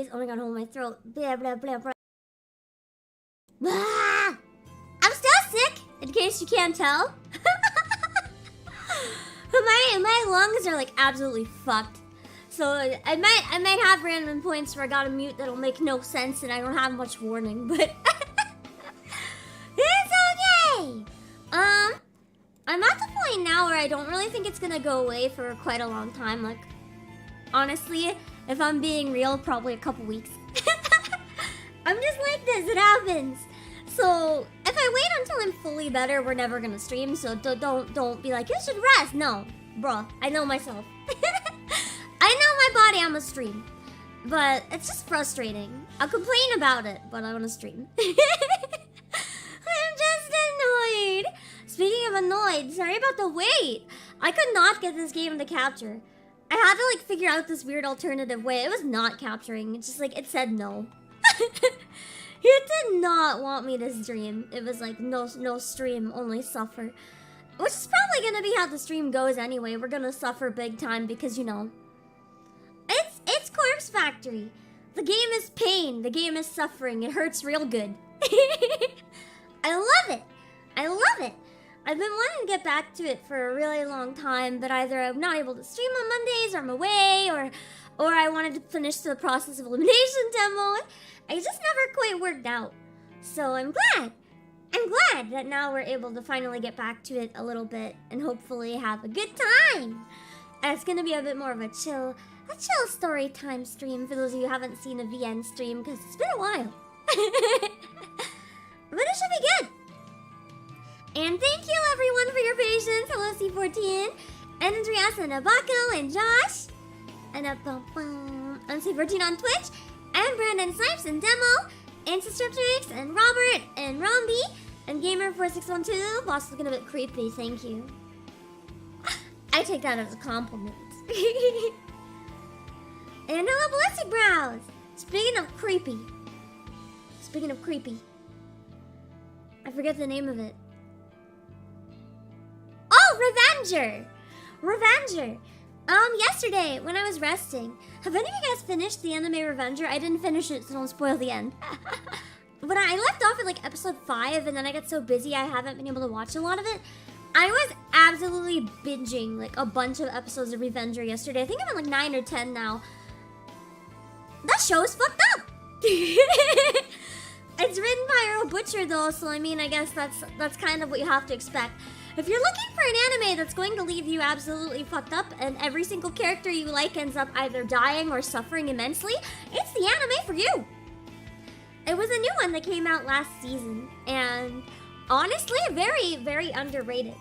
case, oh my god, hold my throat. Blah, blah, blah, blah. Ah! I'm still sick, in case you can't tell. my lungs are like absolutely fucked. So I might have random points where I gotta mute that'll make no sense and I don't have much warning, but it's okay. I'm at the point now where I don't really think it's gonna go away for quite a long time. Like, honestly, if I'm being real, probably a couple weeks. I'm just like this, it happens. So if I wait until I'm fully better, we're never gonna stream. So don't be like, you should rest. No, bruh, I know myself. I know my body, I'm a stream. But it's just frustrating. I'll complain about it, but I wanna stream. I'm just annoyed. Speaking of annoyed, sorry about the wait. I could not get this game to capture. I had to like figure out this weird alternative way. It was not capturing. It's just like, it said no. It did not want me to stream. It was like, no stream, only suffer. Which is probably gonna be how the stream goes anyway. We're gonna suffer big time because, you know, it's Corpse Factory. The game is pain. The game is suffering. It hurts real good. I love it. I love it. I've been wanting to get back to it for a really long time, but either I'm not able to stream on Mondays, or I'm away, or I wanted to finish the process of elimination demo. I just never quite worked out. So I'm glad. I'm glad that now we're able to finally get back to it a little bit and hopefully have a good time. And it's gonna be a bit more of a chill story time stream for those of you who haven't seen a VN stream, because it's been a while. But it should be good. And thank you everyone for your patience. Hello C14, and Andreas, and Obake, and Josh, and C14 on Twitch, and Brandon Snipes, and Demo, and Subscriptrix, and Robert, and Romby, and Gamer4612. Boss looking a bit creepy, thank you. I take that as a compliment. And hello Ballistic Brows. Speaking of creepy, I forget the name of it. Oh, Revenger. Yesterday when I was resting, have any of you guys finished the anime Revenger? I didn't finish it, so don't spoil the end. But I left off at like episode 5, and then I got so busy I haven't been able to watch a lot of it. I was absolutely binging like a bunch of episodes of Revenger yesterday. I think I'm at like 9 or 10 now. That show's fucked up. It's written by Earl Butcher though, so I mean, I guess that's kind of what you have to expect. If you're looking for an anime that's going to leave you absolutely fucked up and every single character you like ends up either dying or suffering immensely, it's the anime for you. It was a new one that came out last season, and honestly, very, very underrated.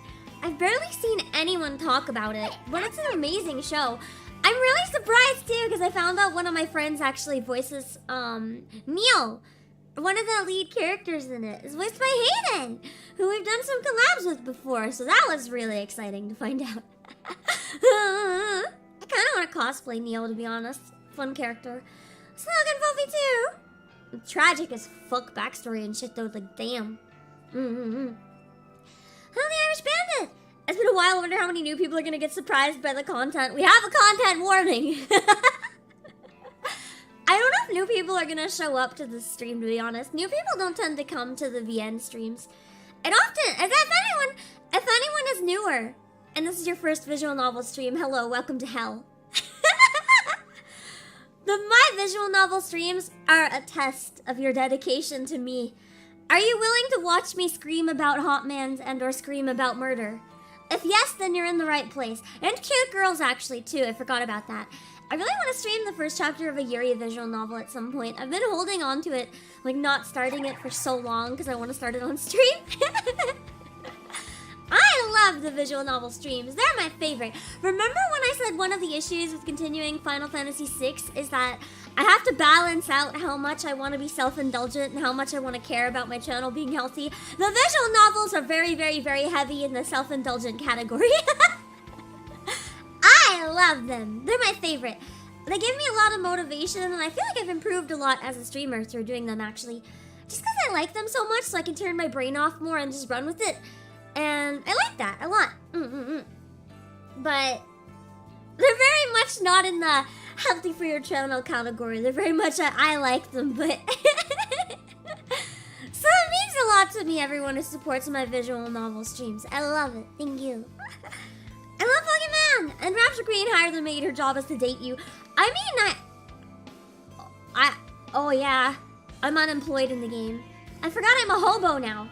I've barely seen anyone talk about it, but it's an amazing show. I'm really surprised too, because I found out one of my friends actually voices Neil. One of the lead characters in it is voiced by Hayden, who we've done some collabs with before, so that was really exciting to find out. I kind of want to cosplay Neil, to be honest. Fun character. Slug and Fluffy too. Tragic as fuck backstory and shit though, like damn. Hello the Irish Bandit! It's been a while, I wonder how many new people are gonna get surprised by the content. We have a content warning! I don't know if new people are gonna show up to the stream, to be honest. New people don't tend to come to the VN streams. And often, if anyone is newer, and this is your first visual novel stream, hello, welcome to hell. My visual novel streams are a test of your dedication to me. Are you willing to watch me scream about hot mans and or scream about murder? If yes, then you're in the right place. And cute girls actually too, I forgot about that. I really want to stream the first chapter of a Yuri visual novel at some point. I've been holding on to it, like not starting it for so long because I want to start it on stream. I love the visual novel streams. They're my favorite. Remember when I said one of the issues with continuing Final Fantasy VI is that I have to balance out how much I want to be self-indulgent and how much I want to care about my channel being healthy? The visual novels are very, very, very heavy in the self-indulgent category. I love them. They're my favorite. They give me a lot of motivation, and I feel like I've improved a lot as a streamer through doing them, actually. Just because I like them so much, so I can turn my brain off more and just run with it. And I like that a lot. But they're very much not in the healthy for your channel category. They're very much, I like them, but... So it means a lot to me, everyone who supports my visual novel streams. I love it. Thank you. I love Pokemon! And Rapture Queen hired the maid. Her job is to date you. I mean, oh yeah. I'm unemployed in the game. I forgot I'm a hobo now.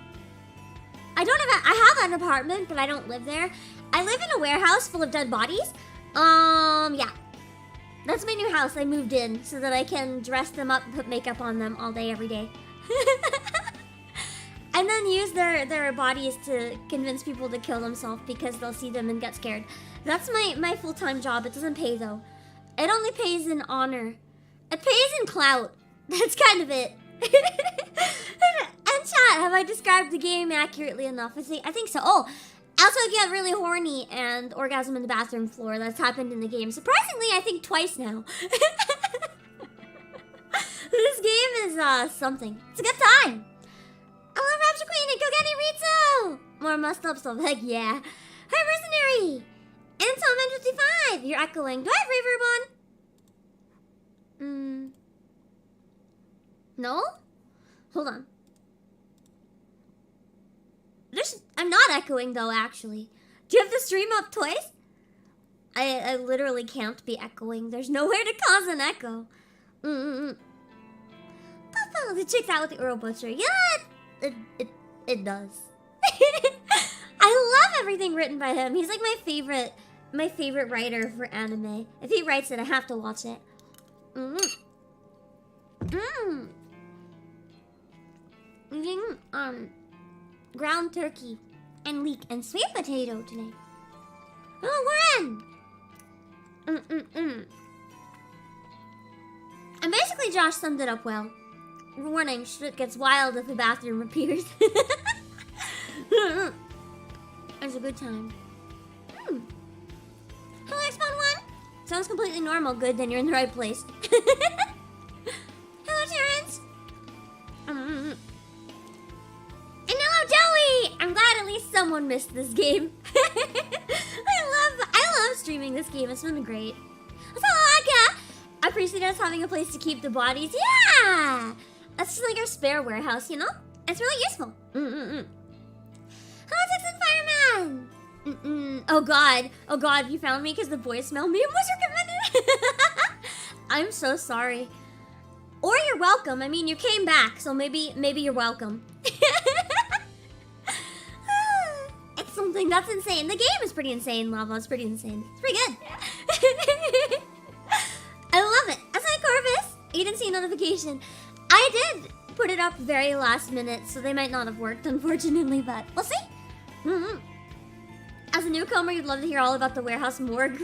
I have an apartment, but I don't live there. I live in a warehouse full of dead bodies. Yeah. That's my new house. I moved in so that I can dress them up and put makeup on them all day, every day. And then use their bodies to convince people to kill themselves because they'll see them and get scared. That's my full-time job. It doesn't pay, though. It only pays in honor. It pays in clout. That's kind of it. And chat, have I described the game accurately enough? I think so. Oh, also get really horny and orgasm in the bathroom floor. That's happened in the game. Surprisingly, I think twice now. This game is something. It's a good time. I love Rapture Queen and Kogeni Ritsu! More messed up stuff, heck yeah. Hi, Mercenary! Anton 55, you're echoing. Do I have reverb on? No? Hold on. I'm not echoing though, actually. Do you have the stream up twice? I literally can't be echoing. There's nowhere to cause an echo. Papa, the chick's out with the Uro Butcher. Yeah, it does. I love everything written by him. He's like my favorite writer for anime. If he writes it, I have to watch it. Eating ground turkey and leek and sweet potato today. Oh, we're in. And basically, Josh summed it up well. Warning: shit gets wild if the bathroom appears. It's a good time. Hello, Xbound 1. Sounds completely normal. Good, then you're in the right place. Hello, Terrence. And hello, Joey. I'm glad at least someone missed this game. I love streaming this game. It's been great. What's up, Aka? I appreciate us having a place to keep the bodies. Yeah. That's just like our spare warehouse, you know? It's really useful. Hello, Texan Fireman! Oh god, you found me because the voicemail meme was recommended? I'm so sorry. Or you're welcome. I mean, you came back, so maybe you're welcome. It's something that's insane. The game is pretty insane, Lava. It's pretty insane. It's pretty good. I love it. That's like Corvus. You didn't see a notification. I did put it up very last minute, so they might not have worked, unfortunately, but we'll see. As a newcomer, you'd love to hear all about the warehouse morgue.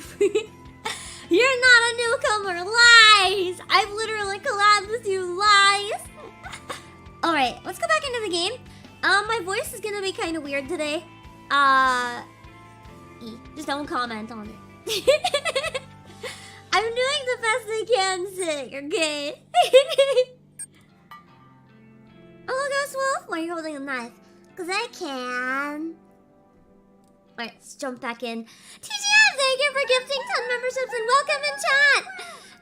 You're not a newcomer. Lies! I've literally collabed with you. Lies! Alright, let's go back into the game. My voice is gonna be kind of weird today. Just don't comment on it. I'm doing the best I can sing, okay? Oh, Ghost Wolf, why are you holding a knife? Because I can. Alright, let's jump back in. TGM, thank you for gifting 10 memberships and welcome in chat!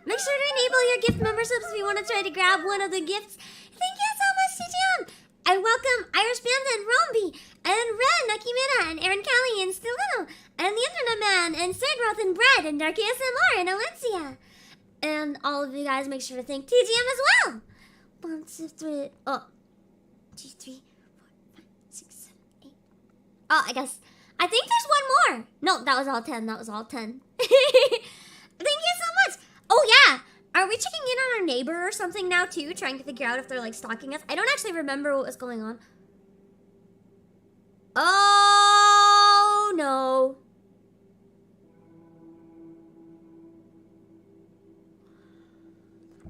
Make sure to enable your gift memberships if you want to try to grab one of the gifts. Thank you so much, TGM! I welcome Irish Panda and Romby, and Ren, Nakimina, and Aaron Callie, and Stilino, and the Internet Man, and Sirgroth, and Bread, and Dark ASMR, and Alencia. And all of you guys make sure to thank TGM as well! 1, 2, 3, 2, 3, 4, 5, 6, 7, 8. Oh, I think there's one more. No, that was all 10. That was all 10. Thank you so much. Oh, yeah. Are we checking in on our neighbor or something now, too? Trying to figure out if they're, like, stalking us? I don't actually remember what was going on. Oh, no.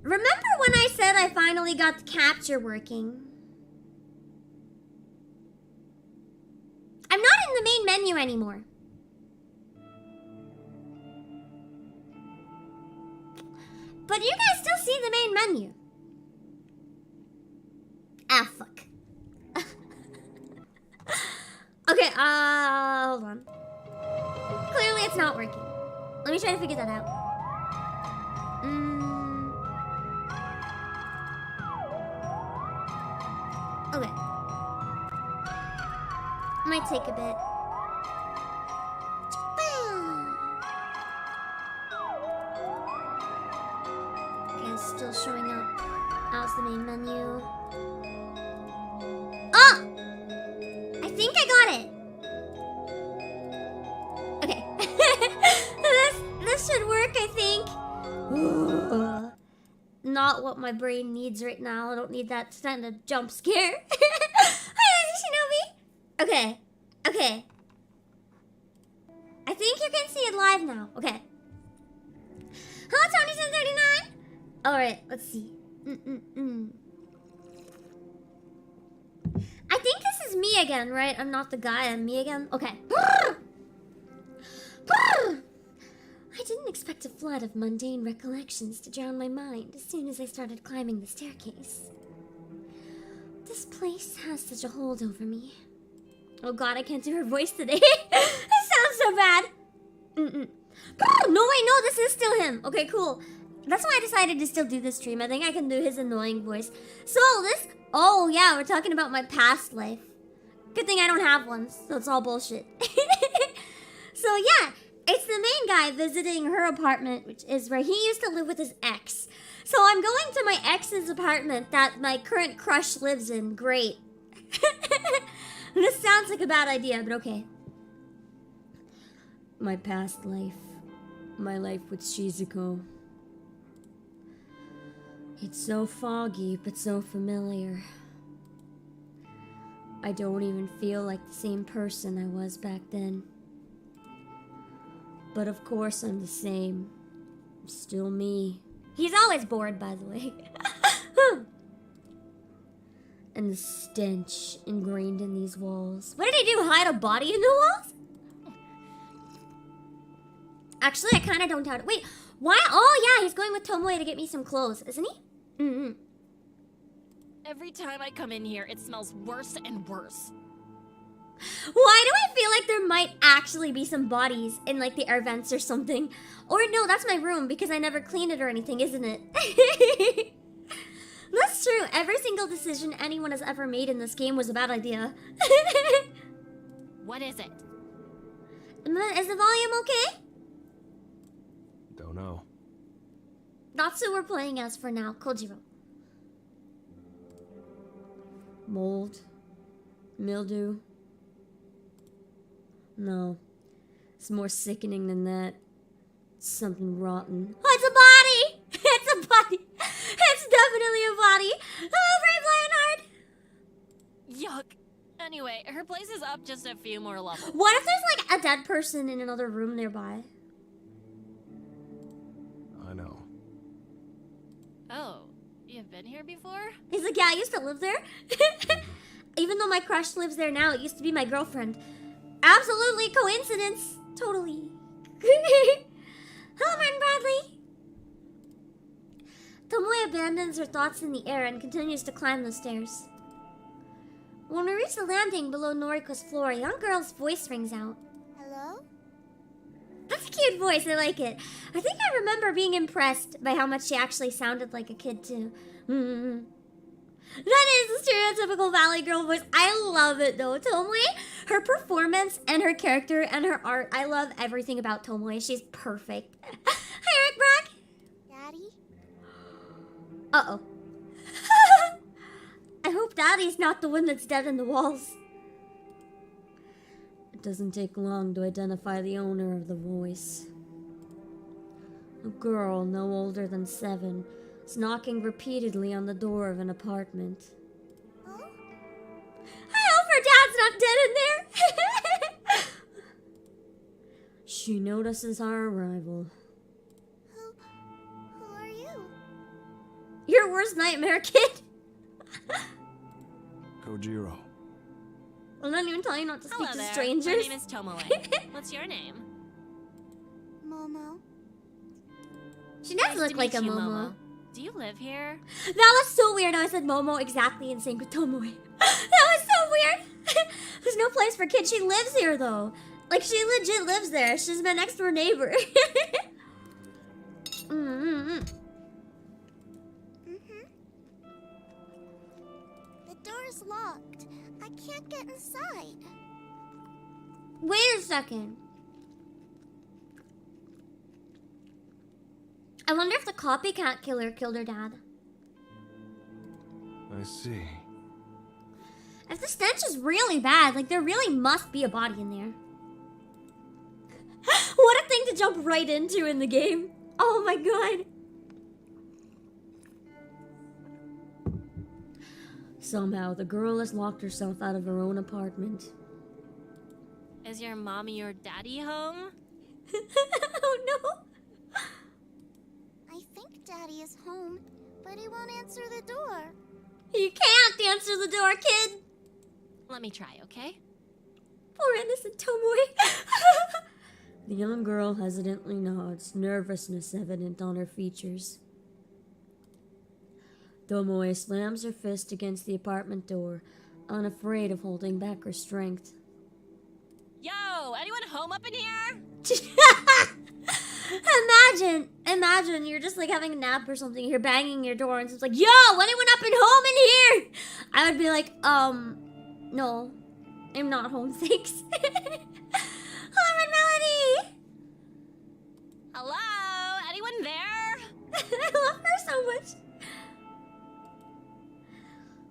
Remember when I said I finally got the capture working? I'm not in the main menu anymore. But you guys still see the main menu. Ah, fuck. Okay, hold on. Clearly it's not working. Let me try to figure that out. Okay. Might take a bit. Okay, still showing up. How's the main menu? Oh! I think I got it. Okay. this should work, I think. Not what my brain needs right now. I don't need that kind of jump scare. Hi, Shinobi. Okay. Okay. I think you can see it live now. Okay. Hello, Tony739. Alright, let's see. I think this is me again, right? I'm not the guy, I'm me again. Okay. I didn't expect a flood of mundane recollections to drown my mind as soon as I started climbing the staircase. This place has such a hold over me. Oh god, I can't do her voice today. It sounds so bad. No, wait, no, this is still him. Okay, cool. That's why I decided to still do this stream. I think I can do his annoying voice. So this... Oh, yeah, we're talking about my past life. Good thing I don't have one, so it's all bullshit. So, yeah, it's the main guy visiting her apartment, which is where he used to live with his ex. So I'm going to my ex's apartment that my current crush lives in. Great. This sounds like a bad idea, but okay. My past life. My life with Shizuko. It's so foggy, but so familiar. I don't even feel like the same person I was back then. But of course I'm the same. I'm still me. He's always bored, by the way. And the stench ingrained in these walls. What did he do, hide a body in the walls? Actually, I kind of don't doubt it. Wait, why? Oh, yeah, he's going with Tomoe to get me some clothes, isn't he? Every time I come in here, it smells worse and worse. Why do I feel like there might actually be some bodies in, like, the air vents or something? Or no, that's my room because I never cleaned it or anything, isn't it? That's true. Every single decision anyone has ever made in this game was a bad idea. What is it? Is the volume okay? Don't know. That's who we're playing as for now, Kojiro. Mold. Mildew. No. It's more sickening than that. It's something rotten. Oh, it's a body! It's a body! It's definitely a body! Oh, Brave Lionheart! Yuck. Anyway, her place is up just a few more levels. What if there's like a dead person in another room nearby? I know. Oh, you've been here before? He's like, yeah, I used to live there. Even though my crush lives there now, it used to be my girlfriend. Absolutely coincidence. Totally. Hello, Martin Bradley. Tomoe abandons her thoughts in the air and continues to climb the stairs. When we reach the landing below Noriko's floor, a young girl's voice rings out. Hello? That's a cute voice, I like it. I think I remember being impressed by how much she actually sounded like a kid, too. That is the stereotypical Valley Girl voice. I love it, though. Tomoe, her performance and her character and her art, I love everything about Tomoe. She's perfect. Hi, Eric Brack. Daddy? Uh-oh. I hope Daddy's not the one that's dead in the walls. It doesn't take long to identify the owner of the voice. A girl no older than 7 is knocking repeatedly on the door of an apartment. Huh? I hope her dad's not dead in there! She notices our arrival. Who are you? Your worst nightmare, kid! Kojiro. I'm not even telling you not to speak Hello to there. strangers. My name is Tomoe. What's your name? Momo. She does Nice look to like a meet you, Momo. Do you live here? That was so weird. I said Momo exactly in sync with Tomoe. That was so weird. There's no place for kids. She lives here, though. Like, she legit lives there. She's my next door neighbor. Mm-hmm. The door's locked. I can't get inside. Wait a second. I wonder if the copycat killer killed her dad. I see. If the stench is really bad, like there really must be a body in there. What a thing to jump right into in the game. Oh my god. Somehow, the girl has locked herself out of her own apartment. Is your mommy or daddy home? Oh no. I think Daddy is home, but he won't answer the door. You can't answer the door, kid. Let me try, okay? Poor innocent Tomoe. The young girl hesitantly nods, nervousness evident on her features. Tomoe slams her fist against the apartment door, unafraid of holding back her strength. Yo, anyone home up in here? Imagine you're just like having a nap or something, you're banging your door and it's like, yo, anyone up and home in here? I would be like, no, I'm not home, thanks. Hello, Red Melody. Hello? Anyone there? I love her so much.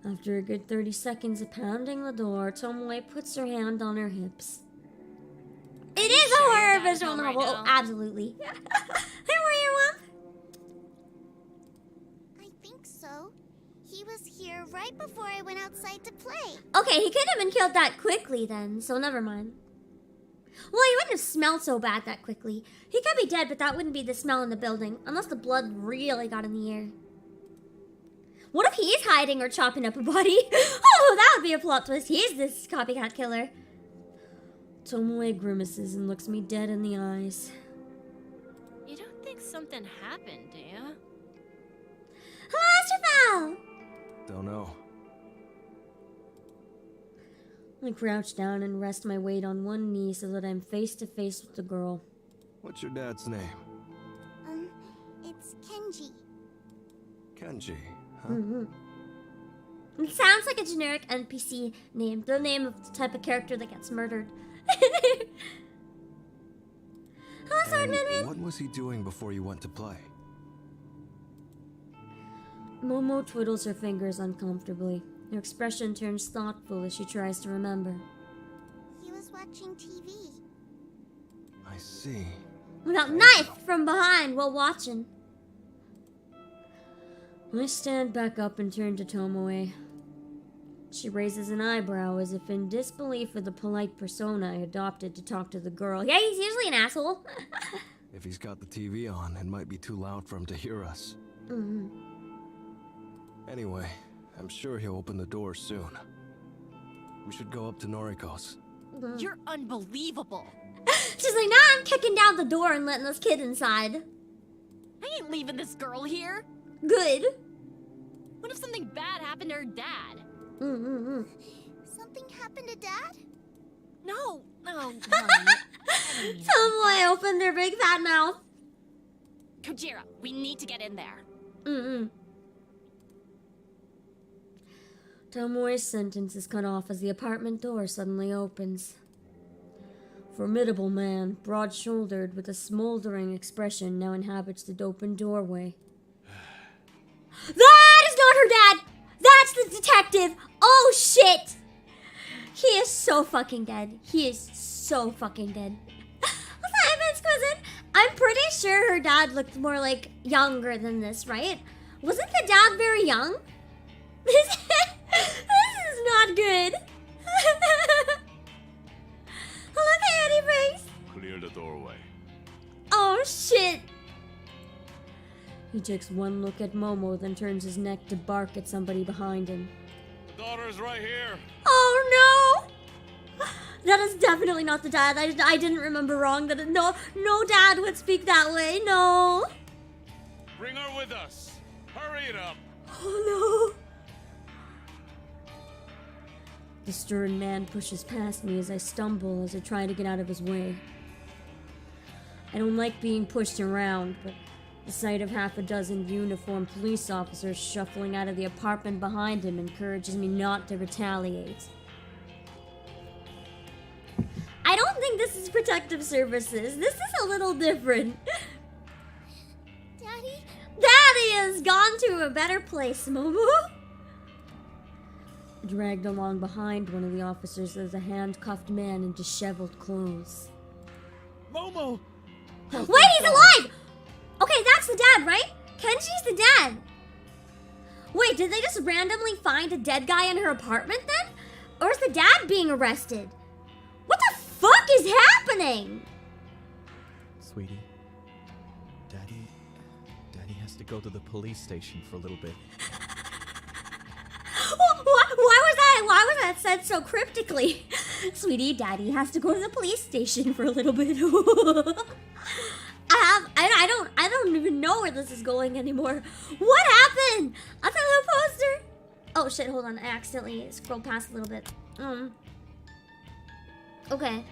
After a good 30 seconds of pounding the door, Tomoe puts her hand on her hips. It is a horror Dad's visual home right novel, now. absolutely. Hey, Warrior Wump. I think so. He was here right before I went outside to play. Okay, he could have been killed that quickly then, so never mind. Well, he wouldn't have smelled so bad that quickly. He could be dead, but that wouldn't be the smell in the building, unless the blood really got in the air. What if he's hiding or chopping up a body? Oh, that would be a plot twist. He's this copycat killer. Tomoe grimaces and looks me dead in the eyes. You don't think something happened, do you? Hello, Astral! Don't know. I crouch down and rest my weight on one knee so that I'm face to face with the girl. What's your dad's name? It's Kenji. Kenji, huh? Mm-hmm. It sounds like a generic NPC name, the name of the type of character that gets murdered. Hello, Swordman. What was he doing before you went to play? Momo twiddles her fingers uncomfortably. Her expression turns thoughtful as she tries to remember. He was watching TV. I see. We got knifed from behind while watching. I stand back up and turn to Tomoe. She raises an eyebrow as if in disbelief of the polite persona I adopted to talk to the girl. Yeah, he's usually an asshole. If he's got the TV on, it might be too loud for him to hear us. Mm-hmm. Anyway, I'm sure he'll open the door soon. We should go up to Noriko's. You're unbelievable. She's like, nah, I'm kicking down the door and letting this kid inside. I ain't leaving this girl here. Good. What if something bad happened to her dad? Mm-hmm. Something happened to Dad? No. Tomoe opened her big fat mouth. Kojira, we need to get in there. Mm-mm. Tomoe's sentence is cut off as the apartment door suddenly opens. Formidable man, broad-shouldered with a smoldering expression, now inhabits the open doorway. That is not her dad! That's the detective! Oh shit! He is so fucking dead. He is so fucking dead. Hi, Miss Cousin. I'm pretty sure her dad looked more like younger than this, right? Wasn't the dad very young? This is not good. Hello, Coyote Face. Clear the doorway. Oh shit. He takes one look at Momo, then turns his neck to bark at somebody behind him. The daughter's right here. Oh no! That is definitely not the dad. I didn't remember wrong. No dad would speak that way. No. Bring her with us. Hurry it up. Oh no. The stern man pushes past me as I stumble as I try to get out of his way. I don't like being pushed around, but The sight of half a dozen uniformed police officers shuffling out of the apartment behind him encourages me not to retaliate. I don't think this is protective services. This is a little different. Daddy? Daddy has gone to a better place, Momo. Dragged along behind one of the officers is a handcuffed man in disheveled clothes. Momo! Wait, he's alive! Okay, that's the dad, right? Kenji's the dad. Wait, did they just randomly find a dead guy in her apartment then? Or is the dad being arrested? What the fuck is happening? Sweetie, Daddy has to go to the police station for a little bit. Why was that said so cryptically? Sweetie, Daddy has to go to the police station for a little bit. I don't even know where this is going anymore. What happened? I found the poster. Oh shit, hold on. I accidentally scrolled past a little bit. Okay.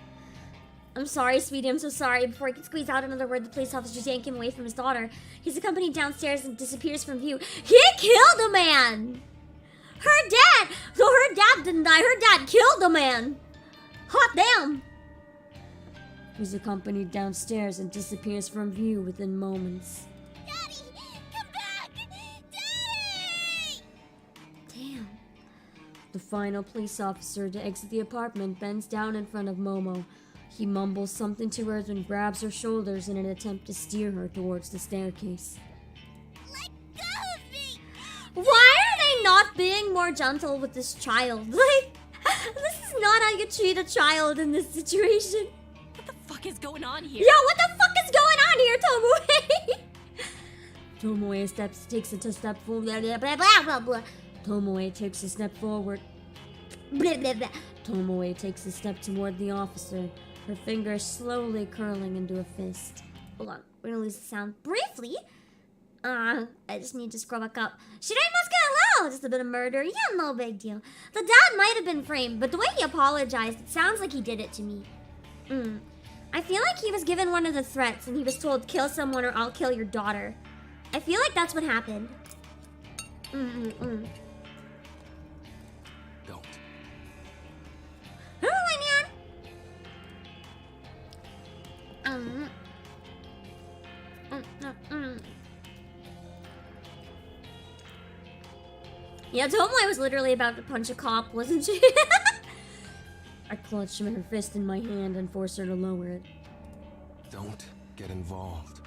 I'm sorry, sweetie. I'm so sorry. Before I can squeeze out another word, the police officers yank him away from his daughter. He's accompanied downstairs and disappears from view. He killed a man! Her dad! So her dad didn't die. Her dad killed a man! Hot damn! He's accompanied downstairs and disappears from view within moments. Daddy! Come back! Daddy! Damn. The final police officer to exit the apartment bends down in front of Momo. He mumbles something to her and grabs her shoulders in an attempt to steer her towards the staircase. Let go of me! Why are they not being more gentle with this child? Like, this is not how you treat a child in this situation. What the fuck is going on here? Yo, what the fuck is going on here, Tomoe? Tomoe takes a step forward. Blah, blah, blah, blah, blah. Tomoe takes a step forward. Blah, blah, blah. Tomoe takes a step toward the officer, her fingers slowly curling into a fist. Hold on, we're gonna lose the sound briefly. I just need to scroll back up. Shiraima's just a bit of murder. Yeah, no big deal. The dad might have been framed, but the way he apologized, it sounds like he did it to me. I feel like he was given one of the threats and he was told, kill someone or I'll kill your daughter. I feel like that's what happened. Don't. Hello, Lanyan. Yeah, Tomoe was literally about to punch a cop, wasn't she? I clutched her fist in my hand and forced her to lower it. Don't get involved.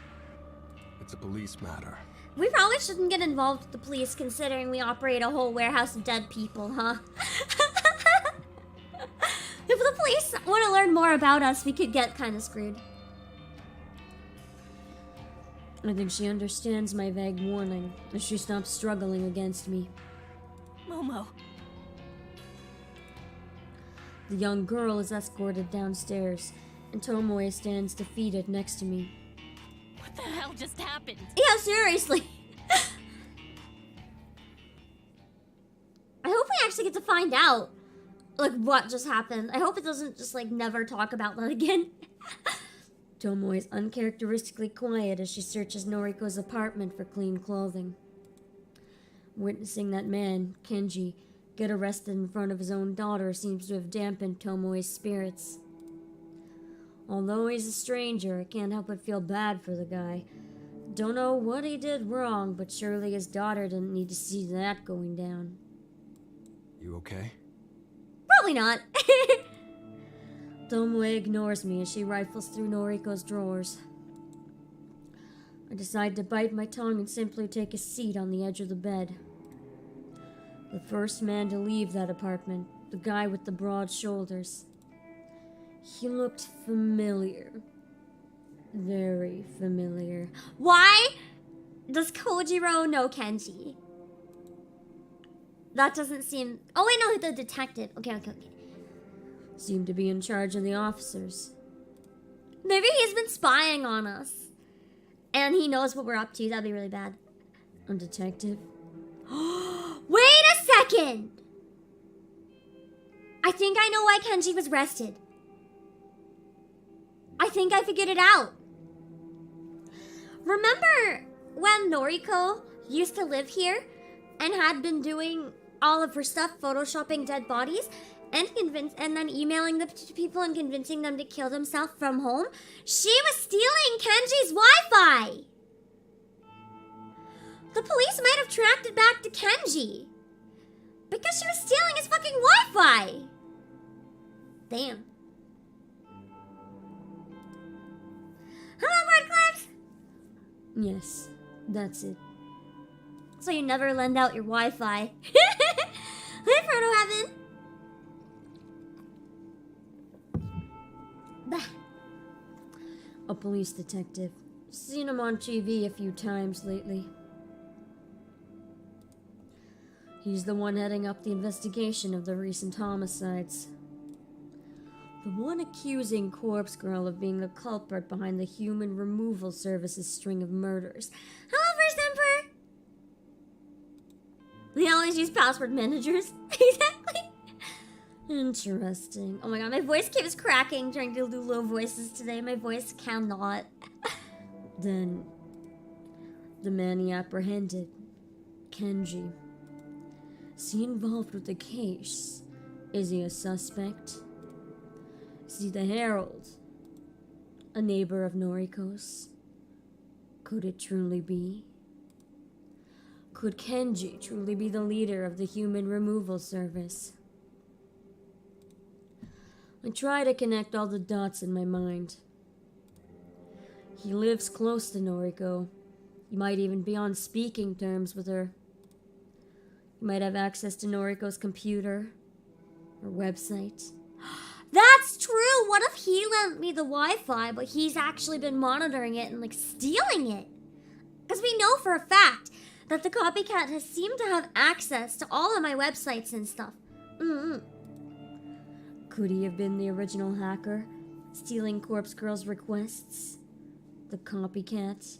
It's a police matter. We probably shouldn't get involved with the police considering we operate a whole warehouse of dead people, huh? If the police want to learn more about us, we could get kind of screwed. I think she understands my vague warning, as she stops struggling against me. Momo. The young girl is escorted downstairs, and Tomoe stands defeated next to me. What the hell just happened? Yeah, seriously. I hope we actually get to find out, like, what just happened. I hope it doesn't just, like, never talk about that again. Tomoe is uncharacteristically quiet as she searches Noriko's apartment for clean clothing. Witnessing that man, Kenji, get arrested in front of his own daughter seems to have dampened Tomoe's spirits. Although he's a stranger, I can't help but feel bad for the guy. Don't know what he did wrong, but surely his daughter didn't need to see that going down. You okay? Probably not. Tomoe ignores me as she rifles through Noriko's drawers. I decide to bite my tongue and simply take a seat on the edge of the bed. The first man to leave that apartment, the guy with the broad shoulders. He looked familiar. Very familiar. Why does Kojiro know Kenji? That doesn't seem... Oh wait, no, the detective. Okay. Seemed to be in charge of the officers. Maybe he's been spying on us. And he knows what we're up to. That'd be really bad. A detective? Wait a second! I think I know why Kenji was arrested. I think I figured it out. Remember when Noriko used to live here and had been doing all of her stuff, photoshopping dead bodies, and then emailing them to people and convincing them to kill themselves from home, she was stealing Kenji's Wi-Fi. The police might have tracked it back to Kenji because she was stealing his fucking Wi-Fi. Damn. Hello, Bird Clips. Yes, that's it. So you never lend out your Wi-Fi. Hey, Proto Heaven. Bah. A police detective. Seen him on TV a few times lately. He's the one heading up the investigation of the recent homicides. The one accusing Corpse Girl of being the culprit behind the Human Removal Service's string of murders. Hello, First Emperor! We always use password managers. Exactly. Interesting. Oh my god, my voice keeps cracking trying to do low voices today. My voice cannot. Then, the man he apprehended, Kenji. Is he involved with the case? Is he a suspect? Is he the herald? A neighbor of Noriko's? Could it truly be? Could Kenji truly be the leader of the Human Removal Service? I try to connect all the dots in my mind. He lives close to Noriko. He might even be on speaking terms with her. He might have access to Noriko's computer or website. That's true! What if he lent me the Wi-Fi, but he's actually been monitoring it and, like, stealing it? Because we know for a fact that the copycat has seemed to have access to all of my websites and stuff. Could he have been the original hacker, stealing Corpse Girl's requests? The copycat?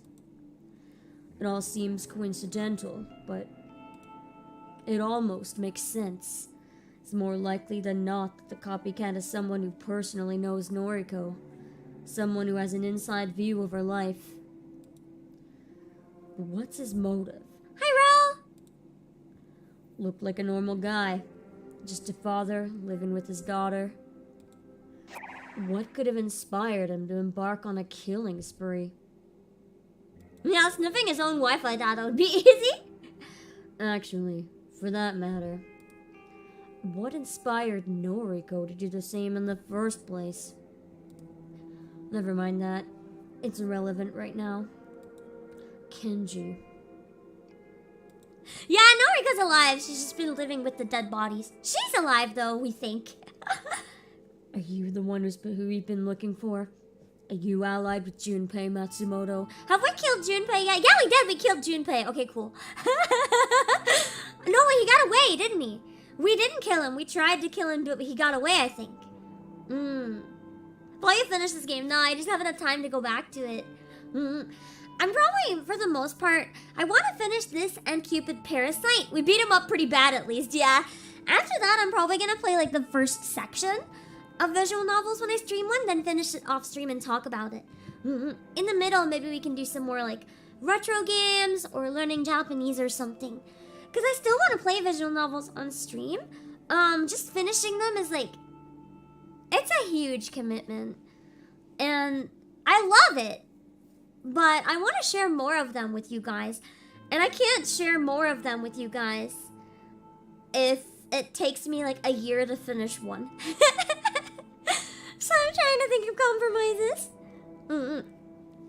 It all seems coincidental, but it almost makes sense. It's more likely than not that the copycat is someone who personally knows Noriko. Someone who has an inside view of her life. But what's his motive? Hi, Ro! Looked like a normal guy. Just a father living with his daughter. What could have inspired him to embark on a killing spree? Yeah, sniffing his own Wi-Fi data would be easy. Actually, for that matter, what inspired Noriko to do the same in the first place? Never mind that. It's irrelevant right now. Kenji. Yeah, Noriko's alive. She's just been living with the dead bodies. She's alive, though, we think. Are you the one who we've been looking for? Are you allied with Junpei Matsumoto? Have we killed Junpei yet? Yeah, we did. We killed Junpei. Okay, cool. No, he got away, didn't he? We didn't kill him. We tried to kill him, but he got away, I think. Will you finish this game? No, I just haven't had time to go back to it. I'm probably, for the most part, I want to finish this and Cupid Parasite. We beat him up pretty bad, at least, yeah. After that, I'm probably going to play, like, the first section of visual novels when I stream one, then finish it off stream and talk about it. In the middle, maybe we can do some more, like, retro games or learning Japanese or something. Because I still want to play visual novels on stream. Just finishing them is, like, it's a huge commitment. And I love it. But I want to share more of them with you guys. And I can't share more of them with you guys if it takes me like a year to finish one. So I'm trying to think of compromises.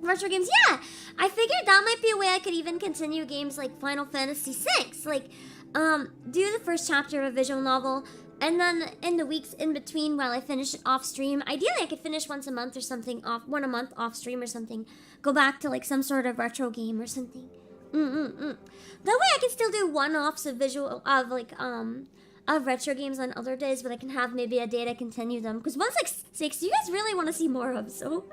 Retro games, yeah! I figured that might be a way I could even continue games like Final Fantasy VI. Like, do the first chapter of a visual novel, and then in the weeks in between while I finish it off stream, ideally I could finish once a month or something, one a month off stream or something. Go back to like some sort of retro game or something. That way I can still do one-offs of of retro games on other days, but I can have maybe a day to continue them. Because one's like 6, you guys really want to see more of, so...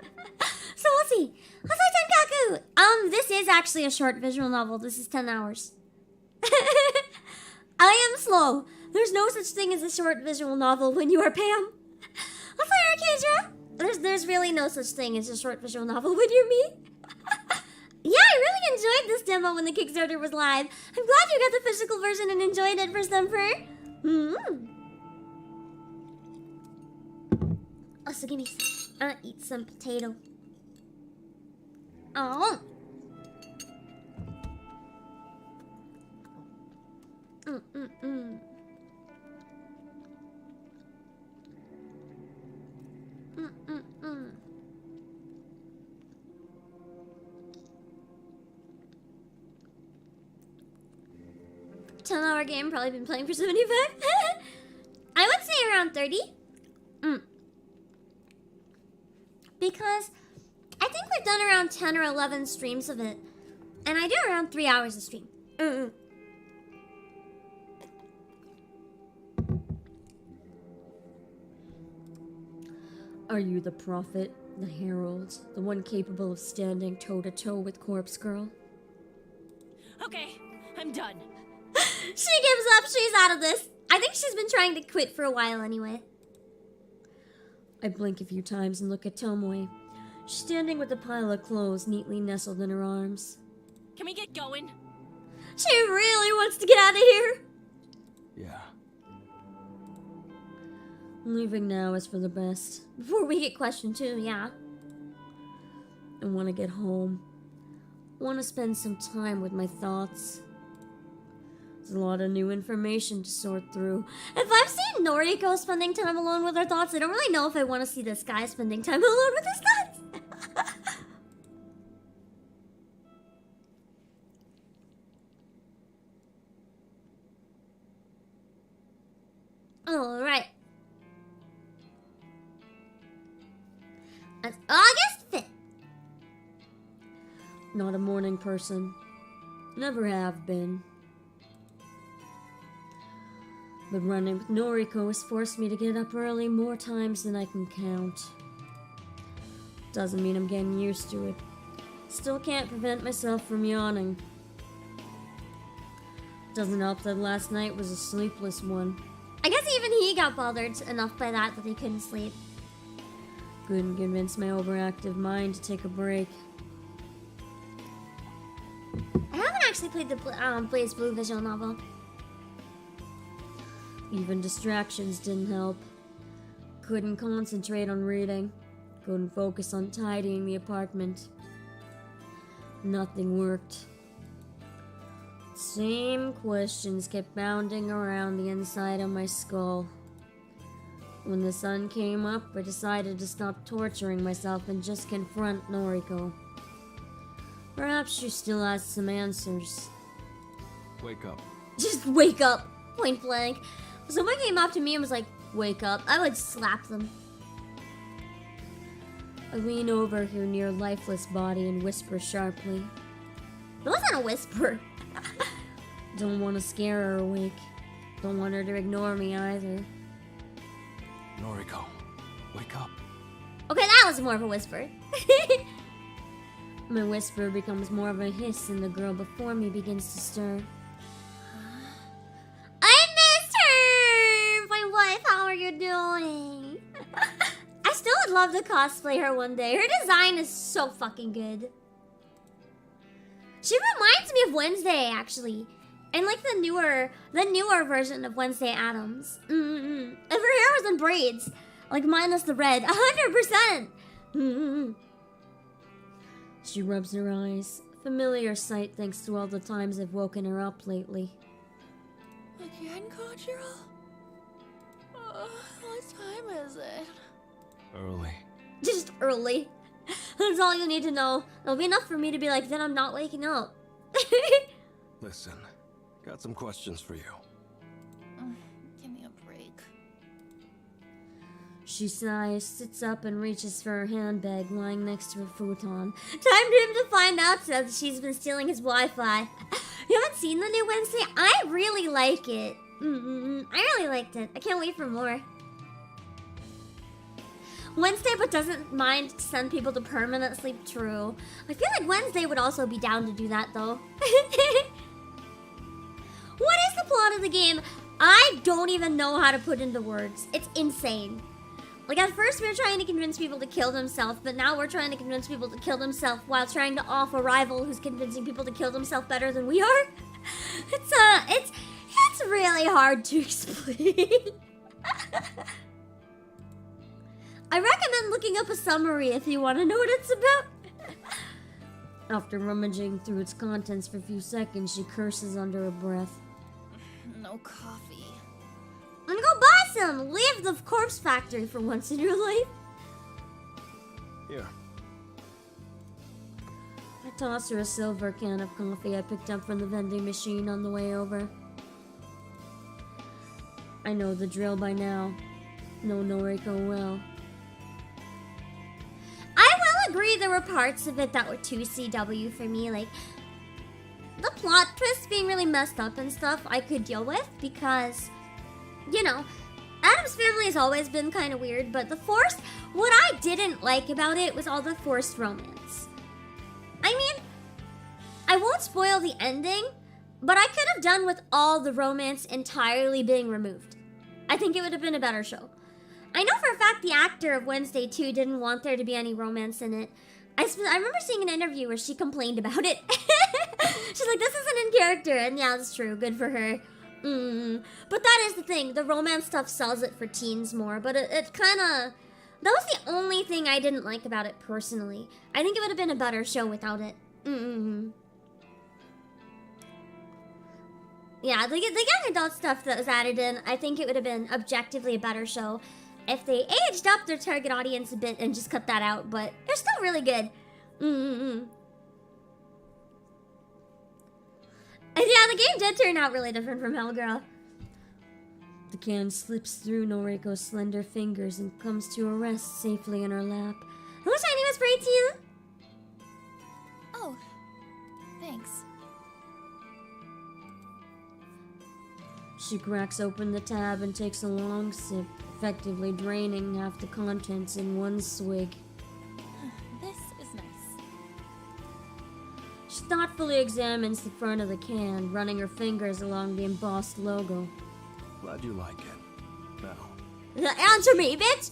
So we'll see. Hosai Tenkaku! This is actually a short visual novel. This is 10 hours. I am slow. There's no such thing as a short visual novel when you are Pam. Hosai Arcadra! There's really no such thing as a short visual novel when you're me. Yeah, I really enjoyed this demo when the Kickstarter was live. I'm glad you got the physical version and enjoyed it for Semper. Also, give me some. I'll eat some potato. Oh. $10-hour game, probably been playing for 75. I would say around 30. Because I think we've done around 10 or 11 streams of it. And I do around 3 hours a stream. Are you the prophet, the herald, the one capable of standing toe-to-toe with Corpse Girl? Okay, I'm done. She gives up. She's out of this. I think she's been trying to quit for a while anyway. I blink a few times and look at Tomoe. She's standing with a pile of clothes neatly nestled in her arms. Can we get going? She really wants to get out of here. Yeah. Leaving now is for the best. Before we get questioned too, yeah. I want to get home. I want to spend some time with my thoughts. There's a lot of new information to sort through. If I've seen Noriko spending time alone with her thoughts, I don't really know if I want to see this guy spending time alone with his thoughts. Alright. It's August 5th. Not a morning person. Never have been. But running with Noriko has forced me to get up early more times than I can count. Doesn't mean I'm getting used to it. Still can't prevent myself from yawning. Doesn't help that last night was a sleepless one. I guess even he got bothered enough by that he couldn't sleep. Couldn't convince my overactive mind to take a break. I haven't actually played the Blaze Blue visual novel. Even distractions didn't help. Couldn't concentrate on reading. Couldn't focus on tidying the apartment. Nothing worked. Same questions kept bounding around the inside of my skull. When the sun came up, I decided to stop torturing myself and just confront Noriko. Perhaps she still has some answers. Wake up. Just wake up, point blank. If someone came up to me and was like, wake up, I would slap them. I lean over her near lifeless body and whisper sharply. It wasn't a whisper. Don't want to scare her awake. Don't want her to ignore me either. Noriko, wake up. Okay, that was more of a whisper. My whisper becomes more of a hiss and the girl before me begins to stir. I missed her! My wife, how are you doing? I still would love to cosplay her one day. Her design is so fucking good. She reminds me of Wednesday, actually. And like the newer version of Wednesday Addams. If her hair was in braids, like minus the red, 100%. She rubs her eyes. Familiar sight thanks to all the times I've woken her up lately. Again, Conjuro? What time is it? Early. Just early. That's all you need to know. It'll be enough for me to be like, then I'm not waking up. Listen, got some questions for you. Give me a break. She sighs, sits up, and reaches for her handbag lying next to her futon. Time for him to find out that she's been stealing his Wi-Fi. You haven't seen the new Wednesday? I really like it. I really liked it. I can't wait for more. Wednesday, but doesn't mind to send people to permanent sleep. True. I feel like Wednesday would also be down to do that, though. What is the plot of the game? I don't even know how to put into words. It's insane. Like, at first we were trying to convince people to kill themselves, but now we're trying to convince people to kill themselves while trying to off a rival who's convincing people to kill themselves better than we are. It's really hard to explain. I recommend looking up a summary if you want to know what it's about. After rummaging through its contents for a few seconds, she curses under her breath. No coffee. And go buy some! Leave the corpse factory for once in your life. Here. I toss her a silver can of coffee I picked up from the vending machine on the way over. I know the drill by now. Know Noriko well. I will agree there were parts of it that were too CW for me, like the plot twist being really messed up and stuff I could deal with because, you know, Adam's family has always been kind of weird, but what I didn't like about it was all the forced romance. I mean, I won't spoil the ending, but I could have done with all the romance entirely being removed. I think it would have been a better show. I know for a fact the actor of Wednesday 2 didn't want there to be any romance in it. I remember seeing an interview where she complained about it. She's like, this isn't in character, and yeah, that's true, good for her. But that is the thing, the romance stuff sells it for teens more, but it kinda... That was the only thing I didn't like about it personally. I think it would have been a better show without it. Yeah, the young adult stuff that was added in, I think it would have been objectively a better show if they aged up their target audience a bit and just cut that out, but they're still really good. And yeah, the game did turn out really different from Hellgirl. The can slips through Noriko's slender fingers and comes to a rest safely in her lap. Hello, Shiny Whisper 18! Oh, thanks. She cracks open the tab and takes a long sip, effectively draining half the contents in one swig. This is nice. She thoughtfully examines the front of the can, running her fingers along the embossed logo. Glad you like it. Now, Answer me, bitch!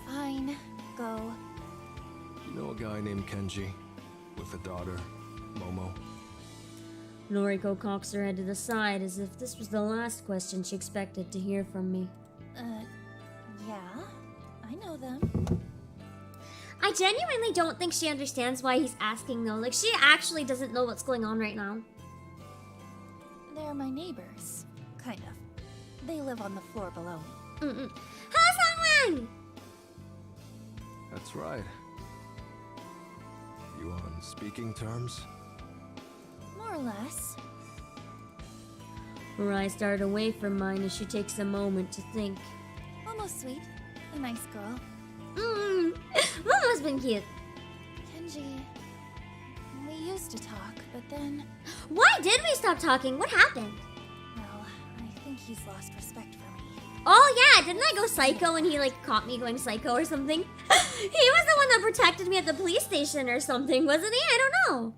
Fine, go. you know a guy named Kenji? With a daughter, Momo? Noriko cocks her head to the side as if this was the last question she expected to hear from me. Yeah, I know them. I genuinely don't think she understands why he's asking though. Like, she actually doesn't know what's going on right now. They're my neighbors, kind of. They live on the floor below me. Hello, Sangwang! That's right. You on speaking terms? More or less. Her eyes dart away from mine as she takes a moment to think. Almost sweet. A nice girl. Momo's been cute. Kenji... We used to talk, but then... Why did we stop talking? What happened? Well, I think he's lost respect for me. Oh yeah, didn't I go psycho and he like caught me going psycho or something? He was the one that protected me at the police station or something, wasn't he? I don't know.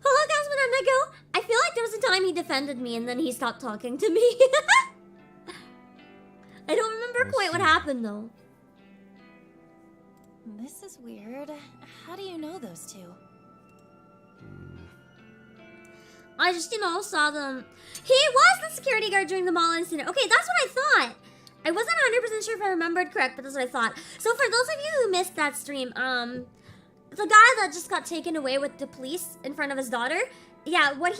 Hello, Councilman Undergo. I feel like there was a time he defended me and then he stopped talking to me. I don't remember quite what happened though. This is weird. How do you know those two? I just, saw them. He was the security guard during the mall incident. Okay, that's what I thought. I wasn't 100% sure if I remembered correct, but that's what I thought. So for those of you who missed that stream, the guy that just got taken away with the police in front of his daughter, yeah, what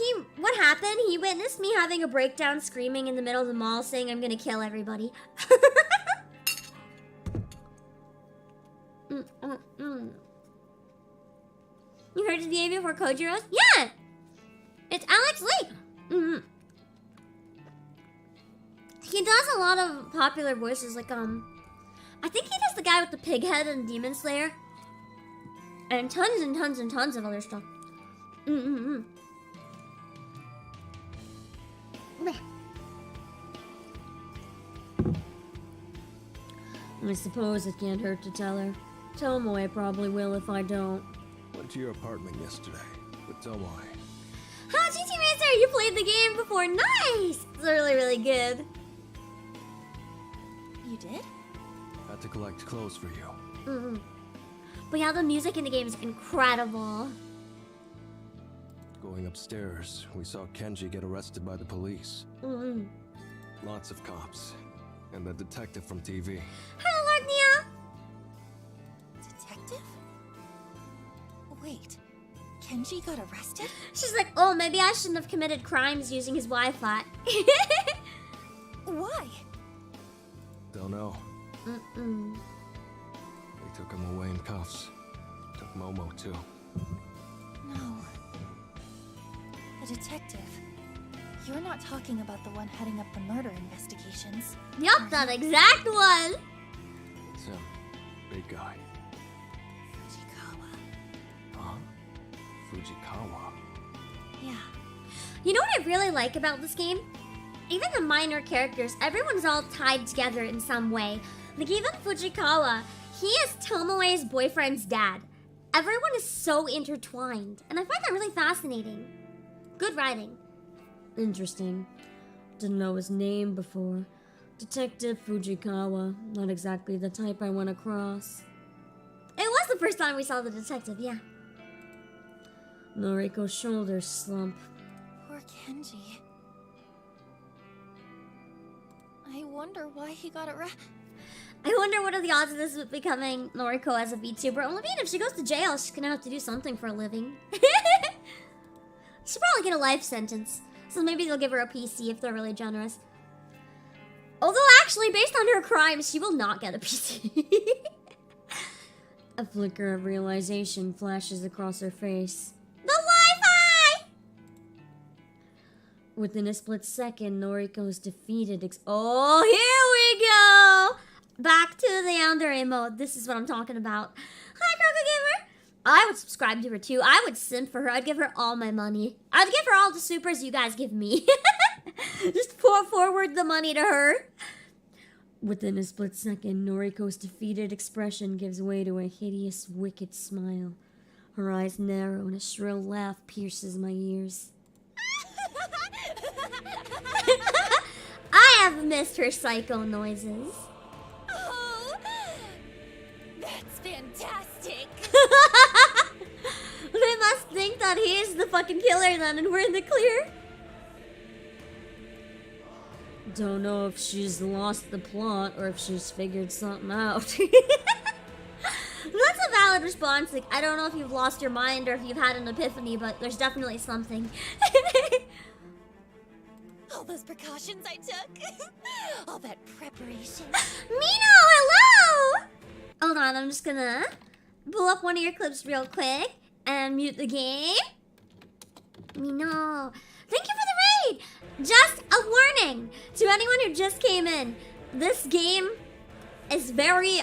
happened, he witnessed me having a breakdown screaming in the middle of the mall saying I'm gonna kill everybody. You heard his behavior for Kojiro's? Yeah! It's Alex Lee! He does a lot of popular voices, like, I think he does the guy with the pig head in Demon Slayer. And tons and tons and tons of other stuff. I suppose it can't hurt to tell her. Tomoe I probably will if I don't. Went to your apartment yesterday with Tomoe. How GT Racer, you played the game before. Nice! It's really, really good. You did? Had had to collect clothes for you. But yeah, the music in the game is incredible. Going upstairs, we saw Kenji get arrested by the police. Lots of cops. And the detective from TV. Hello, Lord Nia! Detective? Wait, Kenji got arrested? She's like, oh, maybe I shouldn't have committed crimes using his Wi-Fi. Why? Don't know. They took him away in cuffs. Took Momo too. No. The detective. You're not talking about the one heading up the murder investigations. Yup, that exact one! It's him. Big guy. Fujikawa. Huh? Fujikawa. Yeah. You know what I really like about this game? Even the minor characters, everyone's all tied together in some way. Like even Fujikawa, he is Tomoe's boyfriend's dad. Everyone is so intertwined, and I find that really fascinating. Good writing. Interesting. Didn't know his name before. Detective Fujikawa. Not exactly the type I went across. It was the first time we saw the detective, yeah. Noriko's shoulders slump. Poor Kenji. I wonder why he got arrested. I wonder what are the odds of this becoming Noriko as a VTuber. Only being if she goes to jail, she's gonna have to do something for a living. She'll probably get a life sentence. So maybe they'll give her a PC if they're really generous. Although actually, based on her crimes, she will not get a PC. A flicker of realization flashes across her face. The Wi-Fi! Within a split second, Noriko is defeated. Oh, here we go! Back to the yandere mode. This is what I'm talking about. Hi, Kroka Gamer! I would subscribe to her too. I would simp for her. I'd give her all my money. I'd give her all the supers you guys give me. Just pour forward the money to her. Within a split second, Noriko's defeated expression gives way to a hideous, wicked smile. Her eyes narrow and a shrill laugh pierces my ears. I have missed her psycho noises. Oh, that's fantastic. They must think that he's the fucking killer then and we're in the clear. Don't know if she's lost the plot or if she's figured something out. That's a valid response. Like, I don't know if you've lost your mind or if you've had an epiphany, but there's definitely something. All those precautions I took. All that preparation. Mino, hello! Hold on, I'm just gonna pull up one of your clips real quick and mute the game. Mino, thank you for the raid! Just a warning to anyone who just came in. This game is very,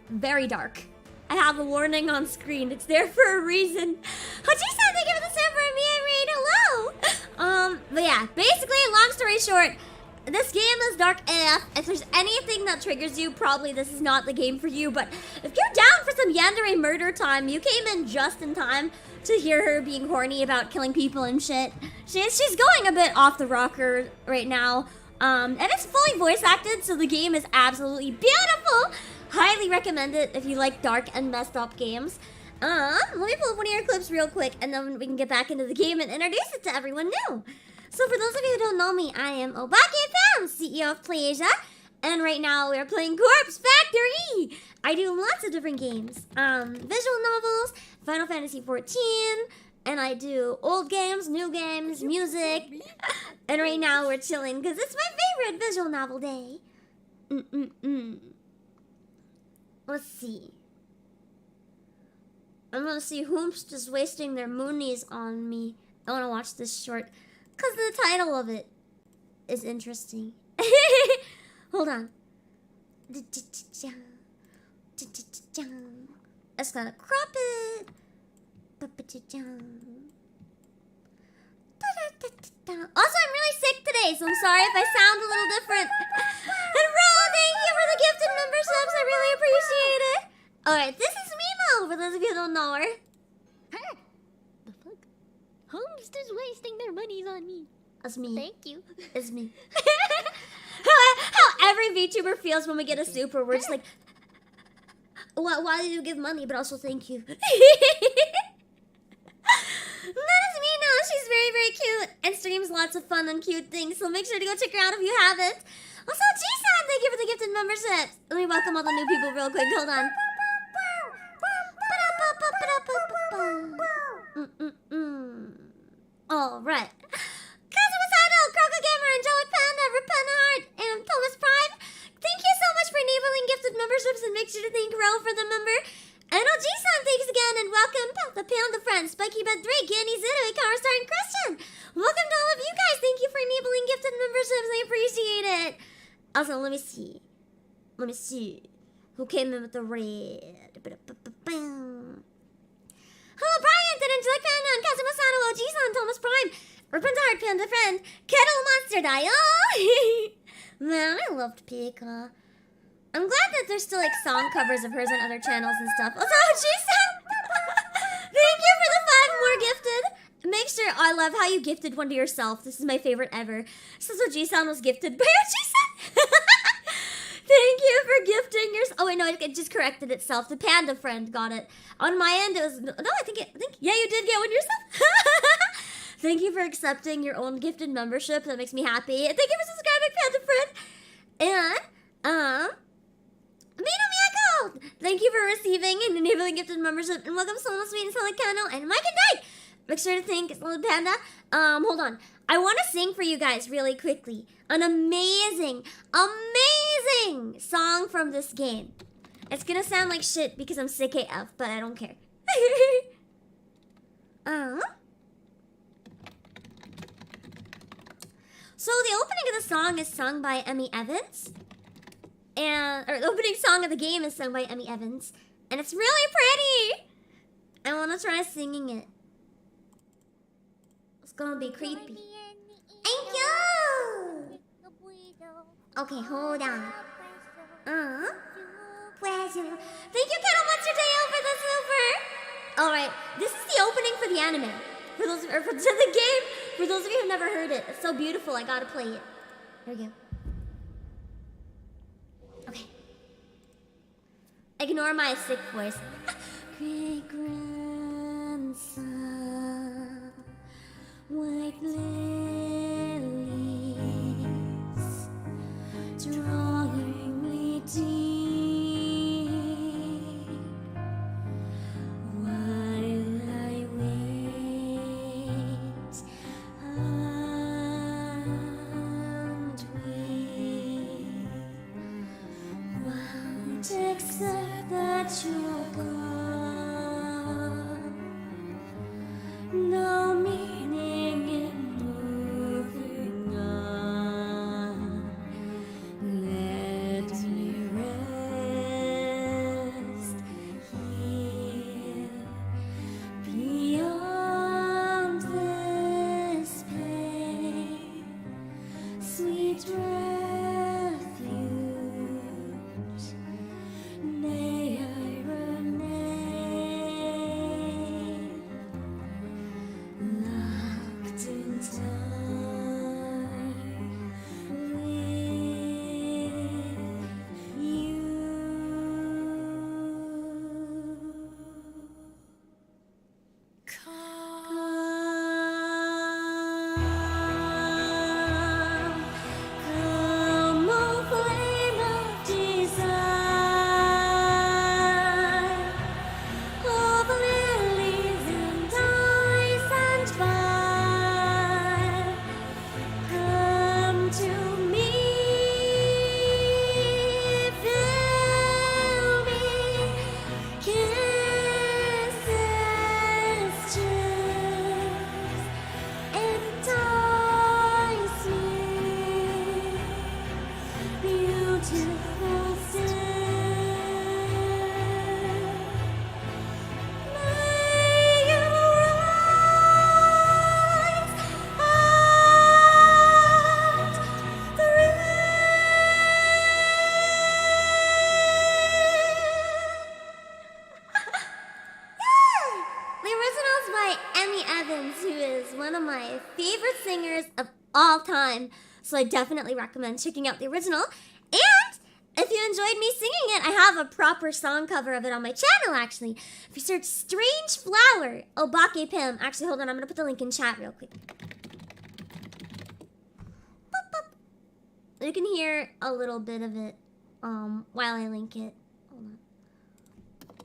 very dark. I have a warning on screen. It's there for a reason. Hachi-san, thank you for the super me raid. Hello! But yeah, basically, long story short, this game is dark AF. If there's anything that triggers you, probably this is not the game for you. But if you're down for some yandere murder time, you came in just in time to hear her being horny about killing people and shit. She's going a bit off the rocker right now. And it's fully voice acted, so the game is absolutely beautiful. Highly recommend it if you like dark and messed up games. Let me pull up one of your clips real quick, and then we can get back into the game and introduce it to everyone new. So for those of you who don't know me, I am Obake Fam, CEO of Playasia, and right now we're playing Corpse Factory. I do lots of different games, visual novels, Final Fantasy XIV, and I do old games, new games, music, and right now we're chilling because it's my favorite visual novel day. Let's see. I'm gonna see whom's just wasting their moonies on me. I wanna watch this short because the title of it is interesting. Hold on. I just gotta crop it. Also, I'm really sick today, so I'm sorry if I sound a little different. And Ro, thank you for the gifted memberships. I really appreciate it. Alright, this is Mimo, for those of you who don't know her. Huh? The fuck? Home's just wasting their monies on me. That's me. Thank you. It's me. How every VTuber feels when we get a super. We're just like, why do you give money, but also thank you. That is me now. She's very, very cute and streams lots of fun and cute things, so make sure to go check her out if you haven't. Also, G-San, thank you for the gifted membership. Let me welcome all the new people real quick. Hold on. Alright. Kazumasato, Croco Gamer, Angelic Panda, Repenheart, and Thomas Prime. Thank you so much for enabling gifted memberships, and make sure to thank Ro for the member. And G-San, thanks again, and welcome the Panda Friends, Spiky Bed 3, Candy Zito, Ikarstar, and Christian. Welcome to all of you guys. Thank you for enabling gifted memberships. I appreciate it. Also, let me see. Who came in with the red? Hello, Brian, Angelic Panda, and Kazumasato, G-San, Thomas Prime, Repenheart, Panda Friend, Kettle Monster Die. Oh! Man, I loved Pika. I'm glad that there's still like song covers of hers on other channels and stuff. Also, G-San! Thank you for the 5 more gifted. Make sure, I love how you gifted one to yourself. This is my favorite ever. So G-San was gifted by G-San. Thank you for gifting yourself. Oh wait, no, it just corrected itself. The Panda Friend got it. On my end, it was, no, I think, yeah, you did get one yourself. Thank you for accepting your own gifted membership. That makes me happy. Thank you for subscribing, Panda Friend. And, Mino Miyako! Thank you for receiving and enabling gifted membership. And welcome Solo Sweet and Solicano and Mike and Dyke. Make sure to thank Little Panda. Hold on. I want to sing for you guys really quickly an amazing song from this game. It's gonna sound like shit because I'm sick AF, but I don't care. So the opening of the song is sung by Emmy Evans. Or the opening song of the game is sung by Emmy Evans. And it's really pretty! I want to try singing it. It's gonna be creepy. Thank you! Okay, hold on. Pleasure. Thank you, Kettle Monster Dale, for the super! Alright, this is the opening for the anime. For those, or for the game, for those of you who've never heard it. It's so beautiful, I gotta play it. Here we go. Okay. Ignore my sick voice. Great grandson, white lilies, drawing me deep. While I wait and wait, won't accept that you're gone. No meaning in moving on. Let me rest here beyond this pain. Sweet refuge, may I remain locked in time with you. Come, oh flame of desire, of lilies and ice and fire, come to me, fill me, kisses choose, entice me, beautiful still. May you rise out the The original's by Emmy Evans, who is one of my favorite singers of all time. So I definitely recommend checking out the original. And If you enjoyed me singing it, I have a proper song cover of it on my channel, actually. If you search Strange Flower, Obake Pim. Actually, hold on, I'm gonna put the link in chat real quick. Boop, boop. You can hear a little bit of it while I link it. Hold on.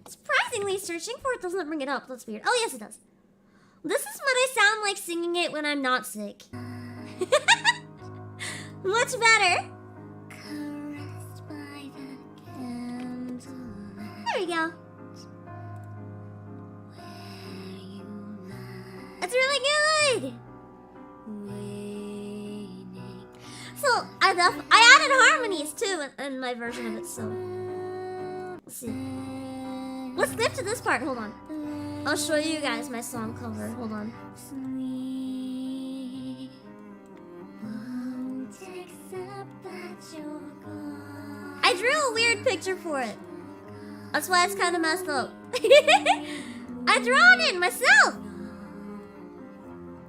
Surprisingly, searching for it doesn't bring it up. That's weird. Oh, yes, it does. This is what I sound like singing it when I'm not sick. Much better. There we go. That's really good. So I added harmonies too in my version of it. So let's see. Let's skip to this part. Hold on. I'll show you guys my song cover. Hold on. I drew a weird picture for it. That's why it's kind of messed up. I drawn it myself.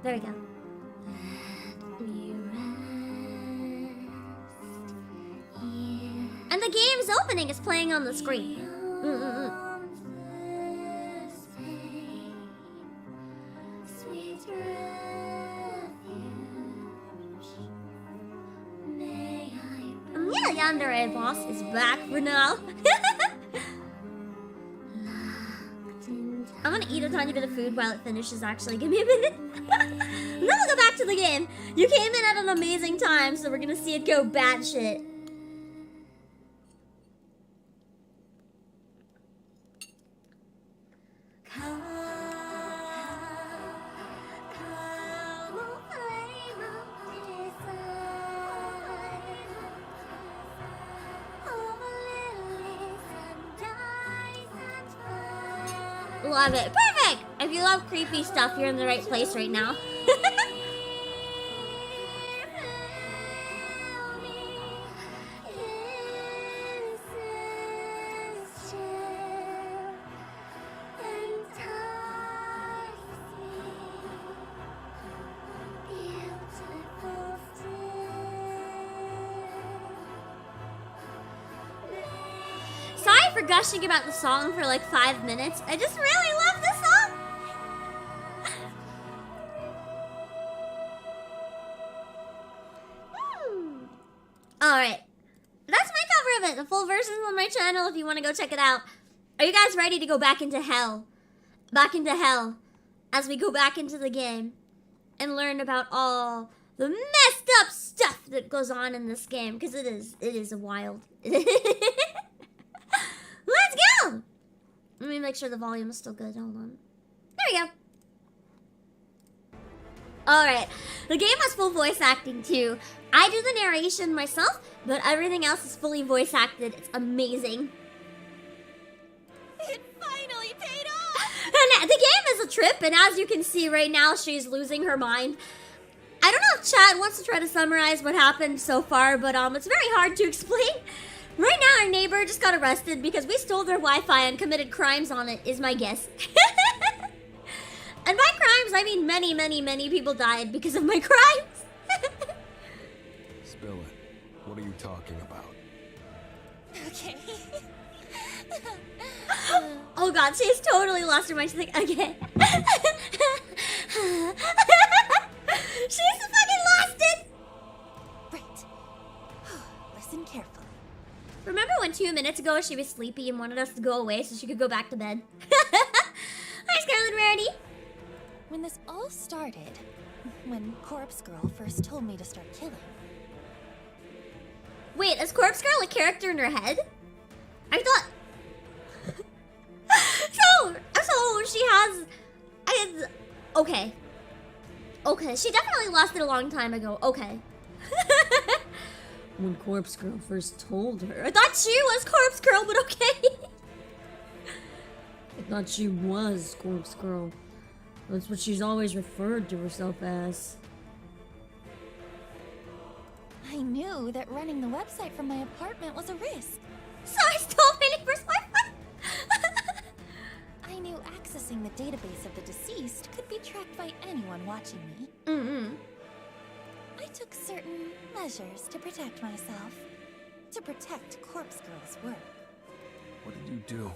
There we go. And the game's opening is playing on the screen. Yeah, Yandere boss is back for now. I'm gonna eat a tiny bit of food while it finishes, actually. Give me a minute. And then we'll go back to the game. You came in at an amazing time, so we're gonna see it go batshit. Love it. Perfect! If you love creepy stuff, you're in the right place right now. Sorry for gushing about the song for like 5 minutes. I just really love this song. Alright. That's my cover of it. The full version's on my channel if you want to go check it out. Are you guys ready to go back into hell? Back into hell. As we go back into the game. And learn about all the messed up stuff that goes on in this game. Because it is wild. Let's go! Let me make sure the volume is still good. Hold on. There we go. Alright. The game has full voice acting too. I do the narration myself, but everything else is fully voice acted. It's amazing. It finally paid off! And the game is a trip, and as you can see right now, she's losing her mind. I don't know if Chad wants to try to summarize what happened so far, but it's very hard to explain. Right now, our neighbor just got arrested because we stole their Wi-Fi and committed crimes on it, is my guess. And by crimes, I mean many, many, many people died because of my crimes. Spill it. What are you talking about? Okay. Oh god, she's totally lost her mind. She's like, okay. She's fucking lost it! Right. Listen carefully. Remember when 2 minutes ago she was sleepy and wanted us to go away so she could go back to bed? Hi, Scarlet Rarity. When this all started, when Corpse Girl first told me to start killing. Wait, is Corpse Girl a character in her head? I thought... So she has... Okay. Okay, she definitely lost it a long time ago. Okay. When Corpse Girl first told her. I thought she was Corpse Girl, but okay. I thought she was Corpse Girl. That's what she's always referred to herself as. I knew that running the website from my apartment was a risk. So I stole my neighbor's Wi-Fi. I knew accessing the database of the deceased could be tracked by anyone watching me. Mm-hmm. I took certain measures to protect myself. to protect Corpse Girl's work. What did you do?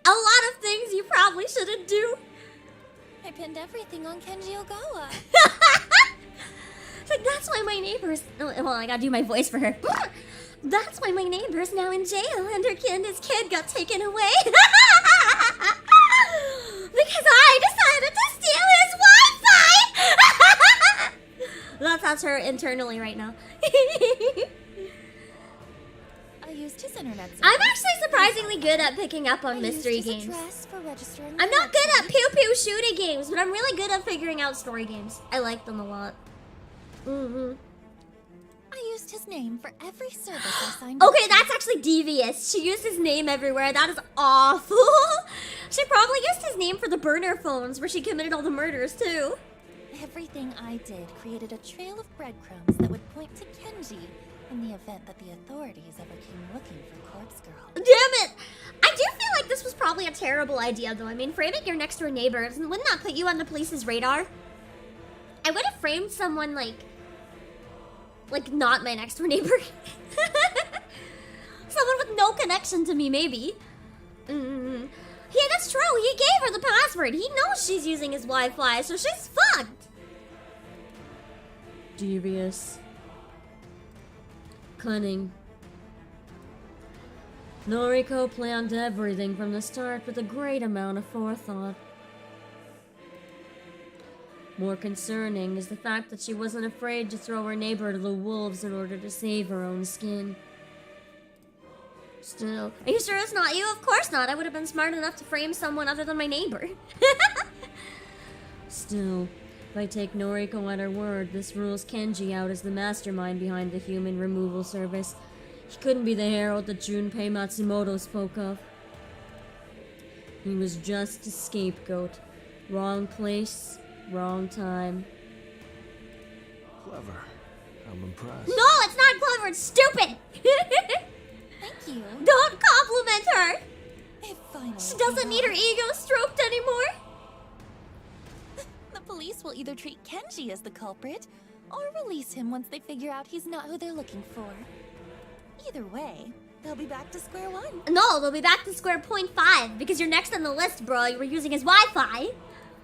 A lot of things you probably shouldn't do. I pinned everything on Kenji Ogawa. It's like, that's why my neighbor's... Well, I gotta do my voice for her. That's why my neighbor's now in jail and his kid got taken away. Because I decided to steal his Wi-Fi! That's her internally right now. I used his internet service. I'm actually surprisingly good at picking up on mystery used his games. address for registering I'm not the good at website. pew-pew shooting games, but I'm really good at figuring out story games. I like them a lot. I used his name for every service I signed up Okay, to. that's actually devious. She used his name everywhere. That is awful. She probably used his name for the burner phones where she committed all the murders, too. Everything I did created a trail of breadcrumbs that would point to Kenji in the event that the authorities ever came looking for Corpse Girl. Damn it! I do feel like this was probably a terrible idea, though. I mean, framing your next door neighbors, wouldn't that put you on the police's radar? I would have framed someone, like not my next door neighbor. Someone with no connection to me, maybe. Yeah, that's true. He gave her the password. He knows she's using his Wi-Fi, so she's fucked. Devious. Cunning. Noriko planned everything from the start with a great amount of forethought. More concerning is the fact that she wasn't afraid to throw her neighbor to the wolves in order to save her own skin. Still, are you sure it's not you? Of course not. I would have been smart enough to frame someone other than my neighbor. Still, if I take Noriko at her word, this rules Kenji out as the mastermind behind the human removal service. He couldn't be the herald that Junpei Matsumoto spoke of. He was just a scapegoat. Wrong place, wrong time. Clever. I'm impressed. No, it's not clever, it's stupid! Thank you. Don't compliment her! It finally She doesn't paid need her off. ego stroked anymore! The police will either treat Kenji as the culprit, or release him once they figure out he's not who they're looking for. Either way, they'll be back to square one. No, they'll be back to square point 5, because you're next on the list, bro. You were using his Wi-Fi.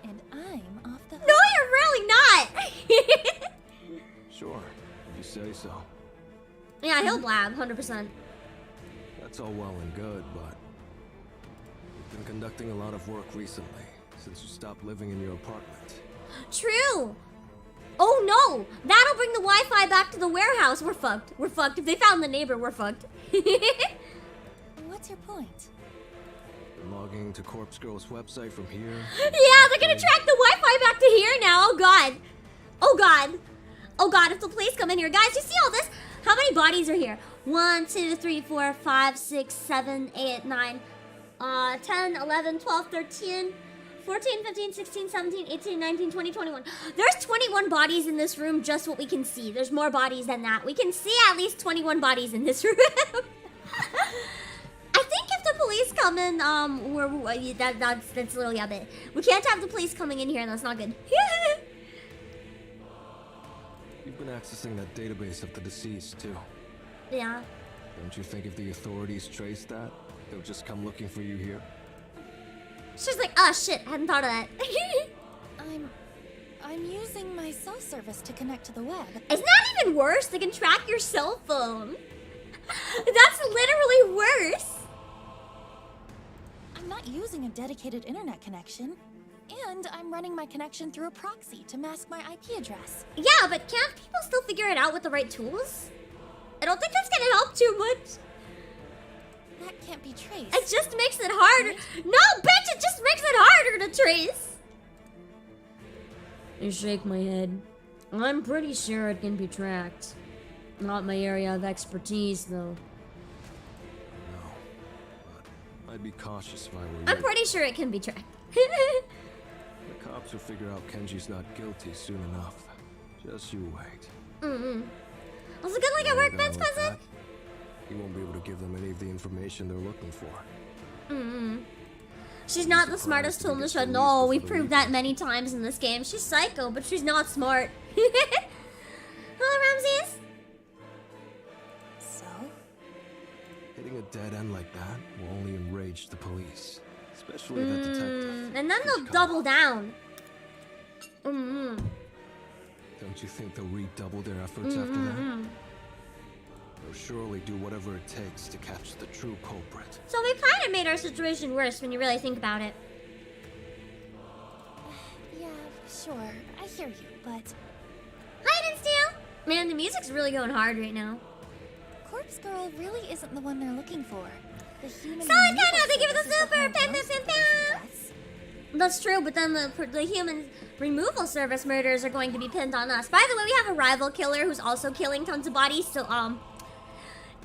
And I'm off the hook. No, you're really not! Sure, if you say so. Yeah, he'll blab, 100%. That's all well and good, but you've been conducting a lot of work recently, since you stopped living in your apartment. True! Oh no! That'll bring the Wi-Fi back to the warehouse. We're fucked. We're fucked. If they found the neighbor, we're fucked. What's your point? Been logging to Corpse Girl's website from here. Yeah, they're gonna track the Wi-Fi back to here now. Oh god. Oh god. Oh god, if the police come in here. Guys, you see all this? How many bodies are here? 1, 2, 3, 4, 5, 6, 7, 8, 9, 10, 11, 12, 13, 14, 15, 16, 17, 18, 19, 20, 21. There's 21 bodies in this room, just what we can see. There's more bodies than that. We can see at least 21 bodies in this room. I think if the police come in, that's literally a bit. We can't have the police coming in here, that's not good. You've been accessing that database of the deceased, too. Yeah. Don't you think if the authorities trace that, they'll just come looking for you here? She's like, oh shit, hadn't thought of that. I'm using my cell service to connect to the web. Isn't that even worse? They can track your cell phone. That's literally worse. I'm not using a dedicated internet connection. And I'm running my connection through a proxy to mask my IP address. Yeah, but can't people still figure it out with the right tools? I don't think that's gonna help too much. That can't be traced. It just makes it harder. No, bitch, it just makes it harder to trace. I shake my head. I'm pretty sure it can be tracked. Not my area of expertise, though. No. But I'd be cautious if I were you. I'm pretty sure it can be tracked. The cops will figure out Kenji's not guilty soon enough. Just you wait. Also, good luck at work, Ben's Like cousin. that, he won't be able to give them any of the information they're looking for. She's not the smartest tool in the show. No, we've proved that many times in this game. She's psycho, but she's not smart. Hello, Ramses. Hitting a dead end like that will only enrage the police, especially the detective. And then they'll double down. Don't you think they'll redouble their efforts after that? They'll surely do whatever it takes to catch the true culprit. So we kind of made our situation worse when you really think about it. Yeah, sure. I hear you, but Hide and steal! Man, the music's really going hard right now. Corpse Girl really isn't the one they're looking for. The human. Solid removal kind of, they give it the service is super! behind Pam, most pam, of pam, the recent pam. deaths. That's true, but then the human removal service murders are going to be pinned on us. By the way, we have a rival killer who's also killing tons of bodies, so,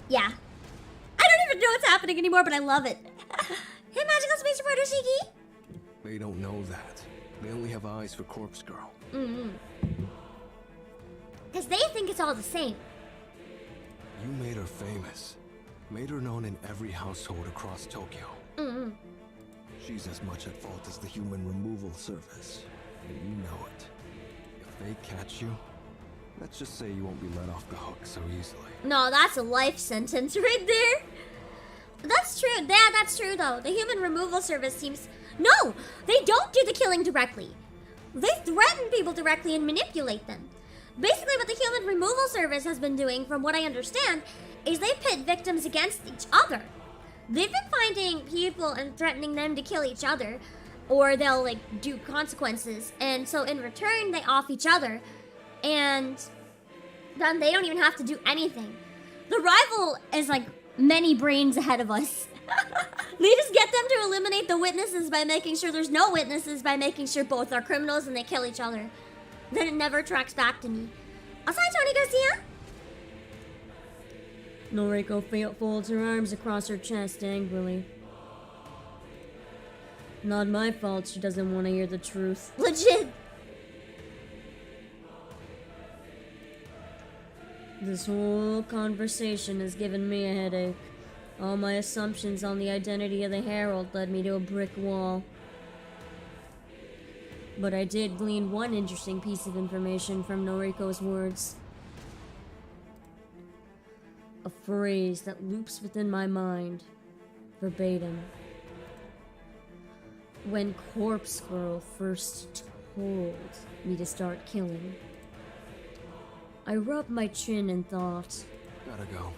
yeah. I don't even know what's happening anymore, but I love it. Hey, Magical Space Reporter Shiki! They don't know that. They only have eyes for Corpse Girl. Because they think it's all the same. You made her famous. Made her known in every household across Tokyo. She's as much at fault as the human removal service. And you know it. If they catch you, let's just say you won't be let off the hook so easily. No, that's a life sentence right there. That's true. Yeah, that's true, though. The human removal service seems... No! They don't do the killing directly. They threaten people directly and manipulate them. Basically, what the human removal service has been doing, from what I understand, is they pit victims against each other. They've been finding people and threatening them to kill each other, or they'll, like, do consequences. And so in return, they off each other. And then they don't even have to do anything. The rival is, like, many brains ahead of us. They just get them to eliminate the witnesses by making sure there's no witnesses, by making sure both are criminals and they kill each other. Then it never tracks back to me. Aside, Tony Garcia? Noriko folds her arms across her chest angrily. Not my fault she doesn't want to hear the truth. Legit! This whole conversation has given me a headache. All my assumptions on the identity of the herald led me to a brick wall. But I did glean one interesting piece of information from Noriko's words. A phrase that loops within my mind, verbatim. When Corpse Girl first told me to start killing, I rubbed my chin and thought, Gotta go.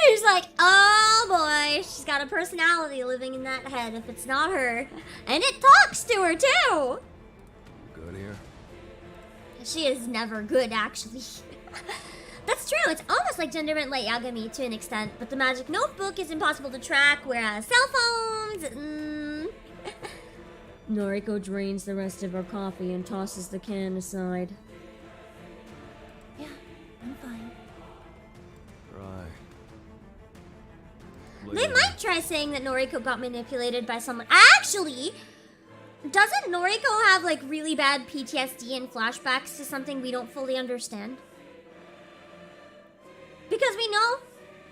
he's like, oh boy, she's got a personality living in that head if it's not her. And it talks to her too! Good here. She is never good, actually. That's true, it's almost like Gender Bent Light Yagami to an extent, but the magic notebook is impossible to track, whereas cell phones... Noriko drains the rest of her coffee and tosses the can aside. Yeah, I'm fine. Right. They might try saying that Noriko got manipulated by someone. Actually, doesn't Noriko have like really bad PTSD and flashbacks to something we don't fully understand? Because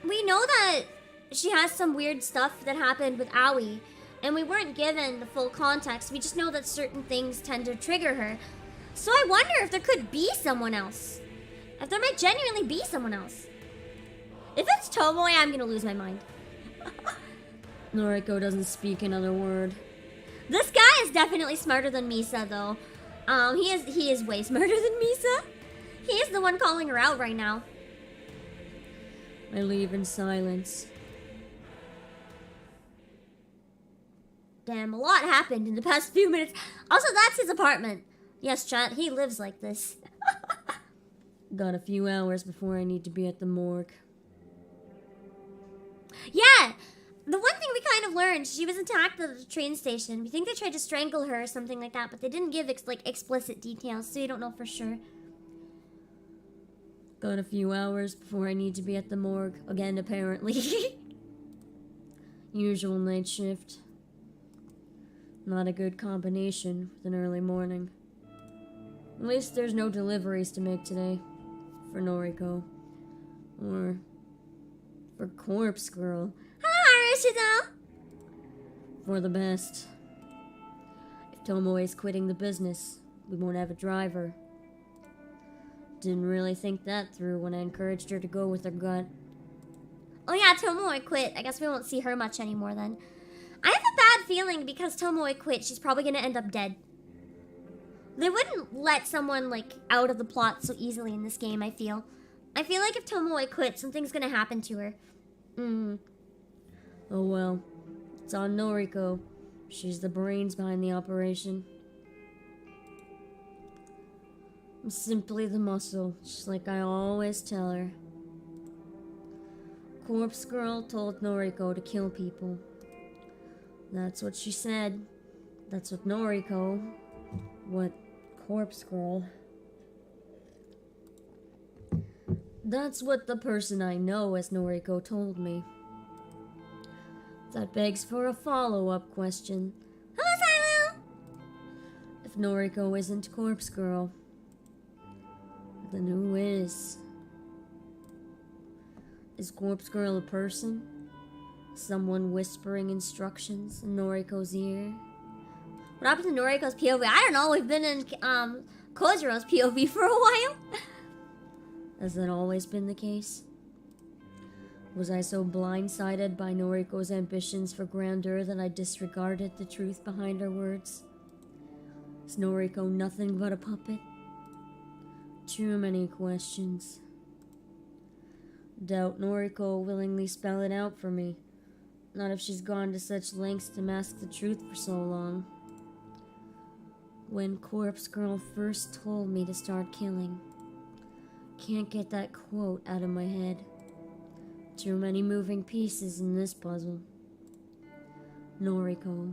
we know that she has some weird stuff that happened with Aoi, and we weren't given the full context. We just know that certain things tend to trigger her. So I wonder if there could be someone else. If there might genuinely be someone else. If it's Tomoe, I'm gonna lose my mind. Noriko doesn't speak another word. This guy is definitely smarter than Misa, though. He is way smarter than Misa. He is the one calling her out right now. I leave in silence. Damn, a lot happened in the past few minutes. Also, that's his apartment. Yes, chat, he lives like this. Got a few hours before I need to be at the morgue. Yeah! The one thing we kind of learned, she was attacked at the train station. We think they tried to strangle her or something like that, but they didn't give explicit details, so we don't know for sure. Got a few hours before I need to be at the morgue. Again, apparently. Usual night shift. Not a good combination with an early morning. At least there's no deliveries to make today. For Noriko. Or for Corpse Girl. Hello, Arishida! For the best. If Tomoe's quitting the business, we won't have a driver. Didn't really think that through when I encouraged her to go with her gut. Oh yeah, Tomoe quit. I guess we won't see her much anymore then. I have a bad feeling because Tomoe quit, she's probably gonna end up dead. They wouldn't let someone, like, out of the plot so easily in this game, I feel. I feel like if Tomoe quit, something's gonna happen to her. Oh well. It's on Noriko. She's the brains behind the operation. I'm simply the muscle, just like I always tell her. Corpse Girl told Noriko to kill people. That's what she said. That's what Noriko... What Corpse Girl... That's what the person I know as Noriko told me. That begs for a follow-up question. Hello, Silo! If Noriko isn't Corpse Girl, then who is? Is Corpse Girl a person? Someone whispering instructions in Noriko's ear? What happened to Noriko's POV? I don't know, we've been in Kojiro's POV for a while. Has that always been the case? Was I so blindsided by Noriko's ambitions for grandeur that I disregarded the truth behind her words? Is Noriko nothing but a puppet? Too many questions. Doubt Noriko will willingly spell it out for me. Not if she's gone to such lengths to mask the truth for so long. When Corpse Girl first told me to start killing, can't get that quote out of my head. Too many moving pieces in this puzzle. Noriko,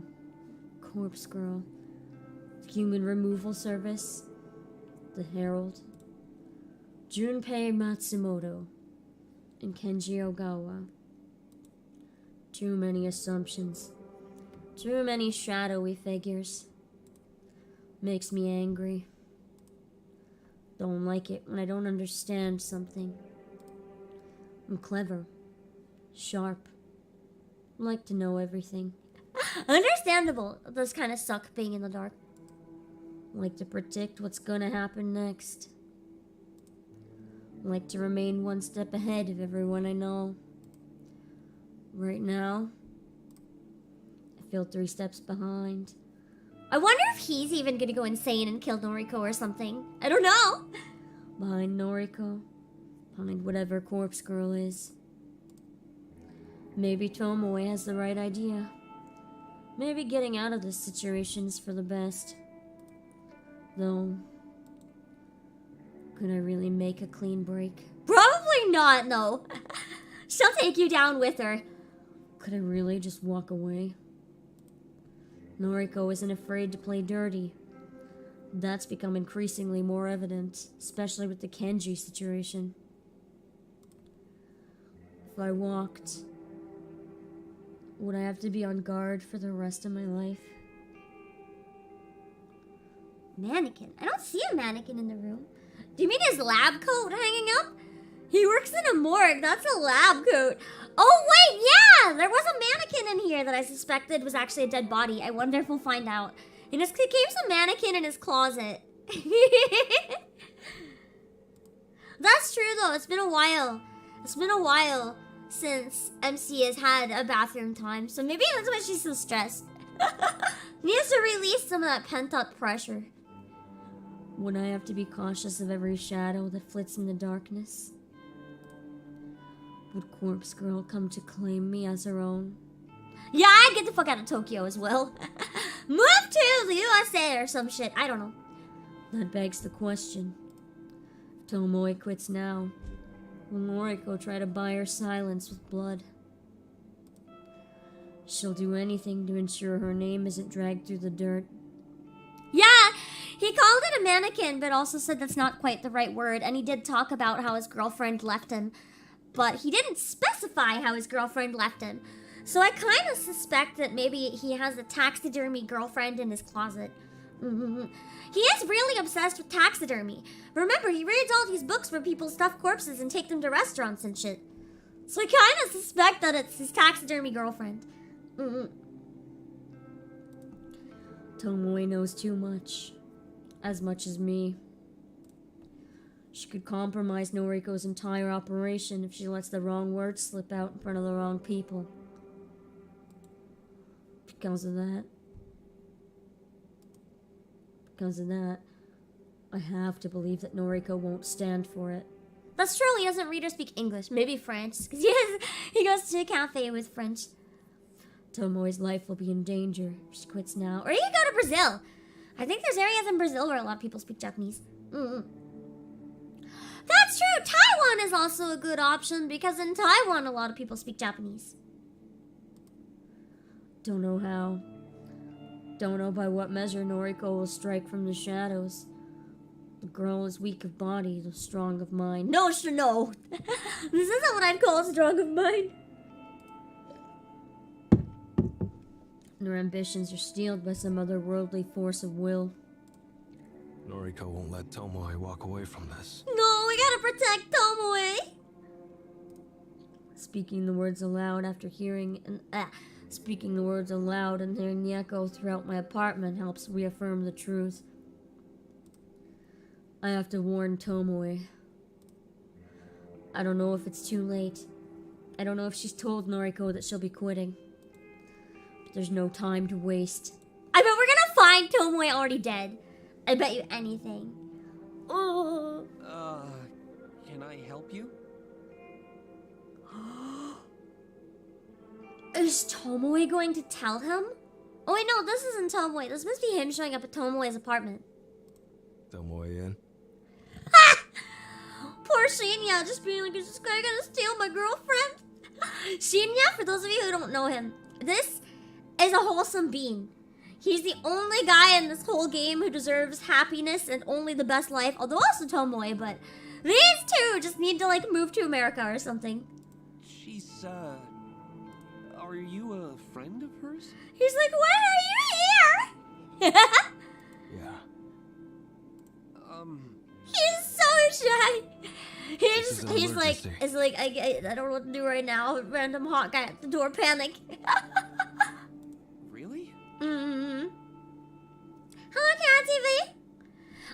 Corpse Girl, Human Removal Service, the Herald, Junpei Matsumoto, and Kenji Ogawa. Too many assumptions. Too many shadowy figures. Makes me angry. Don't like it when I don't understand something. I'm clever. Sharp. Like to know everything. Understandable. It does kind of suck being in the dark. Like to predict what's gonna happen next. Like to remain one step ahead of everyone I know. Right now, I feel 3 steps behind. I wonder if he's even gonna go insane and kill Noriko or something. I don't know. Behind Noriko. Behind whatever Corpse Girl is. Maybe Tomoe has the right idea. Maybe getting out of this situation is for the best. Though, could I really make a clean break? Probably not, no. She'll take you down with her. Could I really just walk away? Noriko isn't afraid to play dirty. That's become increasingly more evident, especially with the Kenji situation. If I walked, would I have to be on guard for the rest of my life? Mannequin? I don't see a mannequin in the room. Do you mean his lab coat hanging up? He works in a morgue. That's a lab coat. Oh, wait, yeah! There was a mannequin in here that I suspected was actually a dead body. I wonder if we'll find out. He just keeps a mannequin in his closet. That's true, though. It's been a while. It's been a while since MC has had a bathroom time. So maybe that's why she's so stressed. Needs to release some of that pent-up pressure. Would I have to be cautious of every shadow that flits in the darkness? Would Corpse Girl come to claim me as her own? Yeah, I'd get the fuck out of Tokyo as well. Move to the USA or some shit. I don't know. That begs the question. If Tomoe quits now, will Noriko try to buy her silence with blood? She'll do anything to ensure her name isn't dragged through the dirt. Yeah, he called it a mannequin, but also said that's not quite the right word, and he did talk about how his girlfriend left him. But he didn't specify how his girlfriend left him. So I kind of suspect that maybe he has a taxidermy girlfriend in his closet. He is really obsessed with taxidermy. Remember, he reads all these books where people stuff corpses and take them to restaurants and shit. So I kind of suspect that it's his taxidermy girlfriend. Tomoe knows too much. As much as me. She could compromise Noriko's entire operation if she lets the wrong words slip out in front of the wrong people. Because of that, I have to believe that Noriko won't stand for it. That's true, he doesn't read or speak English. Maybe French, because he goes to a cafe with French. Tomoe's life will be in danger if she quits now. Or he could go to Brazil. I think there's areas in Brazil where a lot of people speak Japanese. That's true, Taiwan is also a good option, because in Taiwan a lot of people speak Japanese. Don't know how. Don't know by what measure Noriko will strike from the shadows. The girl is weak of body, though strong of mind. No. This isn't what I'd call strong of mind. And her ambitions are steeled by some otherworldly force of will. Noriko won't let Tomoe walk away from this. No, we gotta protect Tomoe! Speaking the words aloud and hearing the echo throughout my apartment helps reaffirm the truth. I have to warn Tomoe. I don't know if it's too late. I don't know if she's told Noriko that she'll be quitting. But there's no time to waste. I bet we're gonna find Tomoe already dead. I bet you anything. Oh. Can I help you? Is Tomoe going to tell him? Oh wait, no, this isn't Tomoe. This must be him showing up at Tomoe's apartment. Tomoe in? Poor Shinya, just being like, is this guy gonna steal my girlfriend? Shinya, for those of you who don't know him, this is a wholesome being. He's the only guy in this whole game who deserves happiness and only the best life, although also Tomoe, but these two just need to, like, move to America or something. She's, are you a friend of hers? He's like, why are you here? Yeah. He's so shy. He's like, I don't know what to do right now. Random hot guy at the door, panic. Really? Hello, Cat TV.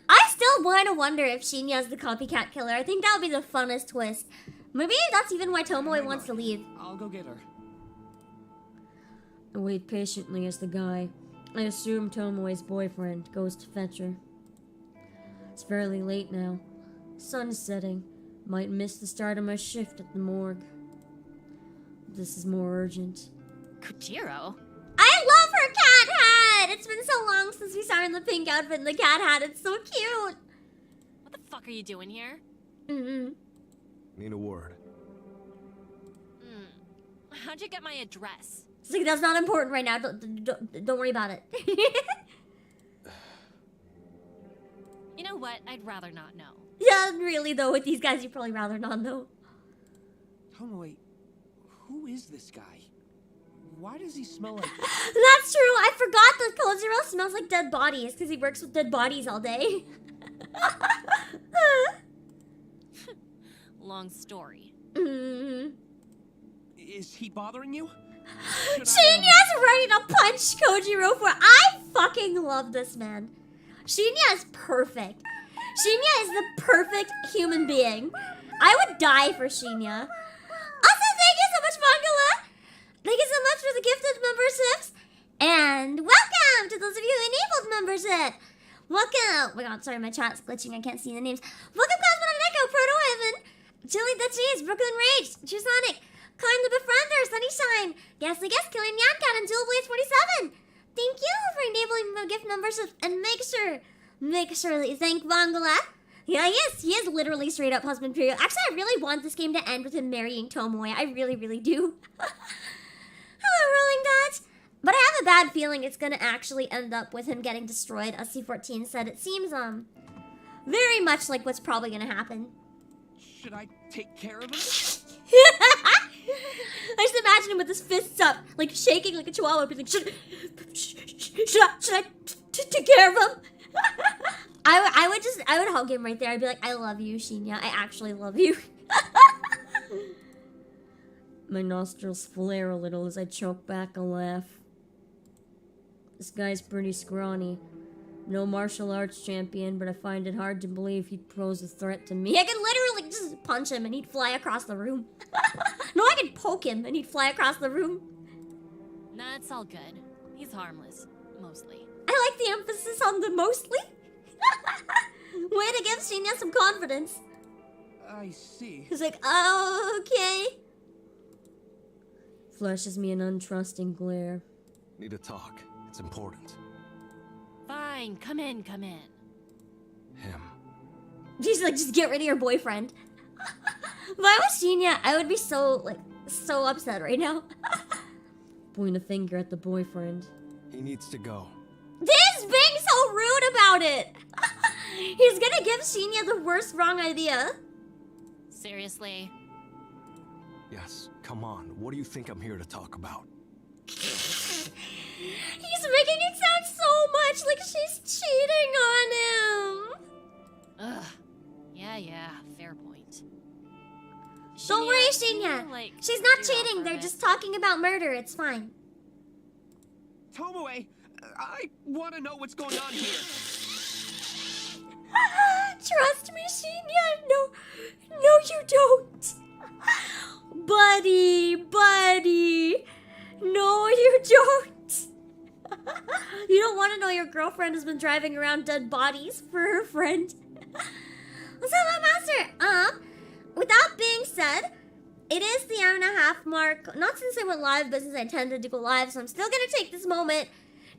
I still want to wonder if Shinya's the copycat killer. I think that would be the funnest twist. Maybe that's even why Tomoe wants to leave. I'll go get her. I wait patiently as the guy, I assume Tomoe's boyfriend, goes to fetch her. It's fairly late now. Sun's setting. Might miss the start of my shift at the morgue. This is more urgent. Kojiro? I love her cat hat! It's been so long since we saw her in the pink outfit and the cat hat. It's so cute! What the fuck are you doing here? Need a word. How'd you get my address? It's like, that's not important right now. Don't worry about it. You know what? I'd rather not know. Yeah, really though, with these guys, you'd probably rather not know. Tomoe, who is this guy? Why does he smell like... That's true. I forgot that Kojiro smells like dead bodies because he works with dead bodies all day. Long story. Is he bothering you? Shinya's ready to punch Kojiro for... I fucking love this man. Shinya is perfect. Shinya is the perfect human being. I would die for Shinya. Also, thank you so much, Mangala. Thank you so much for the gifted memberships. And welcome to those of you who enabled membership. Welcome. Oh my god, sorry, my chat's glitching. I can't see the names. Welcome, Cosmonaut Echo, Proto Evan, Chili the Cheese, Brooklyn Rage, True Sonic, Climb the Befriender, Sunnyshine, Ghastly Guest, Killing Nyancat, and Jewel Blaze 47. Thank you for enabling the gift memberships, and make sure that you thank Vangala. Yeah, he is literally straight up husband period. Actually, I really want this game to end with him marrying Tomoe. I really, really do. Hello, Rolling Dodge. But I have a bad feeling it's gonna actually end up with him getting destroyed, as C14 said. It seems, very much like what's probably gonna happen. Should I take care of him? I just imagine him with his fists up, like shaking like a chihuahua, being like, should I take care of him? I would hug him right there. I'd be like, I love you, Shinya. I actually love you. My nostrils flare a little as I choke back a laugh. This guy's pretty scrawny. no martial arts champion, but I find it hard to believe he'd pose a threat to me. I could literally just punch him and he'd fly across the room. No, I could poke him and he'd fly across the room. Nah, it's all good. He's harmless, mostly. I like the emphasis on the mostly. Way to give Shinya some confidence. I see. He's like, oh, okay. Flashes me an untrusting glare. Need to talk. It's important. Fine, come in, come in. Him. She's like, just get rid of your boyfriend. If I was Shinya, I would be so upset right now. Point a finger at the boyfriend. He needs to go. This being so rude about it. He's gonna give Shinya the worst wrong idea. Seriously? Yes, come on. What do you think I'm here to talk about? He's making it sound so much like she's cheating on him. Ugh. Yeah, fair point. Don't worry, Shinya. Like, she's not you're cheating. off They're of it. just talking about murder. It's fine. Tomoe, I want to know what's going on here. Trust me, Shinya. No, you don't. Buddy. No, you don't. You don't want to know your girlfriend has been driving around dead bodies for her friend. What's up, Master? With that being said, it is the hour-and-a-half mark. Not since I went live, but since I intended to go live, so I'm still gonna take this moment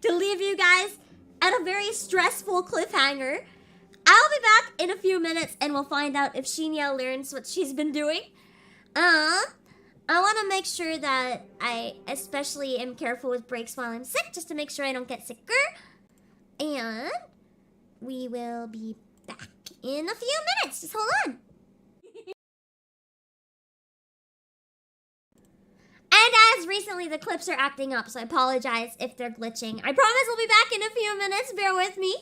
to leave you guys at a very stressful cliffhanger. I'll be back in a few minutes, and we'll find out if Shinya learns what she's been doing. I want to make sure that I especially am careful with breaks while I'm sick, just to make sure I don't get sicker. And we will be back in a few minutes. Just hold on. And as recently, the clips are acting up, so I apologize if they're glitching. I promise we'll be back in a few minutes. Bear with me.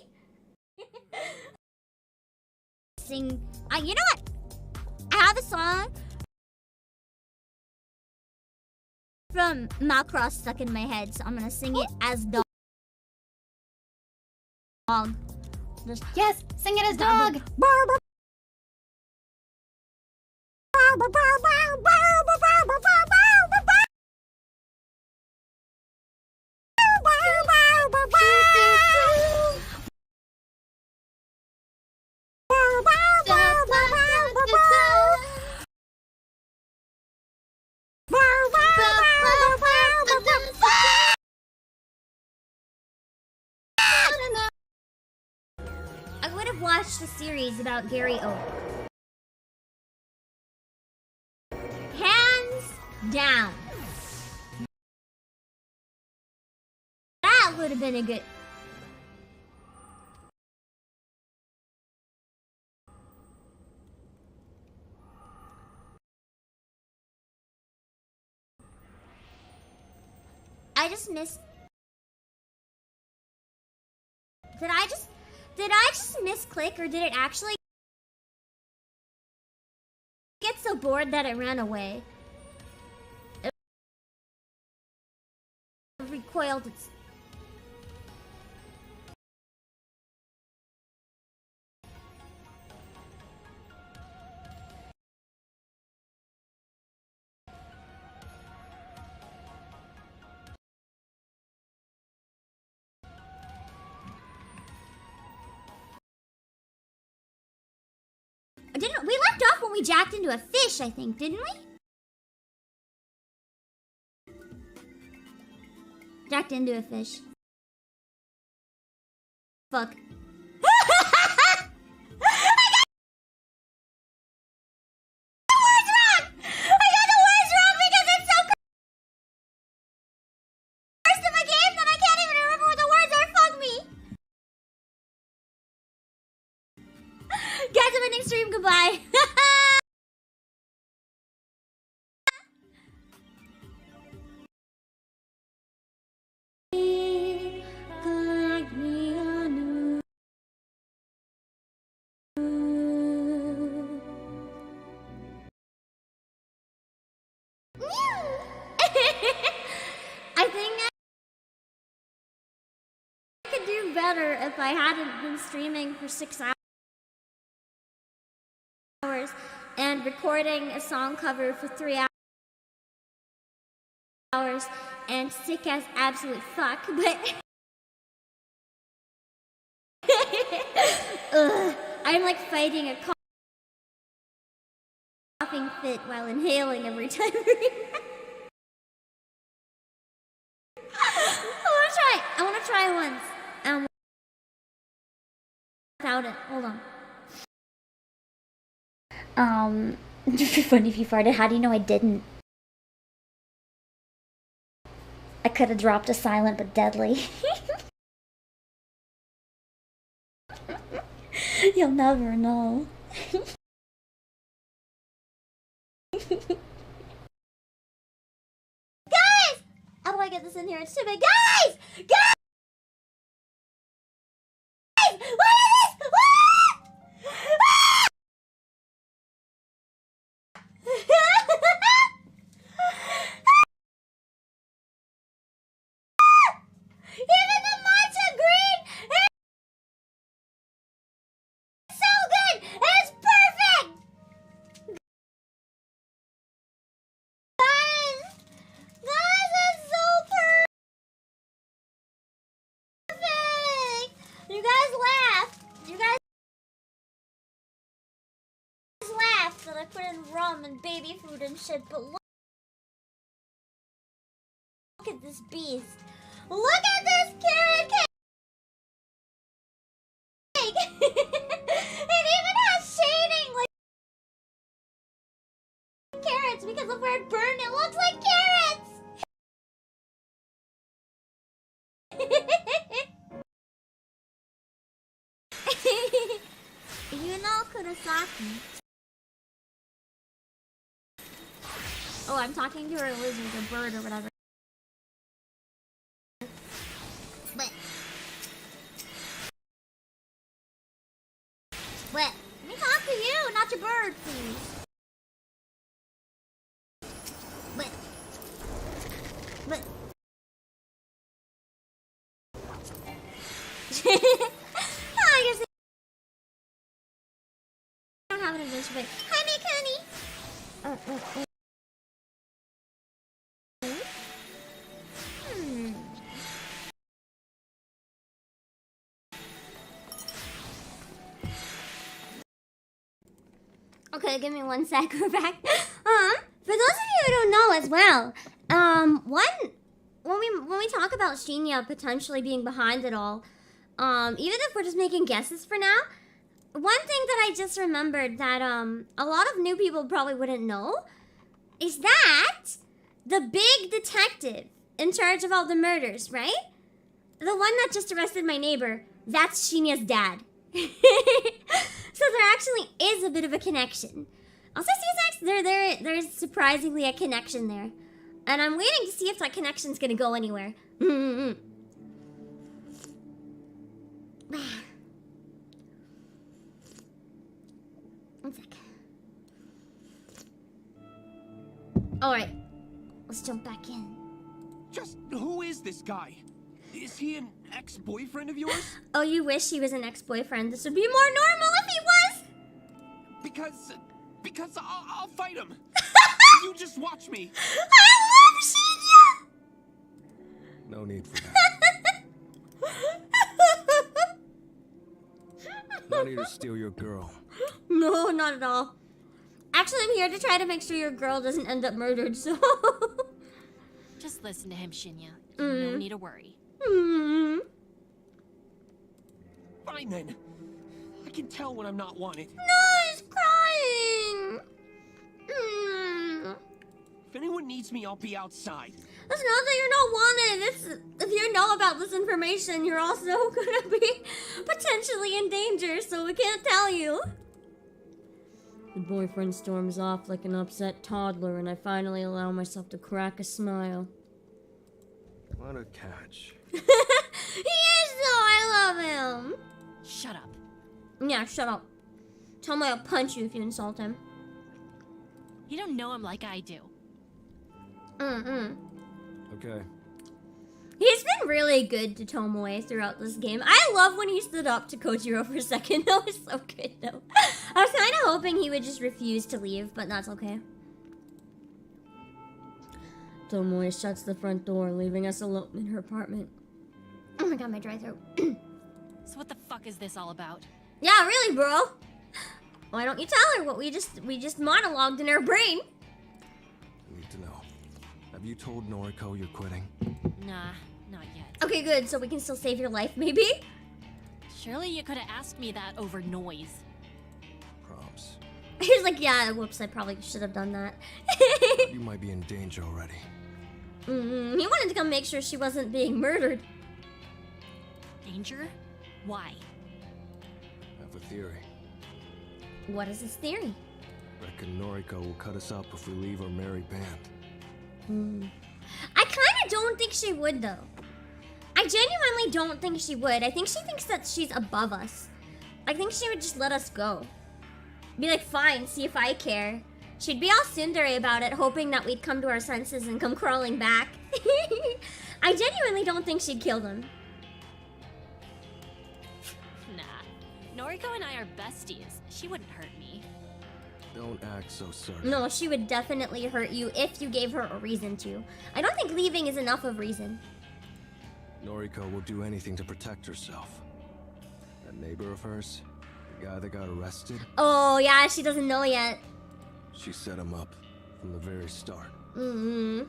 Sing. You know what? I have a song from Macross stuck in my head, so I'm gonna sing it as dog. Yes, sing it as dog. I would have watched the series about Gary Oak. Hands down. That would have been a good... I just missed... Did I just misclick, or did it actually get so bored that it ran away? It recoiled its... We left off when we jacked into a fish, I think, didn't we? Jacked into a fish. Fuck. Stream, goodbye. I think I could do better if I hadn't been streaming for 6 hours and recording a song cover for 3 hours and sick as absolute fuck, but I'm like fighting a coughing fit while inhaling every time. I want to try once. Without it. Hold on. It'd be funny if you farted. How do you know I didn't? I could have dropped a silent but deadly. You'll never know. Guys! How do I get this in here? It's too big. Guys! Guys! What is this? Even the matcha green is so good. It's perfect. Guys, it's so perfect. You guys laughed. You guys laughed that I put in rum and baby food and shit, but look at this beast. Look at this carrot cake! It even has shading like carrots because of where it burned. It looks like carrots! You know Kurosaki. Oh, I'm talking to her lizard, a bird or whatever. What? Let me talk to you, not your bird, please. What? I guess I don't have an adventure, but hi, Mikuni. Okay, give me 1 sec. We're back. For those of you who don't know as well, when we talk about Shinya potentially being behind it all, even if we're just making guesses for now, one thing that I just remembered that a lot of new people probably wouldn't know is that the big detective in charge of all the murders, right? The one that just arrested my neighbor, that's Shinya's dad. So there actually is a bit of a connection. Also, there's surprisingly a connection there. And I'm waiting to see if that connection's gonna go anywhere. One sec. Alright, let's jump back in. Just who is this guy? Is he an ex-boyfriend of yours? Oh, you wish he was an ex-boyfriend. This would be more normal if he was! Because I'll fight him. You just watch me. I love Shinya! No need for that. Not here to steal your girl. No, not at all. Actually, I'm here to try to make sure your girl doesn't end up murdered, so... Just listen to him, Shinya. No need to worry. Fine then. I can tell when I'm not wanted. No, he's crying! If anyone needs me, I'll be outside. It's not that you're not wanted. It's if you know about this information, you're also gonna be potentially in danger, so we can't tell you. The boyfriend storms off like an upset toddler, and I finally allow myself to crack a smile. What a catch. He is though, I love him. Shut up. Yeah, shut up. Tell me I'll punch you if you insult him. You don't know him like I do. Okay. He's been really good to Tomoe throughout this game. I love when he stood up to Kojiro for a second. That was so good, though. I was kind of hoping he would just refuse to leave, but that's okay. Tomoe shuts the front door, leaving us alone in her apartment. Oh my god, my dry throat. So what the fuck is this all about? Yeah, really, bro. Why don't you tell her what we just monologued in her brain? I need to know. Have you told Noriko you're quitting? Nah, not yet. Okay, good. So we can still save your life, maybe? Surely you could have asked me that over noise. Props. He's like, yeah, whoops, I probably should have done that. You might be in danger already. He wanted to come make sure she wasn't being murdered. Danger? Why? I have a theory. What is his theory? Reckon Noriko will cut us up if we leave our merry band. I kind of don't think she would, though. I genuinely don't think she would. I think she thinks that she's above us. I think she would just let us go. Be like, fine, see if I care. She'd be all tsundere about it, hoping that we'd come to our senses and come crawling back. I genuinely don't think she'd kill them. Nah. Noriko and I are besties. She wouldn't hurt me. Don't act so certain. No, she would definitely hurt you if you gave her a reason to. I don't think leaving is enough of reason. Noriko will do anything to protect herself. That neighbor of hers, the guy that got arrested, Oh, yeah, she doesn't know yet. she set him up from the very start. And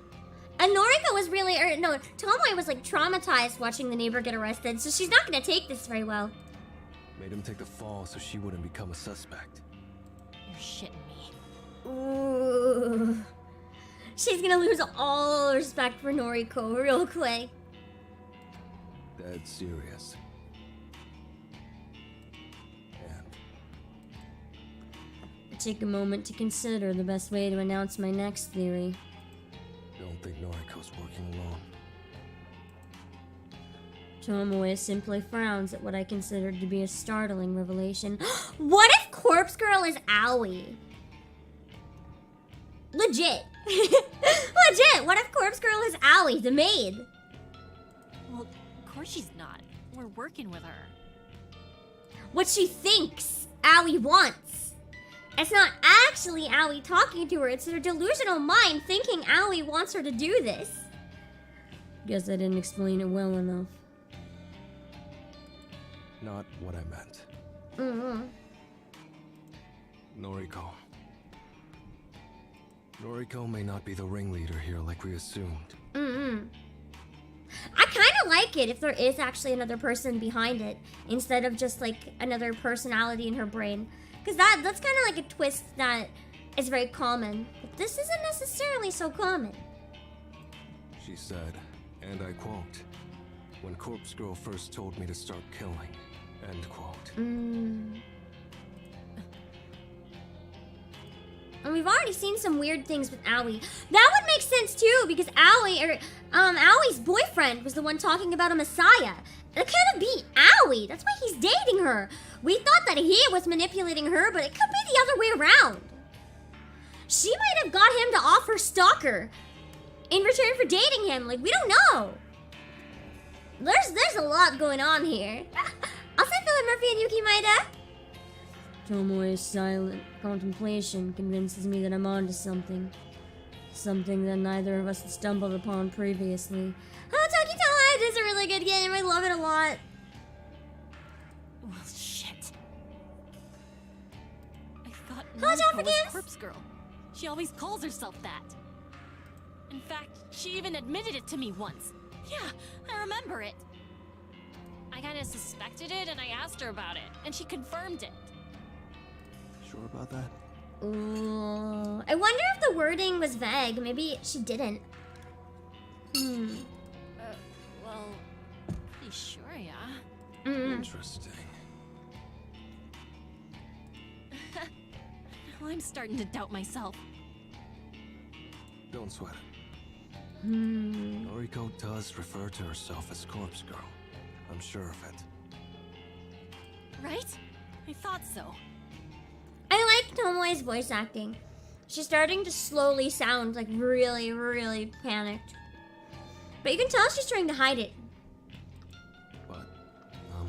Noriko was really, Tomoe was like traumatized watching the neighbor get arrested, so she's not gonna take this very well. Made him take the fall so she wouldn't become a suspect. You're shitting me. Ooh. She's gonna lose all respect for Noriko real quick. Dead serious. And I take a moment to consider the best way to announce my next theory. don't think Noriko's working alone. Tomoe simply frowns at what I considered to be a startling revelation. What if Corpse Girl is Aoi? Legit. Legit. What if Corpse Girl is Aoi, the maid? Well, of course she's not. We're working with her. What she thinks Aoi wants. It's not actually Aoi talking to her. It's her delusional mind thinking Aoi wants her to do this. Guess I didn't explain it well enough. Not what I meant. Noriko. Noriko may not be the ringleader here like we assumed. I kind of like it if there is actually another person behind it instead of just like another personality in her brain, because that's kind of like a twist that is very common. But this isn't necessarily so common. She said, and I quote, "When Corpse Girl first told me to start killing," end quote. And we've already seen some weird things with Aoi. That would make sense too, because Aoi's boyfriend was the one talking about a messiah. It couldn't be Aoi. That's why he's dating her. We thought that he was manipulating her, but it could be the other way around. She might have got him to offer stalker in return for dating him. Like, we don't know. There's a lot going on here. I'll say Philip Murphy and Yuki Maeda. Tomoe's silent contemplation convinces me that I'm onto something. Something that neither of us had stumbled upon previously. Oh, Toki Live is a really good game. I love it a lot. Well, shit. I thought Hello, John Noriko was Forgives. Corpse Girl. She always calls herself that. In fact, she even admitted it to me once. Yeah, I remember it. I kinda suspected it and I asked her about it, and she confirmed it. Sure about that? Ooh. I wonder if the wording was vague. Maybe she didn't. Well, pretty sure, yeah. Interesting. Now I'm starting to doubt myself. Don't sweat it. Noriko does refer to herself as Corpse Girl. I'm sure of it. Right? I thought so. I like Tomoe's voice acting. She's starting to slowly sound like really, really panicked. But you can tell she's trying to hide it.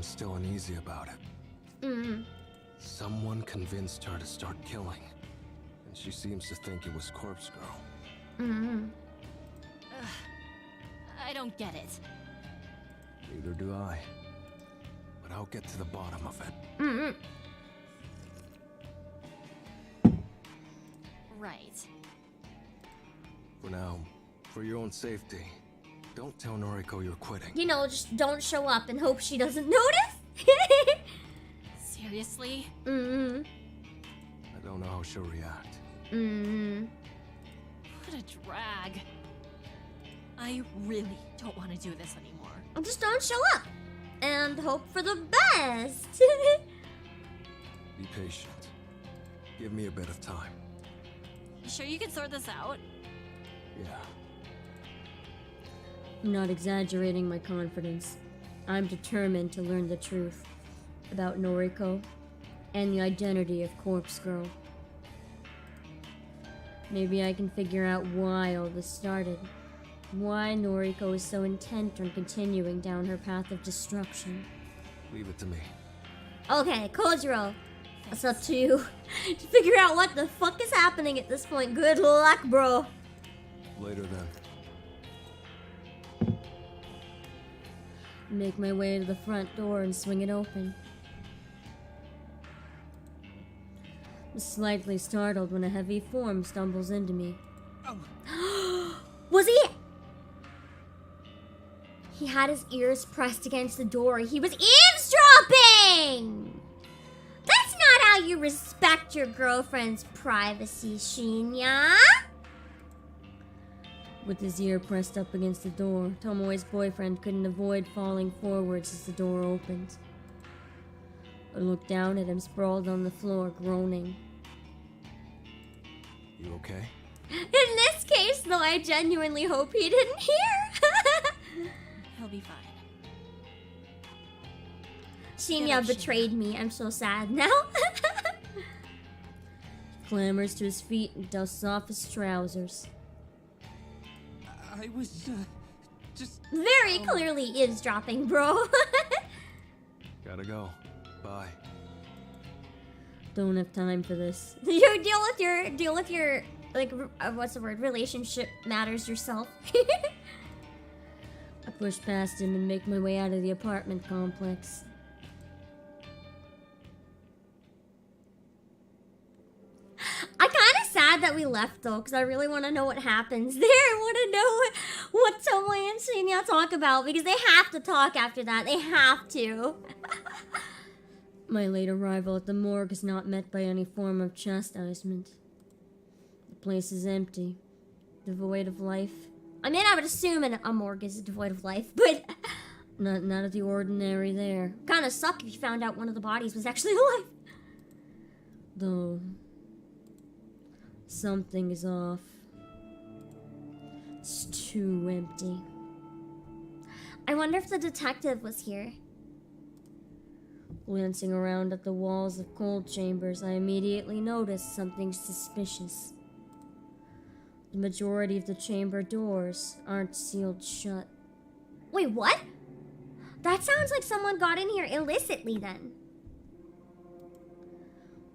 still uneasy about it. Mm-hmm. Someone convinced her to start killing, and she seems to think it was Corpse Girl. Mm-hmm. I don't get it. Neither do I. But I'll get to the bottom of it. Mm-hmm. Right. For now, for your own safety, don't tell Noriko you're quitting. You know, just don't show up and hope she doesn't notice. Seriously? Mm-hmm. I don't know how she'll react. Mm-hmm. What a drag. I really don't want to do this anymore. Just don't show up. And hope for the best. Be patient. Give me a bit of time. You sure you can sort this out? Yeah. I'm not exaggerating my confidence. I'm determined to learn the truth about Noriko and the identity of Corpse Girl. Maybe I can figure out why all this started. Why Noriko is so intent on continuing down her path of destruction. Leave it to me. Okay, Kojiro. It's up to you to figure out what the fuck is happening at this point. Good luck, bro. Later then. Make my way to the front door and swing it open. I'm slightly startled when a heavy form stumbles into me. Oh. Was he? He had his ears pressed against the door. He was eavesdropping! That's not how you respect your girlfriend's privacy, Shinya. With his ear pressed up against the door, Tomoe's boyfriend couldn't avoid falling forwards as the door opened. I looked down at him sprawled on the floor, groaning. You okay? In this case, though, I genuinely hope he didn't hear. He'll be fine. Shinya betrayed me. I'm so sad now. Clambers to his feet and dusts off his trousers. I was, just... Very clearly eavesdropping, bro. Gotta go. Bye. Don't have time for this. You deal with your like what's the word? Relationship matters yourself. I push past him and make my way out of the apartment complex. I'm kind of sad that we left though, because I really want to know what happens there. I want to know what Tomoe and Shinya talk about, because they have to talk after that. They have to. My late arrival at the morgue is not met by any form of chastisement. The place is empty, devoid of life. I mean, I would assume a morgue is devoid of life, but not of the ordinary there. Kinda suck if you found out one of the bodies was actually alive. Though, something is off. It's too empty. I wonder if the detective was here. Glancing around at the walls of cold chambers, I immediately noticed something suspicious. The majority of the chamber doors aren't sealed shut. Wait, what? That sounds like someone got in here illicitly then.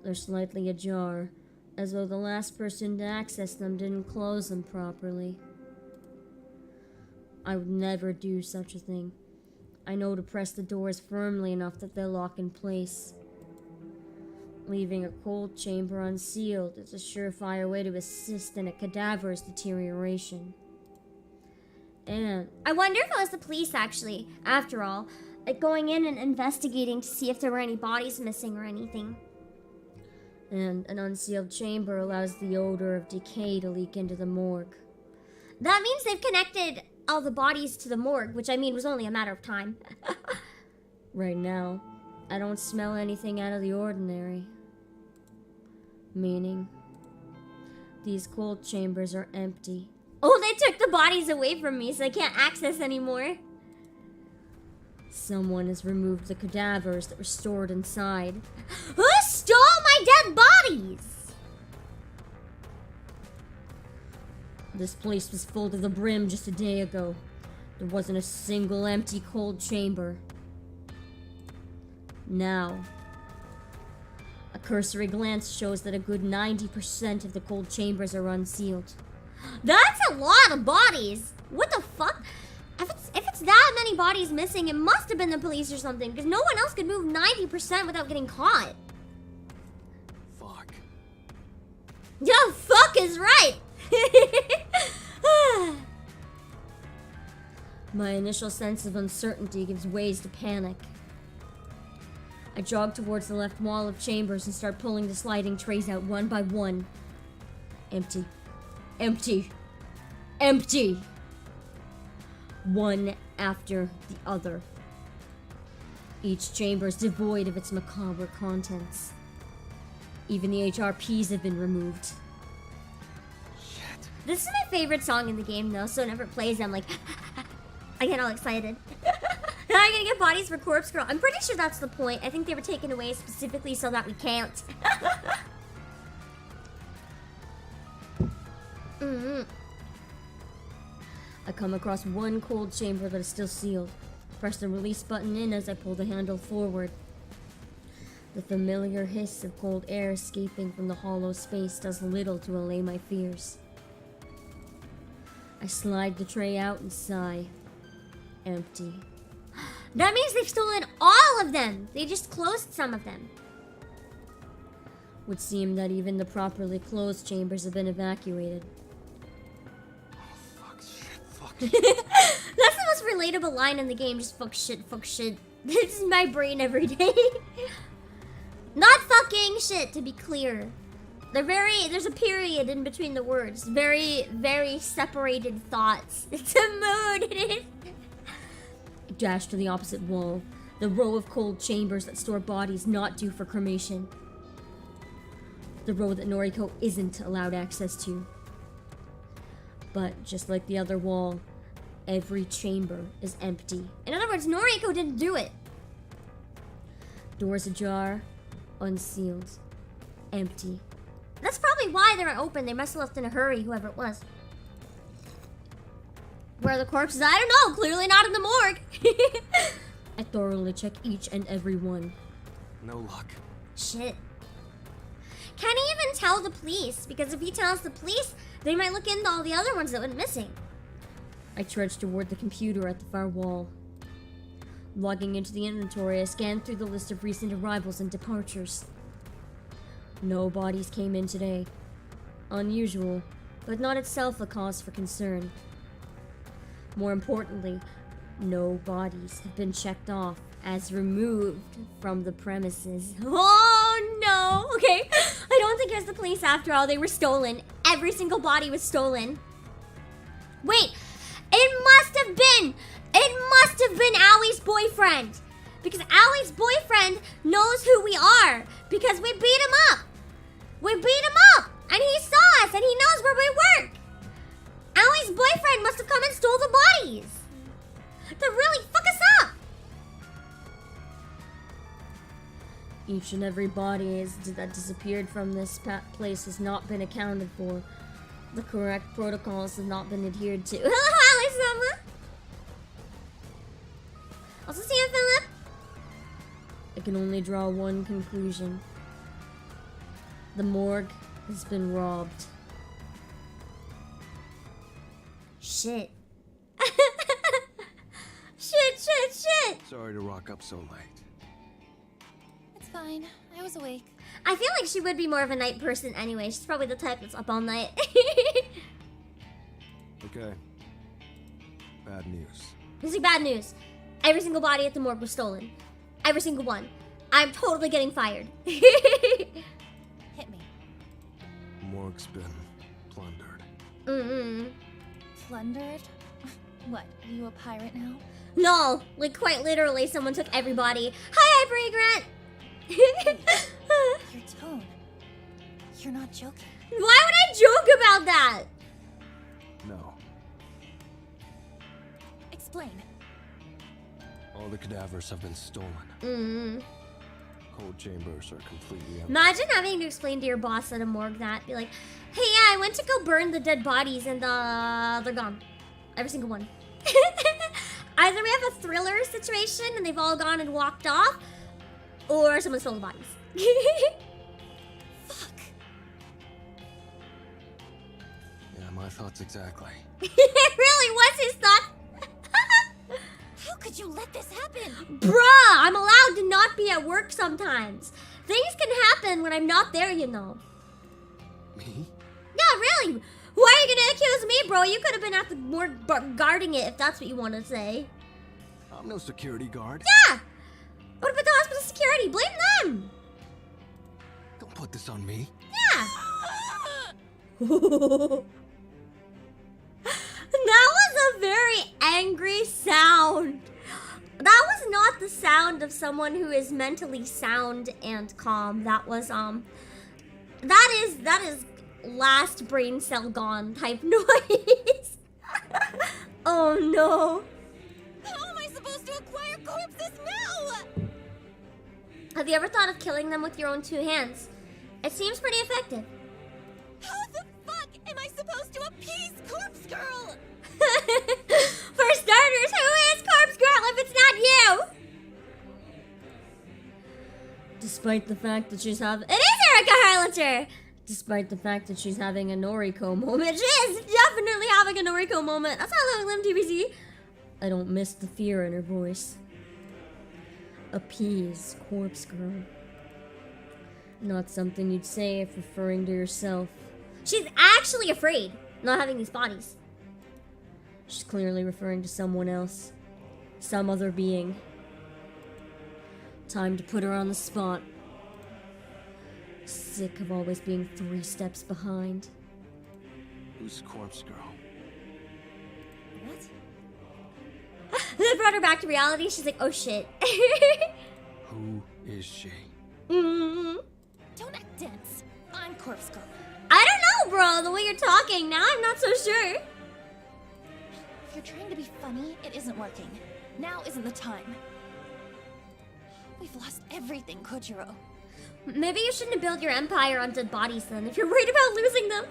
They're slightly ajar, as though the last person to access them didn't close them properly. I would never do such a thing. I know to press the doors firmly enough that they'll lock in place. Leaving a cold chamber unsealed is a surefire way to assist in a cadaver's deterioration. And I wonder if it was the police actually, after all, like going in and investigating to see if there were any bodies missing or anything. And an unsealed chamber allows the odor of decay to leak into the morgue. That means they've connected all the bodies to the morgue, which I mean was only a matter of time. Right now, I don't smell anything out of the ordinary. Meaning, these cold chambers are empty. Oh, they took the bodies away from me, so I can't access anymore. Someone has removed the cadavers that were stored inside. Who stole my dead bodies? This place was full to the brim just a day ago. There wasn't a single empty cold chamber. Now, a cursory glance shows that a good 90% of the cold chambers are unsealed. That's a lot of bodies! What the fuck? If it's that many bodies missing, it must have been the police or something, because no one else could move 90% without getting caught. Fuck. Yeah, fuck is right! My initial sense of uncertainty gives ways to panic. I jog towards the left wall of chambers and start pulling the sliding trays out one by one. Empty. Empty. Empty! One after the other. Each chamber is devoid of its macabre contents. Even the HRPs have been removed. Shit. This is my favorite song in the game, though, so whenever it plays, I'm like, I get all excited. Now I'm gonna get bodies for Corpse Girl. I'm pretty sure that's the point. I think they were taken away specifically so that we can't. I come across one cold chamber that is still sealed. Press the release button in as I pull the handle forward. The familiar hiss of cold air escaping from the hollow space does little to allay my fears. I slide the tray out and sigh. Empty. That means they've stolen all of them! They just closed some of them. Would seem that even the properly closed chambers have been evacuated. That's the most relatable line in the game, just fuck shit, fuck shit. This is my brain every day. Not fucking shit, to be clear. There's a period in between the words. Very, very separated thoughts. It's a mood, it is. I dash to the opposite wall. The row of cold chambers that store bodies not due for cremation. The row that Noriko isn't allowed access to. But just like the other wall, every chamber is empty. In other words, Noriko didn't do it. Doors ajar, unsealed, empty. That's probably why they were open. They must have left in a hurry, whoever it was. Where are the corpses? I don't know. Clearly not in the morgue. I thoroughly check each and every one. No luck. Shit. Can he even tell the police? Because if he tells the police, they might look into all the other ones that went missing. I trudge toward the computer at the far wall. Logging into the inventory, I scan through the list of recent arrivals and departures. No bodies came in today. Unusual, but not itself a cause for concern. More importantly, no bodies have been checked off as removed from the premises. Oh no! Okay, I don't think it was the police after all. They were stolen. Every single body was stolen. Wait, it must have been Allie's boyfriend. Because Allie's boyfriend knows who we are. Because we beat him up. We beat him up. And he saw us and he knows where we work. Allie's boyfriend must have come and stole the bodies. To really fuck us up. Each and every body that disappeared from this place has not been accounted for. The correct protocols have not been adhered to. Hi, Summer. Also see you, Philip. I can only draw one conclusion. The morgue has been robbed. Shit. Shit. Sorry to rock up so late. It's fine. I was awake. I feel like she would be more of a night person anyway. She's probably the type that's up all night. Okay. Bad news. This is bad news. Every single body at the morgue was stolen. Every single one. I'm totally getting fired. Hit me. Morgue's been plundered. Plundered? What, are you a pirate now? No, like quite literally someone took everybody. Hi, Hyper Grant. Your tone. You're not joking. Why would I joke about that? No. Explain. All the cadavers have been stolen. Cold chambers are completely empty. Imagine having to explain to your boss at a morgue that. Be like, hey, yeah, I went to go burn the dead bodies and they're gone. Every single one. Either we have a thriller situation and they've all gone and walked off, or someone stole the bodies. Fuck. Yeah, my thoughts exactly. It really was his thought. How could you let this happen? Bruh, I'm allowed to not be at work sometimes. Things can happen when I'm not there, you know. Me? Yeah, really. Why are you gonna accuse me, bro? You could have been at the morgue guarding it if that's what you want to say. I'm no security guard. Yeah! What about the hospital security? Blame them! Don't put this on me. Yeah! That was a very angry sound. That was not the sound of someone who is mentally sound and calm. That was that is last brain cell gone type noise. Oh no. How am I supposed to acquire corpses now? Have you ever thought of killing them with your own two hands? It seems pretty effective. How the fuck am I supposed to appease Corpse Girl? For starters, who is Corpse Girl if it's not you? Despite the fact that she's having... It is Erica Harlander! Despite the fact that she's having a Noriko moment. She is definitely having a Noriko moment. That's how Lim TBC. I don't miss the fear in her voice. Appease, Corpse Girl. Not something you'd say if referring to yourself. She's actually afraid, not having these bodies. She's clearly referring to someone else. Some other being. Time to put her on the spot. Sick of always being 3 steps behind. Who's Corpse Girl? What? That brought her back to reality. She's like, oh shit. Who is she? Don't act dense. I'm Corpse Girl. I don't know, bro. The way you're talking now, I'm not so sure. If you're trying to be funny, it isn't working. Now isn't the time. We've lost everything, Kojiro. Maybe you shouldn't build your empire on dead bodies then, if you're worried about losing them.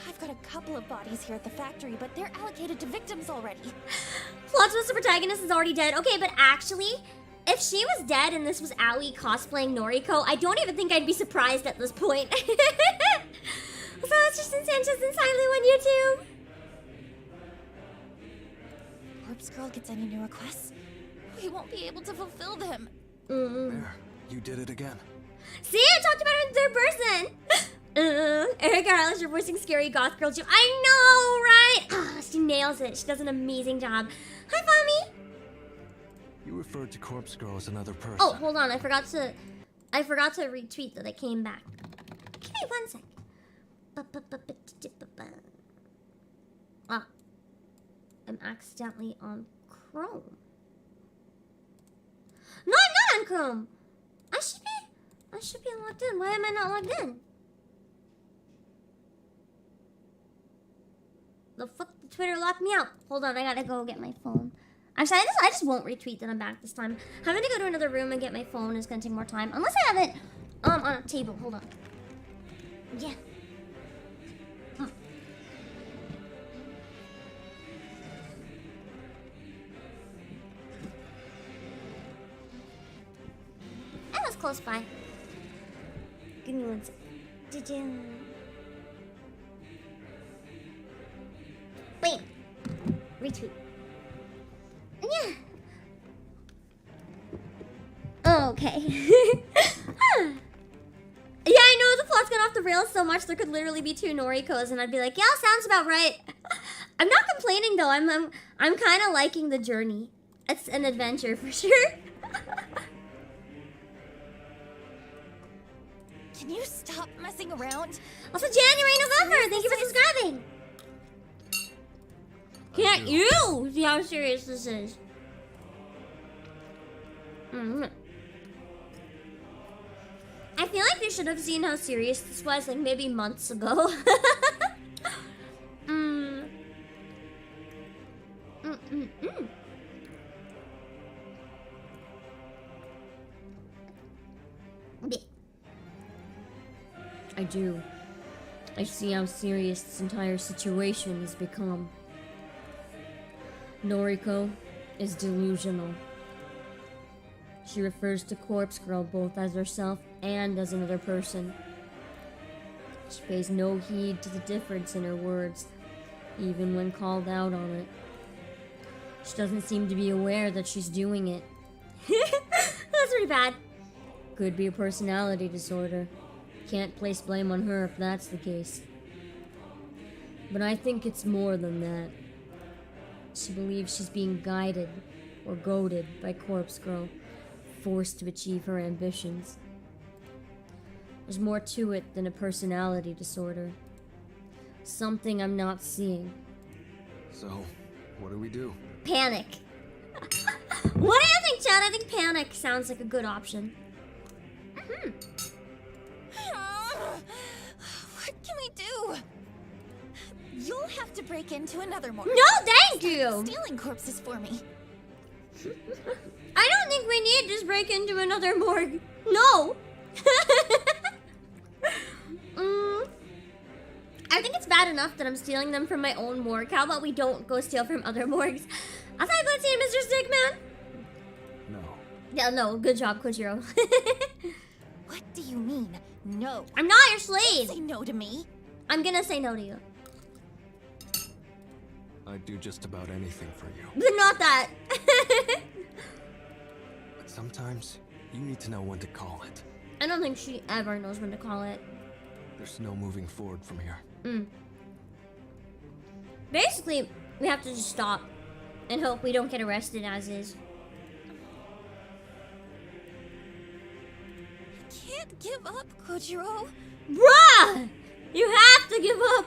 I've got a couple of bodies here at the factory, but they're allocated to victims already. Plot twist, the protagonist is already dead. Okay, but actually, if she was dead and this was Aoi cosplaying Noriko, I don't even think I'd be surprised at this point. So it's just Sanchez and Silent on YouTube. Corpse Girl gets any new requests, we won't be able to fulfill them. There, you did it again. See, I talked about it in third person. Erica Harlander voicing scary goth girl too. I know, right? She nails it. She does an amazing job. Hi, Fami. You referred to Corpse Girl as another person. Oh, hold on. I forgot to retweet that I came back. Give me 1 sec. Ah, I'm accidentally on Chrome. No, I'm not on Chrome. I should be logged in. Why am I not logged in? The fuck? Twitter locked me out. Hold on, I gotta go get my phone. Actually, I just won't retweet that I'm back this time. Having to go to another room and get my phone is gonna take more time. Unless I have it on a table. Hold on. Yeah. I was close by. Give me 1 sec. Wait. Retweet. Yeah. Okay. Yeah, I know the plot's gone off the rails so much there could literally be 2 Norikos and I'd be like, yeah, sounds about right. I'm not complaining though. I'm kind of liking the journey. It's an adventure for sure. Can you stop messing around? Also, January, November. Thank you for subscribing. Can't you see how serious this is? I feel like they should have seen how serious this was, like maybe months ago. I do. I see how serious this entire situation has become. Noriko is delusional. She refers to Corpse Girl both as herself and as another person. She pays no heed to the difference in her words, even when called out on it. She doesn't seem to be aware that she's doing it. That's pretty bad. Could be a personality disorder. Can't place blame on her if that's the case. But I think it's more than that. She believes she's being guided or goaded by Corpse Girl, forced to achieve her ambitions. There's more to it than a personality disorder. Something I'm not seeing. So, what do we do? Panic. What do you think, Chad? I think panic sounds like a good option. What can we do? You'll have to break into another morgue. No, thank you! Stealing corpses for me. I don't think we need to just break into another morgue. No! I think it's bad enough that I'm stealing them from my own morgue. How about we don't go steal from other morgues? Outside, let's see, Mr. Stickman. No. Yeah, no, good job, Kojiro. What do you mean, no? I'm not your slave! Say no to me. I'm gonna say no to you. I'd do just about anything for you. But not that. But sometimes, you need to know when to call it. I don't think she ever knows when to call it. There's no moving forward from here. Basically, we have to just stop and hope we don't get arrested as is. Can't give up, Kojiro. Bruh! You have to give up!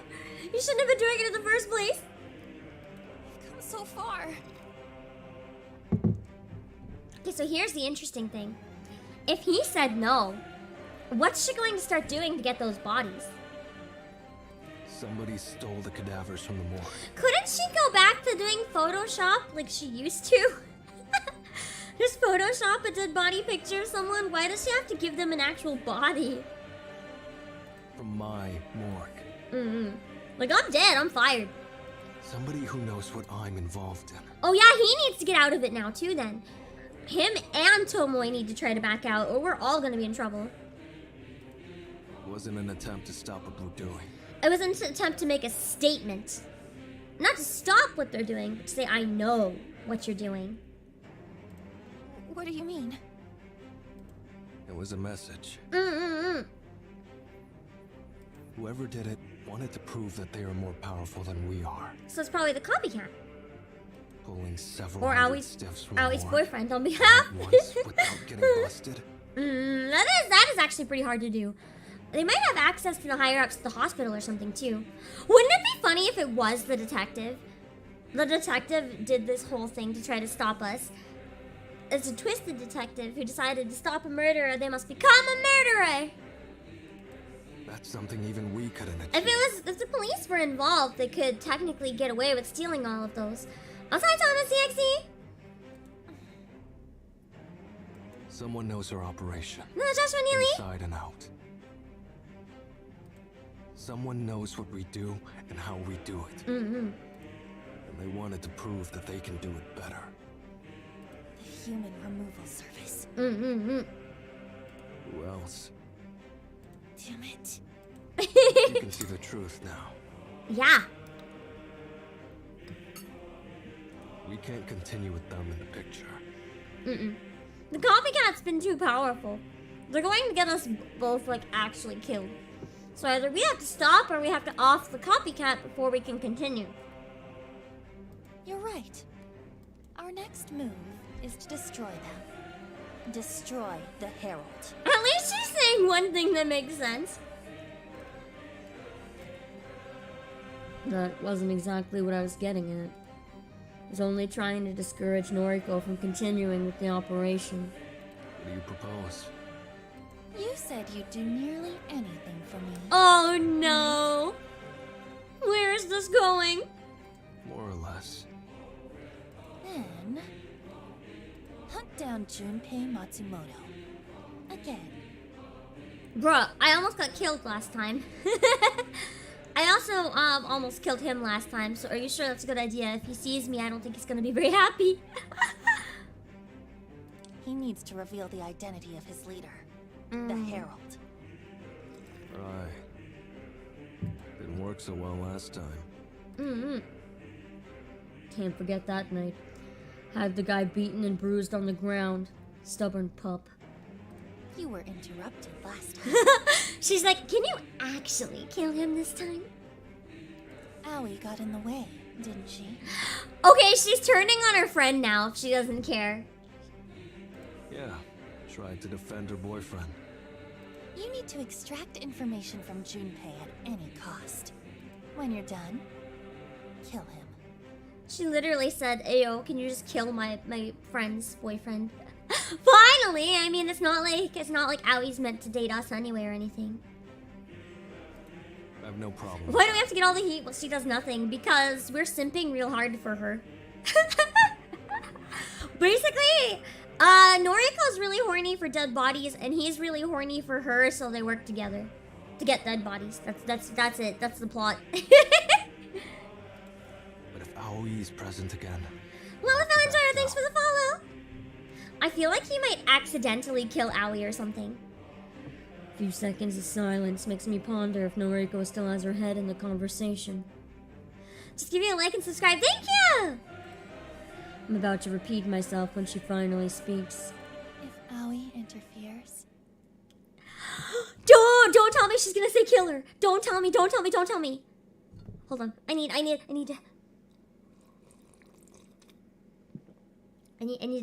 You shouldn't have been doing it in the first place! We've come so far. Okay, so here's the interesting thing. If he said no, what's she going to start doing to get those bodies? Somebody stole the cadavers from the morgue. Couldn't she go back to doing Photoshop like she used to? Just Photoshop a dead body picture of someone? Why does she have to give them an actual body? From my morgue. Like, I'm dead, I'm fired. Somebody who knows what I'm involved in. Oh yeah, he needs to get out of it now too then. Him and Tomoe need to try to back out or we're all gonna be in trouble. It wasn't an attempt to stop what we're doing. It was an attempt to make a statement. Not to stop what they're doing, but to say, I know what you're doing. What do you mean? It was a message. Whoever did it wanted to prove that they are more powerful than we are. So it's probably the copycat. Pulling several Or hundred Aoi's stiffs from Aoi's the morgue boyfriend on behalf. at once without getting busted. That is actually pretty hard to do. They might have access to the higher-ups at the hospital or something, too. Wouldn't it be funny if it was the detective? The detective did this whole thing to try to stop us. It's a twisted detective who decided to stop a murderer. They must become a murderer! That's something even we couldn't achieve. If the police were involved, they could technically get away with stealing all of those. Outside, Thomas CXE? Someone knows her operation. No, Joshua Neely? Inside and out. Someone knows what we do and how we do it. And they wanted to prove that they can do it better. The human removal service. Who else? Damn it. You can see the truth now. Yeah. We can't continue with them in the picture. The copycat's been too powerful. They're going to get us both, like, actually killed. So either we have to stop or we have to off the copycat before we can continue. You're right. Our next move is to destroy them. Destroy the herald. At least she's saying one thing that makes sense. That wasn't exactly what I was getting at. I was only trying to discourage Noriko from continuing with the operation. What do you propose? You said you'd do nearly anything for me. Oh no! Where is this going? More or less. Then, hunt down Junpei Matsumoto. Again. Bruh, I almost got killed last time. I also almost killed him last time, so are you sure that's a good idea? If he sees me, I don't think he's gonna be very happy. He needs to reveal the identity of his leader, the Herald. Right. Didn't work so well last time. Can't forget that night. Had the guy beaten and bruised on the ground. Stubborn pup. You were interrupted last time. She's like, can you actually kill him this time? Aoi got in the way, didn't she? Okay, she's turning on her friend now if she doesn't care. Yeah, tried to defend her boyfriend. You need to extract information from Junpei at any cost. When you're done, kill him. She literally said, Ayo, can you just kill my friend's boyfriend? Finally! I mean, it's not like Aoi's meant to date us anyway or anything. I have no problem. Why do we have to get all the heat? Well, she does nothing. Because we're simping real hard for her. Basically, Noriko's really horny for dead bodies, and he's really horny for her, so they work together to get dead bodies. That's it. That's the plot. But if Aoi is present again... Well, Valentine, thanks for the follow. I feel like he might accidentally kill Aoi or something. A few seconds of silence makes me ponder if Noriko still has her head in the conversation. Just give me a like and subscribe. Thank you! I'm about to repeat myself when she finally speaks. If Aoi interferes... Don't tell me she's gonna say kill her. Don't tell me. Hold on. I need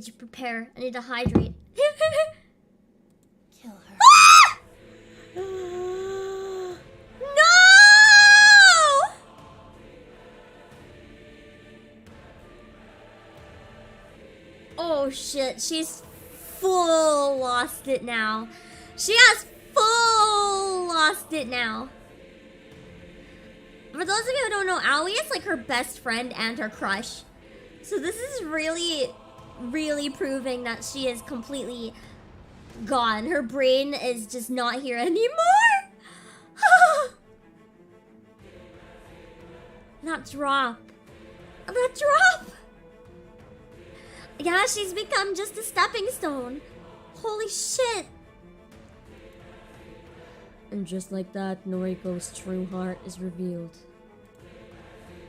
to prepare. I need to hydrate. Kill her. No! Oh shit, she's full lost it now. She has full lost it now. For those of you who don't know, Aoi is like her best friend and her crush. So this is really proving that she is completely gone. Her brain is just not here anymore. That drop. Yeah, she's become just a stepping stone. Holy shit. And just like that, Noriko's true heart is revealed.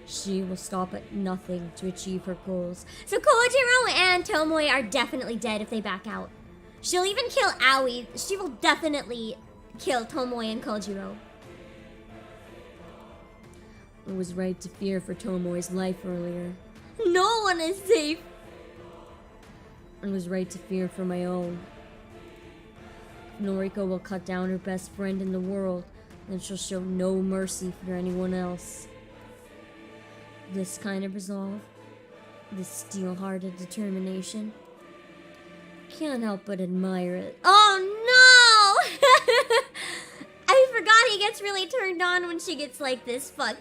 She will stop at nothing to achieve her goals. So Kojiro and Tomoe are definitely dead if they back out. She'll even kill Aoi. She will definitely kill Tomoe and Kojiro. I was right to fear for Tomoe's life earlier. No one is safe. I was right to fear for my own. Noriko will cut down her best friend in the world, and she'll show no mercy for anyone else. This kind of resolve, this steel-hearted determination, can't help but admire it. Oh no! I forgot he gets really turned on when she gets like this. Fuck.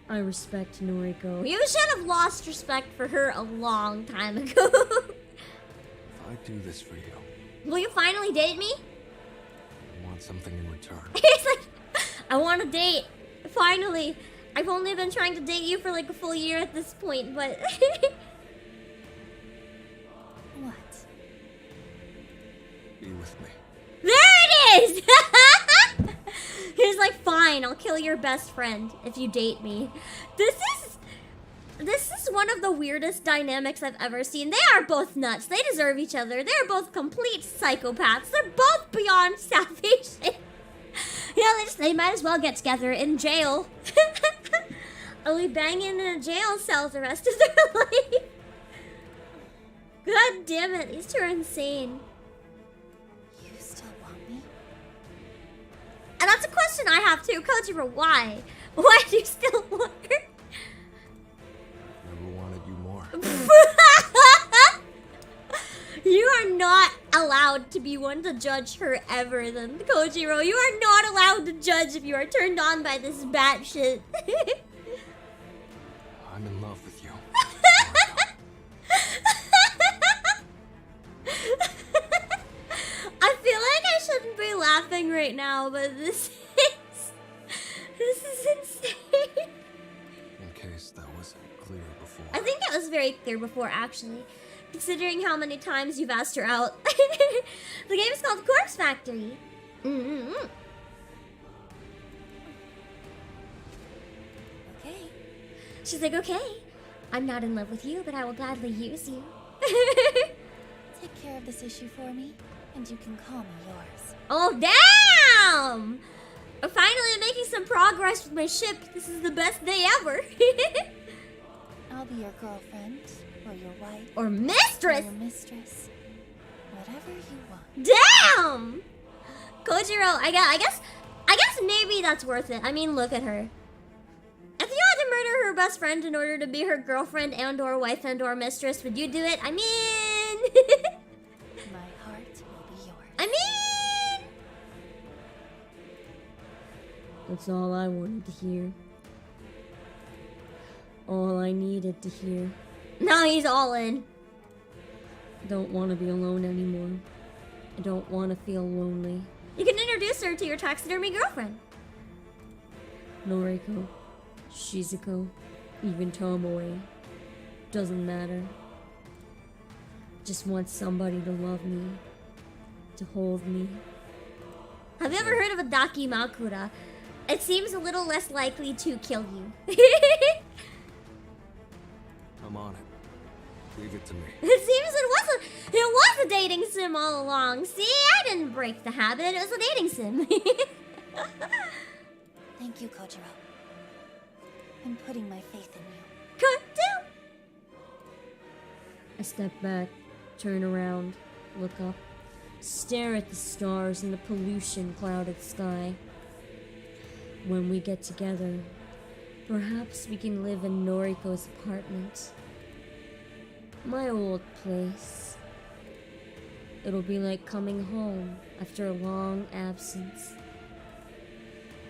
I respect Noriko. You should have lost respect for her a long time ago. If I do this for you... Will you finally date me? I want something in return. He's like, I want a date. Finally. I've only been trying to date you for like a full year at this point, but... What? Be with me. There it is! He's like, fine, I'll kill your best friend if you date me. This is one of the weirdest dynamics I've ever seen. They are both nuts. They deserve each other. They're both complete psychopaths. They're both beyond salvation. Yeah, they might as well get together in jail. I'll be banging in a jail cell the rest of their life. God damn it, these two are insane. You still want me? And that's a question I have too. Kojiro, why? Why do you still want her? Never wanted you more. You are not allowed to be one to judge her ever then, Kojiro. You are not allowed to judge if you are turned on by this batshit. I'm in love with you. I feel like I shouldn't be laughing right now, but this is insane. In case that wasn't clear before. I think it was very clear before, actually, considering how many times you've asked her out. The game is called Corpse Factory. Okay. She's like, okay, I'm not in love with you, but I will gladly use you. Take care of this issue for me, and you can call me yours. Oh, damn! I'm finally making some progress with my ship. This is the best day ever. I'll be your girlfriend, or your wife, or mistress. Or your mistress. Whatever you want. Damn! Kojiro, I guess maybe that's worth it. I mean, look at her. If you had to murder her best friend in order to be her girlfriend and or wife and or mistress, would you do it? I mean... My heart will be yours. I mean... That's all I wanted to hear. All I needed to hear. Now he's all in. I don't want to be alone anymore. I don't want to feel lonely. You can introduce her to your taxidermy girlfriend. Noriko, Shizuko, even Tomoe. Doesn't matter. Just want somebody to love me. To hold me. Have you ever heard of a Dakimakura? It seems a little less likely to kill you. I'm on it. Leave it to me. It seems it was a dating sim all along. See, I didn't break the habit. It was a dating sim. Thank you, Kojiro. I'm putting my faith in you. Cut down. I step back, turn around, look up, stare at the stars in the pollution-clouded sky. When we get together, perhaps we can live in Noriko's apartment. My old place. It'll be like coming home after a long absence.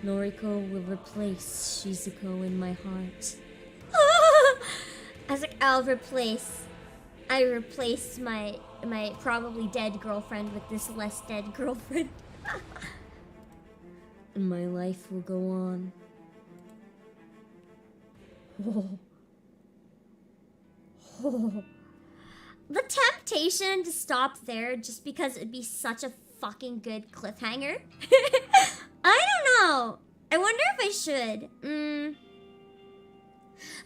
Noriko will replace Shizuko in my heart. I was like, I replace my probably dead girlfriend with this less dead girlfriend. And my life will go on. Oh. Oh. The temptation to stop there just because it'd be such a fucking good cliffhanger. I don't know. I wonder if I should.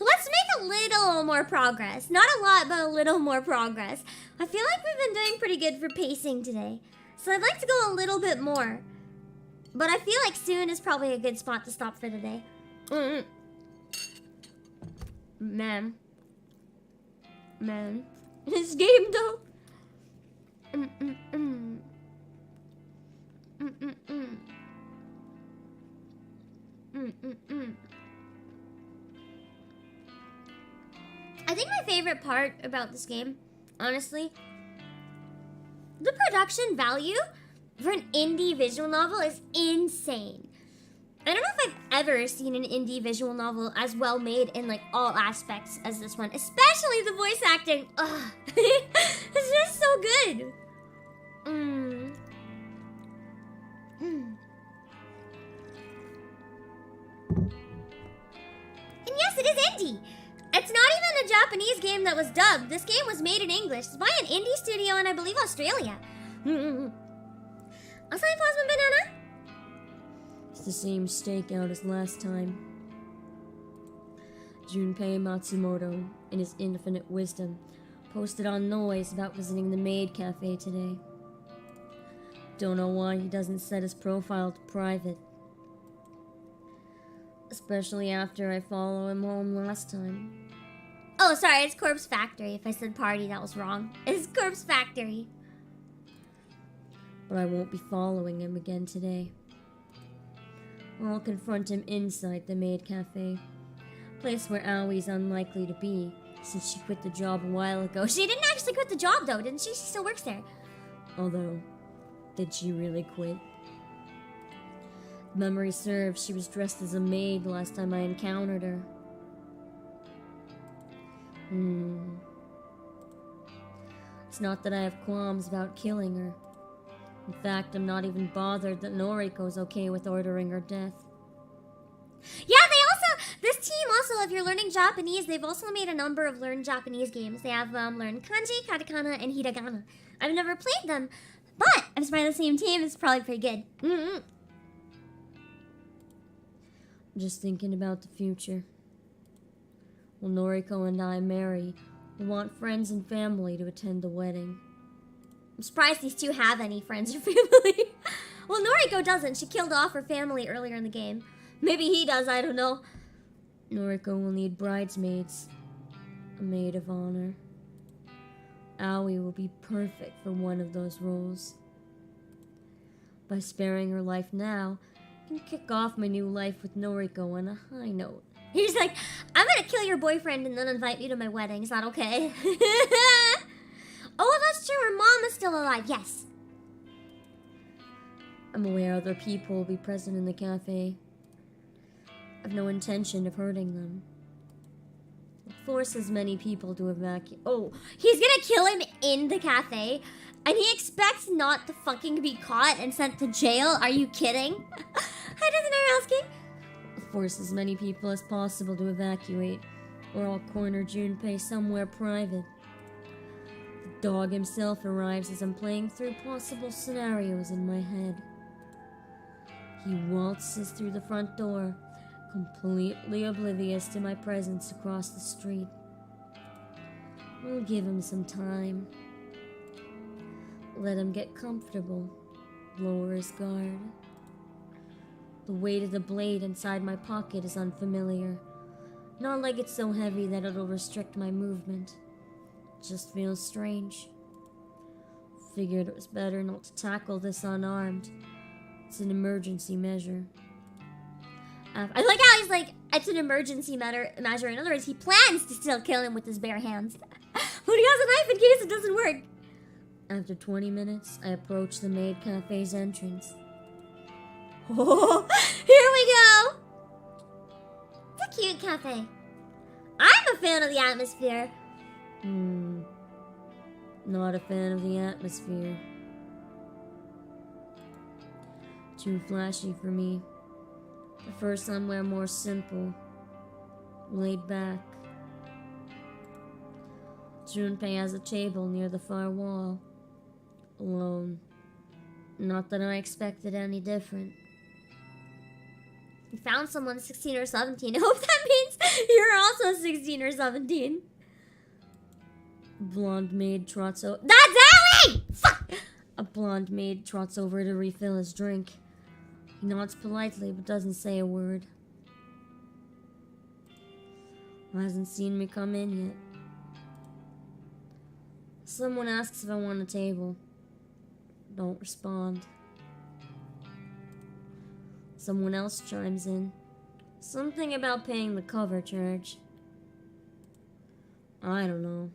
Let's make a little more progress. Not a lot, but a little more progress. I feel like we've been doing pretty good for pacing today. So I'd like to go a little bit more. But I feel like soon is probably a good spot to stop for today. Man. This game though. I think my favorite part about this game, honestly, the production value for an indie visual novel is insane. I don't know if I've ever seen an indie visual novel as well made in like all aspects as this one, especially the voice acting. Ugh. It's just so good. And yes, it is indie. It's not even a Japanese game that was dubbed. This game was made in English. It's by an indie studio in, I believe, Australia. Asahi Plasma Banana? It's the same stakeout as last time. Junpei Matsumoto, in his infinite wisdom, posted on Noise about visiting the Maid Cafe today. Don't know why he doesn't set his profile to private. Especially after I follow him home last time. Oh, sorry, it's Corpse Factory. If I said party, that was wrong. It's Corpse Factory. But I won't be following him again today. I'll confront him inside the Maid Cafe. Place where Aoi's unlikely to be, since she quit the job a while ago. She didn't actually quit the job though, didn't she? She still works there. Although, did she really quit? Memory serves, she was dressed as a maid last time I encountered her. It's not that I have qualms about killing her. In fact, I'm not even bothered that Noriko's okay with ordering her death. Yeah, this team also, if you're learning Japanese, they've also made a number of Learn Japanese games. They have Learn Kanji, Katakana, and Hiragana. I've never played them, but if it's by the same team, it's probably pretty good. Just thinking about the future. Will Noriko and I marry? We want friends and family to attend the wedding. I'm surprised these two have any friends or family. Well, Noriko doesn't. She killed off her family earlier in the game. Maybe he does, I don't know. Noriko will need bridesmaids. A maid of honor. Aoi will be perfect for one of those roles. By sparing her life now, I can kick off my new life with Noriko on a high note. He's like, I'm gonna kill your boyfriend and then invite you to my wedding. Is that okay? Oh, that's true. Her mom is still alive. Yes. I'm aware other people will be present in the cafe. I've no intention of hurting them. I'll force as many people to evacuate. Oh, he's gonna kill him in the cafe, and he expects not to fucking be caught and sent to jail. Are you kidding? Hi, doesn't I'm asking. I'll force as many people as possible to evacuate, or I'll corner Junpei somewhere private. The dog himself arrives as I'm playing through possible scenarios in my head. He waltzes through the front door, completely oblivious to my presence across the street. I'll give him some time. Let him get comfortable, lower his guard. The weight of the blade inside my pocket is unfamiliar. Not like it's so heavy that it'll restrict my movement. It just feels strange. Figured it was better not to tackle this unarmed. It's an emergency measure. I like how he's like, it's an emergency measure. In other words, he plans to still kill him with his bare hands. But he has a knife in case it doesn't work. After 20 minutes, I approach the maid cafe's entrance. Oh, here we go. It's a cute cafe. I'm a fan of the atmosphere. Not a fan of the atmosphere. Too flashy for me. Prefer somewhere more simple, laid back. Junpei has a table near the far wall. Alone. Not that I expected any different. You found someone 16 or 17. I hope that means you're also 16 or 17. Blonde maid trots over. That's Ellie! Fuck! A blonde maid trots over to refill his drink. He nods politely but doesn't say a word. Hasn't seen me come in yet. Someone asks if I want a table. Don't respond. Someone else chimes in. Something about paying the cover charge. I don't know.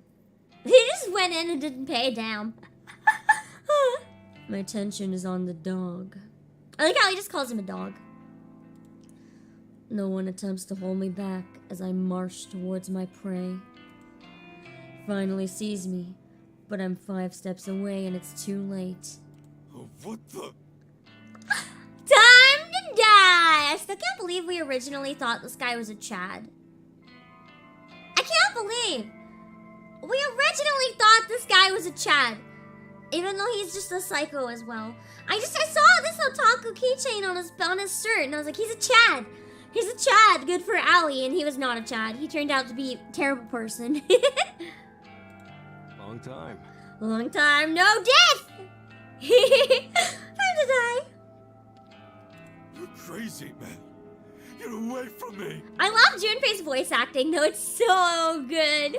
He just went in and didn't pay down. My attention is on the dog. I like how he just calls him a dog. No one attempts to hold me back as I march towards my prey. He finally sees me, but I'm 5 steps away and it's too late. Oh, what the? Time to die! I still can't believe we originally thought this guy was a Chad. I can't believe! We originally thought this guy was a Chad. Even though he's just a psycho as well. I saw this otaku keychain on his shirt and I was like, he's a Chad. He's a Chad, good for Aoi, and he was not a Chad. He turned out to be a terrible person. Long time. Long time, no death! Time to die. You're crazy, man. Get away from me. I love Junpei's voice acting, though. It's so good.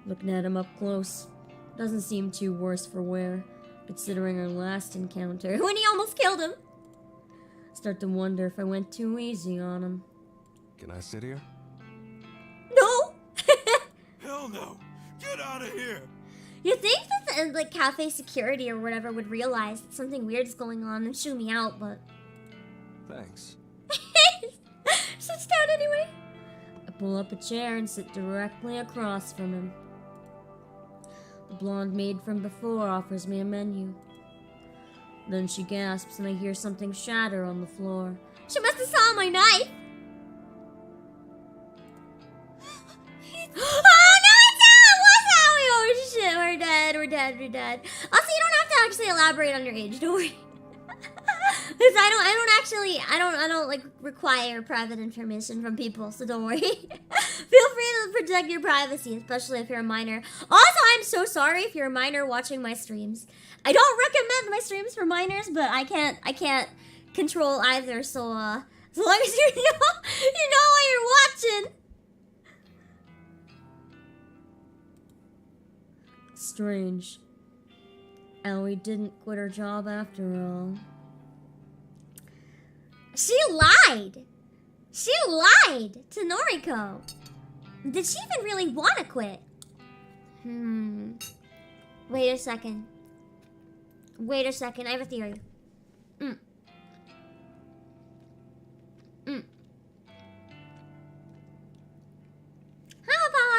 Looking at him up close. Doesn't seem too worse for wear, considering our last encounter. When he almost killed him. Start to wonder if I went too easy on him. Can I sit here? No! Hell no. Get out of here. You think that the cafe security or whatever would realize that something weird is going on and shoo me out, but... Thanks. Sits down anyway. I pull up a chair and sit directly across from him. The blonde maid from before offers me a menu. Then she gasps and I hear something shatter on the floor. She must have saw my knife. dad. Also, you don't have to actually elaborate on your age, don't worry. Because I don't like require private information from people, so don't worry. Feel free to protect your privacy, especially if you're a minor. Also, I'm so sorry if you're a minor watching my streams. I don't recommend my streams for minors, but I can't control either, so as long as you know what you're watching. Strange. Aoi didn't quit her job after all. She lied! She lied to Noriko! Did she even really want to quit? Wait a second. I have a theory.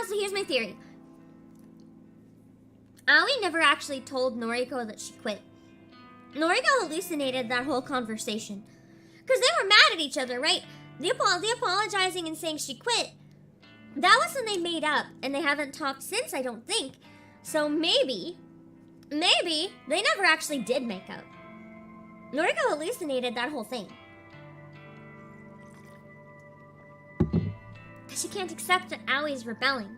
So here's my theory. Aoi never actually told Noriko that she quit. Noriko hallucinated that whole conversation. Because they were mad at each other, right? The apologizing and saying she quit, that was when they made up, and they haven't talked since, I don't think. So maybe they never actually did make up. Noriko hallucinated that whole thing. Because she can't accept that Aoi's rebelling.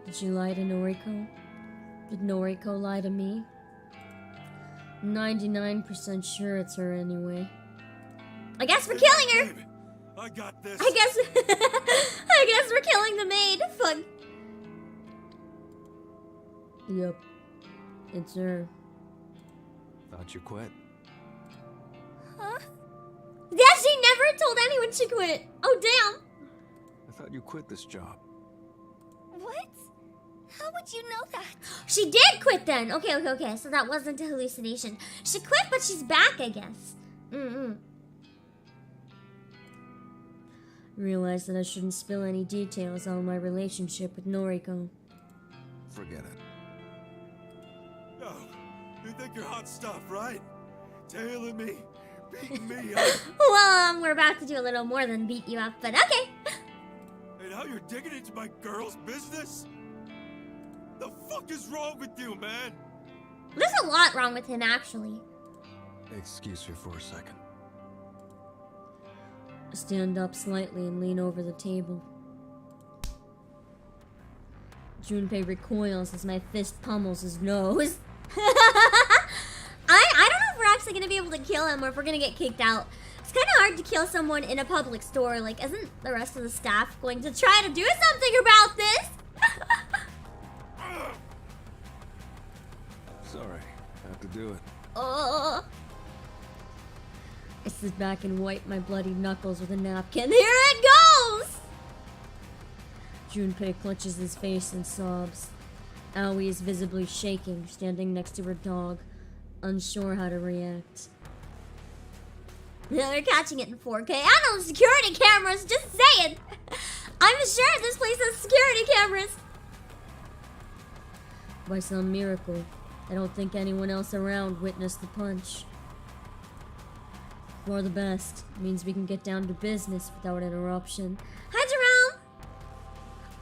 Did you lie to Noriko? Did Noriko lie to me? 99% sure it's her anyway. I guess we're killing her! Baby, I got this. I guess we're killing the maid. Fuck. Yep. It's her. Thought you quit. Huh? Yeah, she never told anyone she quit. Oh, damn. I thought you quit this job. What? How would you know that? She did quit then. Okay. So that wasn't a hallucination. She quit, but she's back, I guess. Realized that I shouldn't spill any details on my relationship with Noriko. Forget it. Oh, you think you're hot stuff, right? Tailing me, beating me up. Well, we're about to do a little more than beat you up, but okay. And now you're digging into my girl's business? The fuck is wrong with you, man? There's a lot wrong with him, actually. Excuse me for a second. I stand up slightly and lean over the table. Junpei recoils as my fist pummels his nose. I don't know if we're actually gonna be able to kill him or if we're gonna get kicked out. It's kind of hard to kill someone in a public store. Like, isn't the rest of the staff going to try to do something about this? Sorry, I have to do it. Oh. I sit back and wipe my bloody knuckles with a napkin. Here it goes! Junpei clutches his face and sobs. Aoi is visibly shaking, standing next to her dog, unsure how to react. Yeah, they're catching it in 4K. I don't know, security cameras, just saying. I'm sure this place has security cameras. By some miracle, I don't think anyone else around witnessed the punch. For the best. Means we can get down to business without interruption. Hi, Jerome!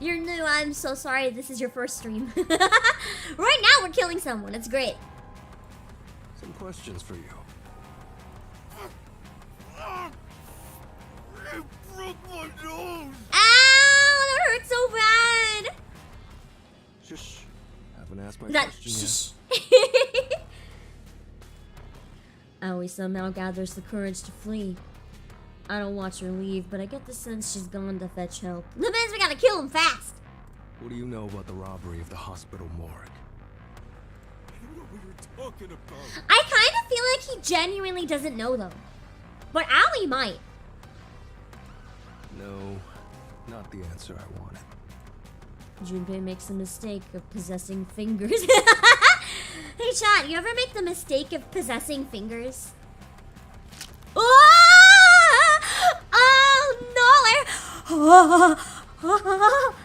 You're new. I'm so sorry. This is your first stream. Right now, we're killing someone. It's great. Some questions for you. You broke my nose! Ow! That hurts so bad! Shush. Haven't asked my That question shh. yet. Aoi somehow gathers the courage to flee. I don't watch her leave, but I get the sense she's gone to fetch help. That means we gotta kill him fast. What do you know about the robbery of the hospital morgue? I don't know what you're talking about. I kind of feel like he genuinely doesn't know, though. But Aoi might. No, not the answer I wanted. Junpei makes the mistake of possessing fingers. Hey, chat, you ever make the mistake of possessing fingers? Oh no!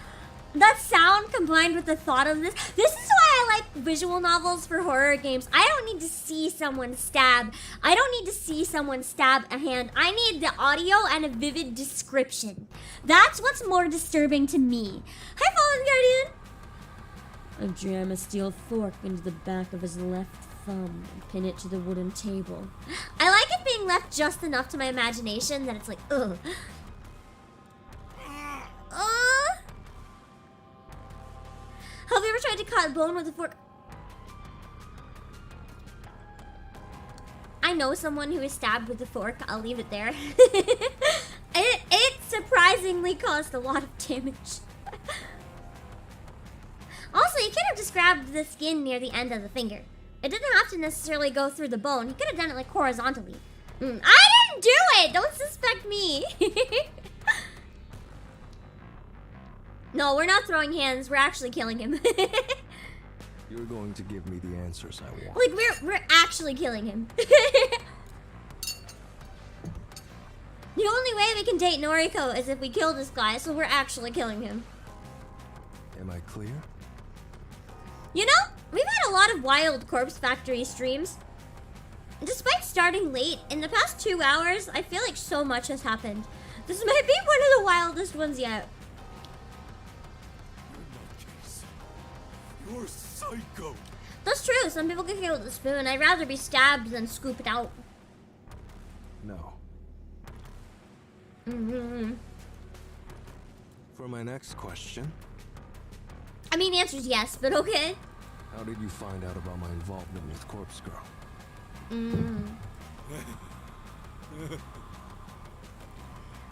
That sound combined with the thought of this. This is why I like visual novels for horror games. I don't need to see someone stab. I don't need to see someone stab a hand. I need the audio and a vivid description. That's what's more disturbing to me. Hi, Fallen Guardian! I jam a steel fork into the back of his left thumb and pin it to the wooden table. I like it being left just enough to my imagination that it's like, ugh. Have you ever tried to cut bone with a fork? I know someone who was stabbed with a fork. I'll leave it there. It surprisingly caused a lot of damage. Also, he could have just grabbed the skin near the end of the finger. It didn't have to necessarily go through the bone. He could have done it like horizontally. I didn't do it! Don't suspect me! No, we're not throwing hands. We're actually killing him. You're going to give me the answers I want. Like, we're actually killing him. The only way we can date Noriko is if we kill this guy, so we're actually killing him. Am I clear? You know, we've had a lot of wild Corpse Factory streams. Despite starting late, in the past 2 hours, I feel like so much has happened. This might be one of the wildest ones yet. You're psycho. That's true. Some people get killed with a spoon. I'd rather be stabbed than scoop it out. No. Mm-hmm. For my next question, I mean, the answer is yes, but okay. how did you find out about my involvement with Corpse Girl?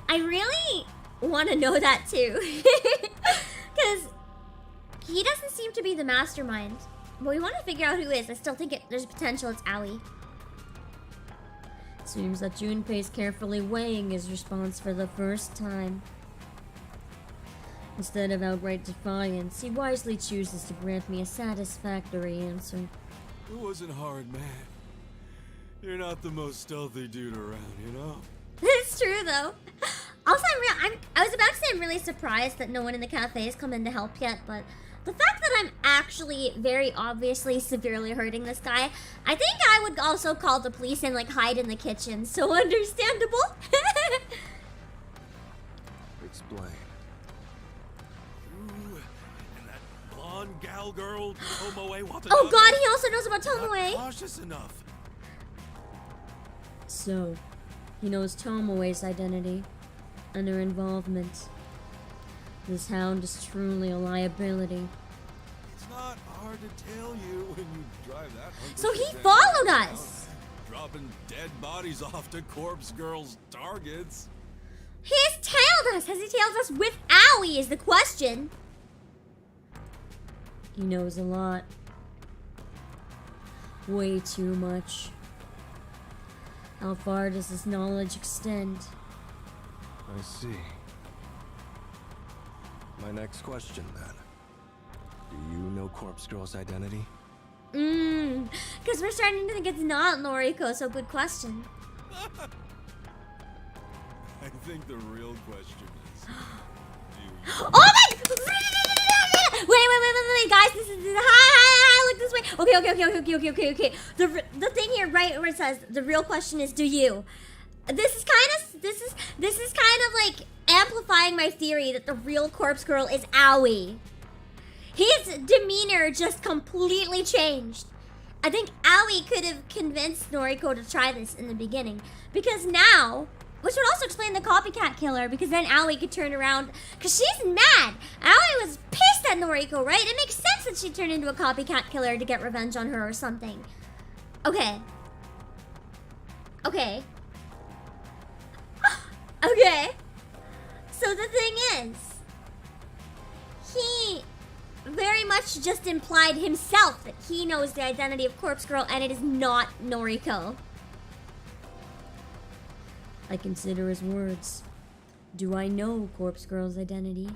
I really want to know that too. Because he doesn't seem to be the mastermind. But we want to figure out who is. I still think there's potential it's Aoi. Seems that Junpei's carefully weighing his response for the first time. Instead of outright defiance, he wisely chooses to grant me a satisfactory answer. It wasn't hard, man. You're not the most stealthy dude around, you know? It's true, though. Also, I was about to say I'm really surprised that no one in the cafe has come in to help yet, but the fact that I'm actually very obviously severely hurting this guy, I think I would also call the police and, like, hide in the kitchen. So understandable. Explain. You and that blonde gal girl, Tomoe Watanabe. Oh god, he also knows about Tomoe. Not cautious enough. So, he knows Tomoe's identity and her involvement. This hound is truly a liability. It's not hard to tell you when you drive that. So he followed us. Dropping dead bodies off to Corpse Girl's targets. He's tailed us. Has he tailed us with Aoi is the question. He knows a lot. Way too much. How far does his knowledge extend? I see. My next question, then. Do you know Corpse Girl's identity? Because we're starting to think it's not Noriko, so good question. I think the real question is, do you? Oh my! Wait, guys, this is hi, look this way. Okay. The thing here, right where it says the real question is, do you? This is kind of like amplifying my theory that the real Corpse Girl is Aoi. His demeanor just completely changed. I think Aoi could have convinced Noriko to try this in the beginning, because now, which would also explain the copycat killer, because then Aoi could turn around, because she's mad. Aoi was pissed at Noriko, right? It makes sense that she turned into a copycat killer to get revenge on her or something. Okay. So the thing is, he very much just implied himself that he knows the identity of Corpse Girl and it is not Noriko. I consider his words. Do I know Corpse Girl's identity?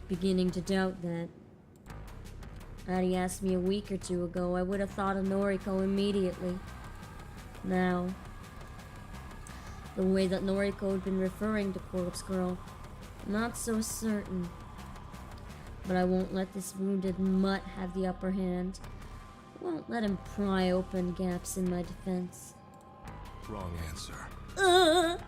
Beginning to doubt that. Had he asked me a week or two ago, I would have thought of Noriko immediately. Now, the way that Noriko had been referring to Corpse Girl, not so certain. But I won't let this wounded mutt have the upper hand. I won't let him pry open gaps in my defense. Wrong answer. The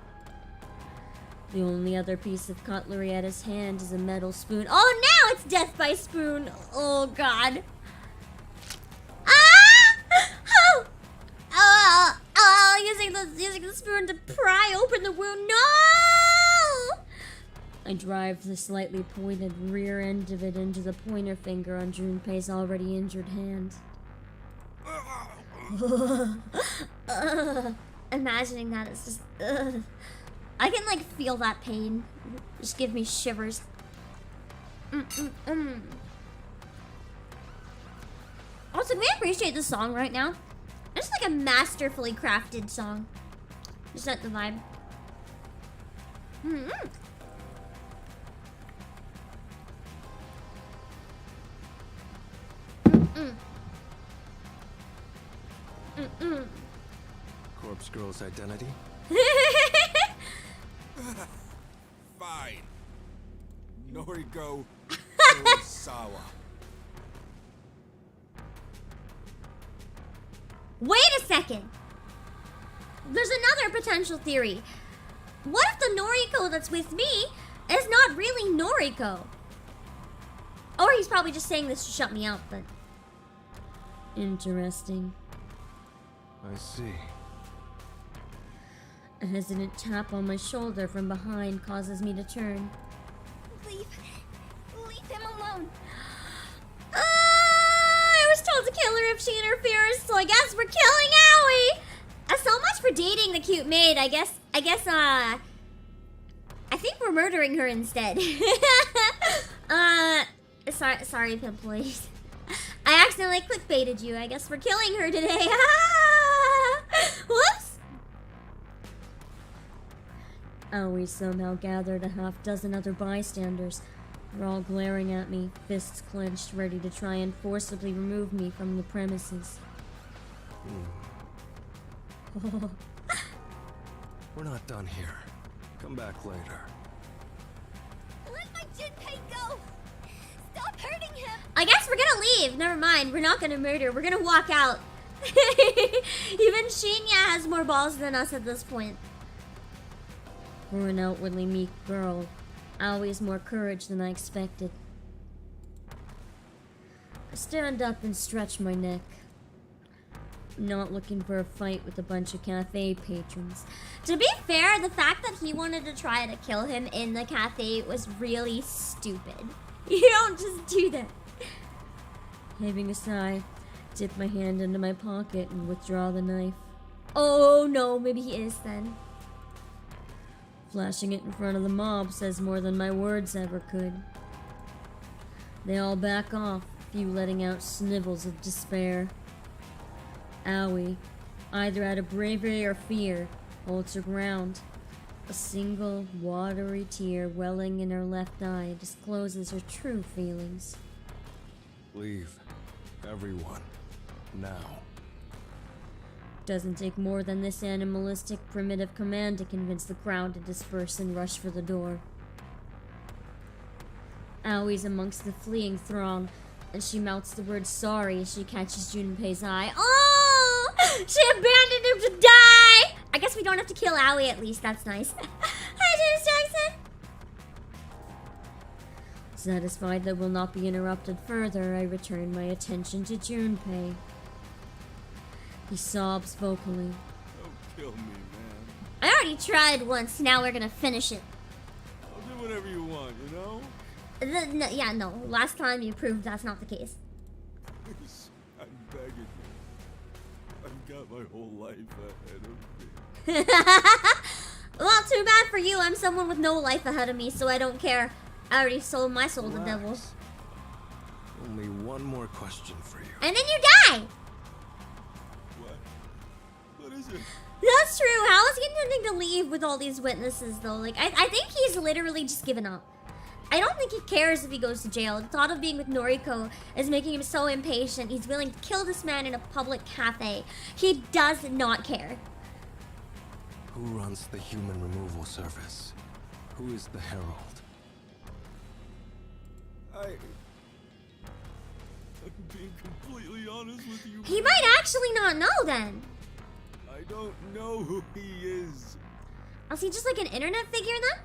only other piece of cutlery at his hand is a metal spoon. Oh, now it's death by spoon. Oh god. Ah! Using the spoon to pry open the wound. No! I drive the slightly pointed rear end of it into the pointer finger on Junpei's already injured hand. Imagining that is just. I can like feel that pain. Just give me shivers. Also, can we appreciate the song right now? It's like a masterfully crafted song. Just not the vibe. Corpse girl's identity? Fine. Noriko Kurosawa. Wait a second! There's another potential theory. What if the Noriko that's with me is not really Noriko? Or he's probably just saying this to shut me out, but... Interesting. I see. A hesitant tap on my shoulder from behind causes me to turn. Leave him alone. I was told to kill her if she interferes, so I guess we're killing Aoi! So much for dating the cute maid. I think we're murdering her instead. Sorry, employees. I accidentally clickbaited you. I guess we're killing her today. Whoops! Aoi somehow gathered a half-dozen other bystanders. They're all glaring at me, fists clenched, ready to try and forcibly remove me from the premises. We're not done here. Come back later. Let my Junpei go. Stop hurting him. I guess we're gonna leave. Never mind. We're not gonna murder. We're gonna walk out. Even Shinya has more balls than us at this point. For an outwardly meek girl, Aoi's more courage than I expected. I stand up and stretch my neck. Not looking for a fight with a bunch of cafe patrons. To be fair, the fact that he wanted to try to kill him in the cafe was really stupid. You don't just do that. Heaving a sigh, dip my hand into my pocket and withdraw the knife. Oh no, maybe he is then. Flashing it in front of the mob says more than my words ever could. They all back off, a few letting out snivels of despair. Aoi, either out of bravery or fear, holds her ground. A single, watery tear welling in her left eye discloses her true feelings. Leave. Everyone. Now. Doesn't take more than this animalistic, primitive command to convince the crowd to disperse and rush for the door. Aoi's amongst the fleeing throng, and she mouths the word sorry as she catches Junpei's eye. Oh! She abandoned him to die! I guess we don't have to kill Aoi at least. That's nice. Hi, James Jackson! Satisfied that we'll not be interrupted further, I return my attention to Junpei. He sobs vocally. Don't kill me, man. I already tried once, now we're gonna finish it. I'll do whatever you want, you know? No. Last time you proved that's not the case. Please, I'm begging you. I've got my whole life ahead of me. Well, too bad for you. I'm someone with no life ahead of me, so I don't care. I already sold my soul to the devil. Only one more question for you. And then you die! What is it? That's true. How is he intending to leave with all these witnesses, though? Like, I think he's literally just given up. I don't think he cares if he goes to jail. The thought of being with Noriko is making him so impatient. He's willing to kill this man in a public cafe. He does not care. Who runs the human removal service? Who is the herald? I'm being completely honest with you. He might actually not know then. I don't know who he is. Is he just like an internet figure then?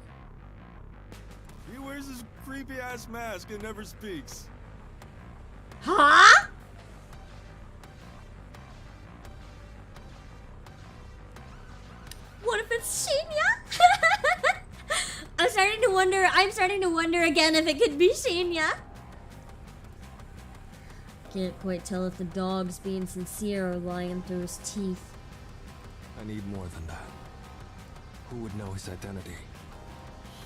He wears his creepy ass mask and never speaks. Huh? What if it's Shinya? I'm starting to wonder again if it could be Shinya. Can't quite tell if the dog's being sincere or lying through his teeth. I need more than that. Who would know his identity?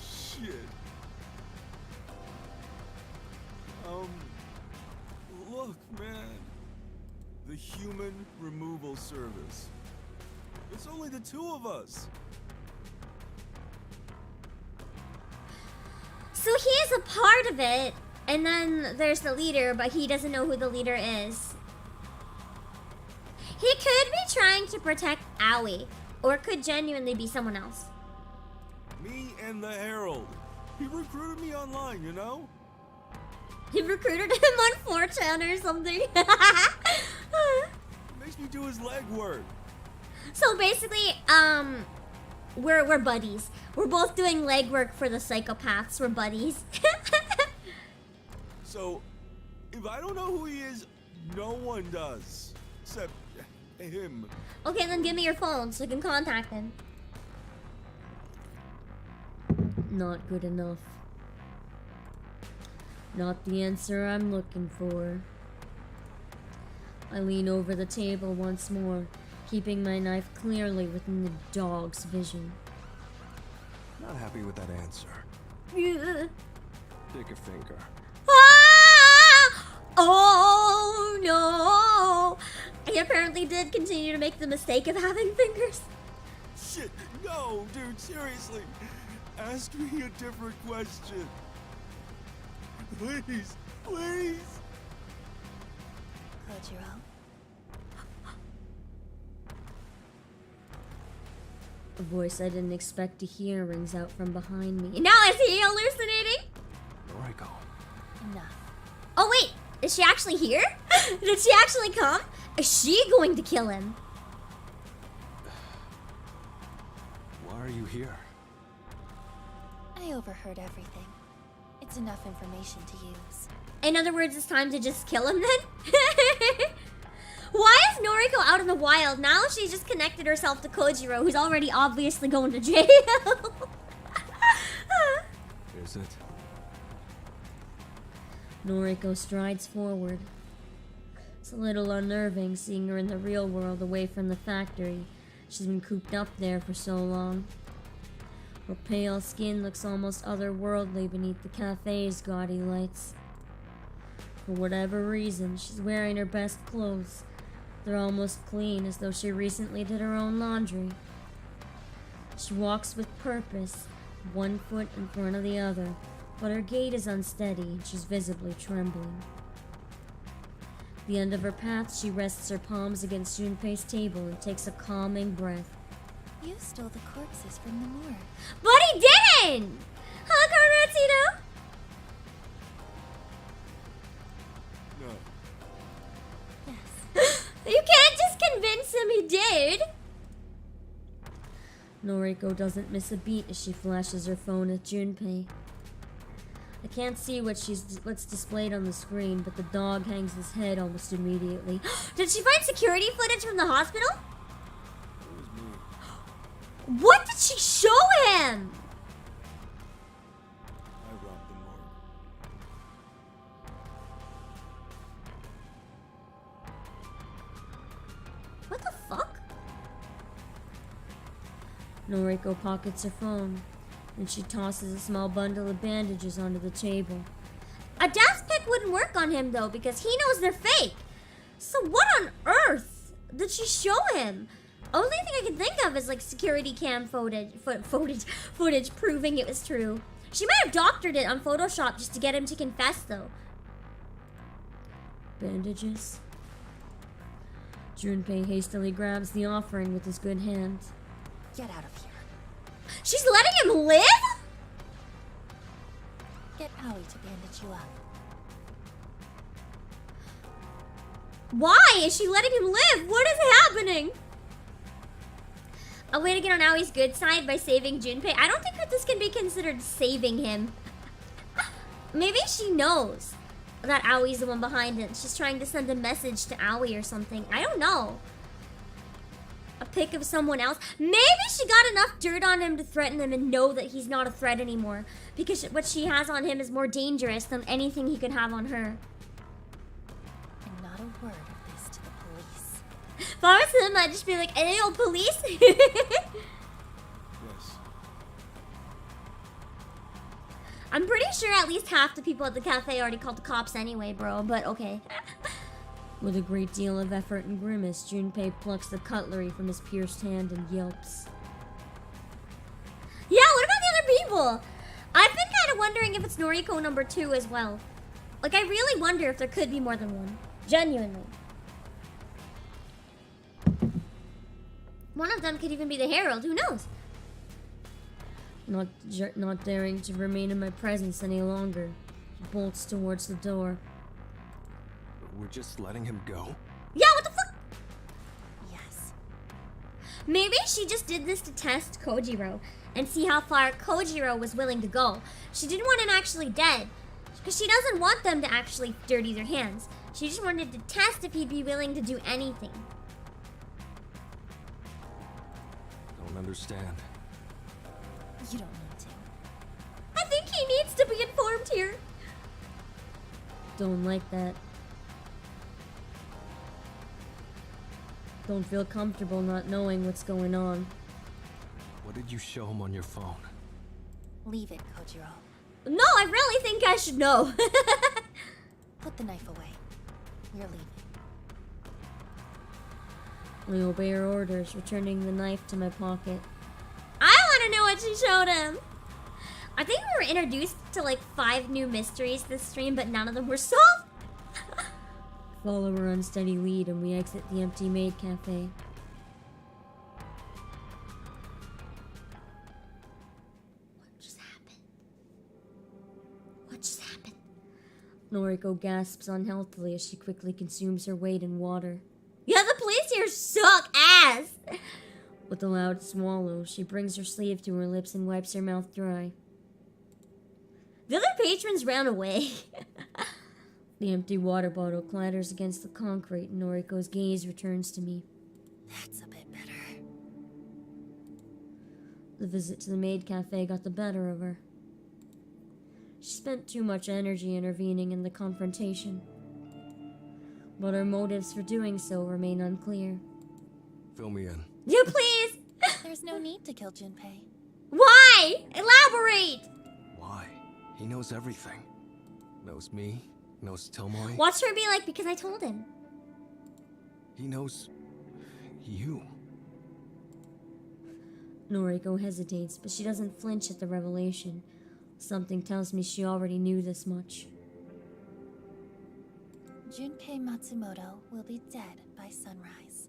Shit. Look, man. The human removal service. It's only the two of us. So he's a part of it, and then there's the leader, but he doesn't know who the leader is. He could be trying to protect Aoi, or it could genuinely be someone else. Me and the Herald. He recruited me online, you know? He recruited him on 4chan or something. Makes me do his legwork. So basically, we're buddies. We're both doing legwork for the psychopaths. We're buddies. So, if I don't know who he is, no one does. Except him. Okay, then give me your phone so I can contact him. Not good enough. Not the answer I'm looking for. I lean over the table once more, keeping my knife clearly within the dog's vision. Not happy with that answer. Pick a finger. Ah! Oh no! I apparently did continue to make the mistake of having fingers. Shit, no, dude, seriously. Ask me a different question. Please, please. Kojiro. A voice I didn't expect to hear rings out from behind me. Now is he hallucinating? Noriko. Enough. Oh wait, is she actually here? Did she actually come? Is she going to kill him? Why are you here? I overheard everything. It's enough information to use. In other words, it's time to just kill him then? Why is Noriko out in the wild? Now she's just connected herself to Kojiro, who's already obviously going to jail. Is it? Noriko strides forward. It's a little unnerving seeing her in the real world away from the factory. She's been cooped up there for so long. Her pale skin looks almost otherworldly beneath the cafe's gaudy lights. For whatever reason, she's wearing her best clothes. They're almost clean, as though she recently did her own laundry. She walks with purpose, one foot in front of the other, but her gait is unsteady and she's visibly trembling. At the end of her path, she rests her palms against Junpei's table and takes a calming breath. You stole the corpses from the morgue. But he didn't! Huh, Conratino? No. Yes. You can't just convince him he did! Noriko doesn't miss a beat as she flashes her phone at Junpei. I can't see what's displayed on the screen, but the dog hangs his head almost immediately. Did she find security footage from the hospital? It was me. What did she show him? I robbed the morgue. What the fuck? Noriko pockets her phone, and she tosses a small bundle of bandages onto the table. A death pick wouldn't work on him though, because he knows they're fake. So what on earth did she show him? Only thing I can think of is like security cam footage proving it was true. She might have doctored it on Photoshop just to get him to confess though. Bandages? Junpei hastily grabs the offering with his good hand. Get out of here. She's letting him live? Get Aoi to bandage you up. Why is she letting him live? What is happening? A way to get on Aoi's good side by saving Junpei. I don't think that this can be considered saving him. Maybe she knows that Aoi's the one behind it. She's trying to send a message to Aoi or something. I don't know. A pic of someone else. Maybe she got enough dirt on him to threaten him and know that he's not a threat anymore. Because what she has on him is more dangerous than anything he could have on her. And not a word of this to the police. If I was him, I'd just be like, hey, yo, police? Yes. I'm pretty sure at least half the people at the cafe already called the cops anyway, bro, but okay. With a great deal of effort and grimace, Junpei plucks the cutlery from his pierced hand and yelps. Yeah, what about the other people? I've been kind of wondering if it's Noriko number 2 as well. Like, I really wonder if there could be more than one. Genuinely. One of them could even be the Herald, who knows? Not daring to remain in my presence any longer, he bolts towards the door. We're just letting him go? Yeah, what the fuck? Yes. Maybe she just did this to test Kojiro and see how far Kojiro was willing to go. She didn't want him actually dead, because she doesn't want them to actually dirty their hands. She just wanted to test if he'd be willing to do anything. Don't understand. You don't need to. I think he needs to be informed here. Don't like that. Don't feel comfortable not knowing what's going on. What did you show him on your phone? Leave it, Kojiro. No, I really think I should know. Put the knife away. We're leaving. I obey her orders, returning the knife to my pocket. I want to know what she showed him. I think we were introduced to like 5 new mysteries this stream, but none of them were solved. Follow her unsteady lead and we exit the empty maid cafe. What just happened? What just happened? Noriko gasps unhealthily as she quickly consumes her weight in water. Yeah, the police here suck ass. With a loud swallow, she brings her sleeve to her lips and wipes her mouth dry. The other patrons ran away. The empty water bottle clatters against the concrete and Noriko's gaze returns to me. That's a bit better. The visit to the maid cafe got the better of her. She spent too much energy intervening in the confrontation. But her motives for doing so remain unclear. Fill me in. You please. There's no need to kill Junpei. Why? Elaborate. Why? He knows everything. Knows me, knows Tomoe. Watch her be like, because I told him. He knows you. Noriko hesitates, but she doesn't flinch at the revelation. Something tells me she already knew this much. Junpei Matsumoto will be dead by sunrise.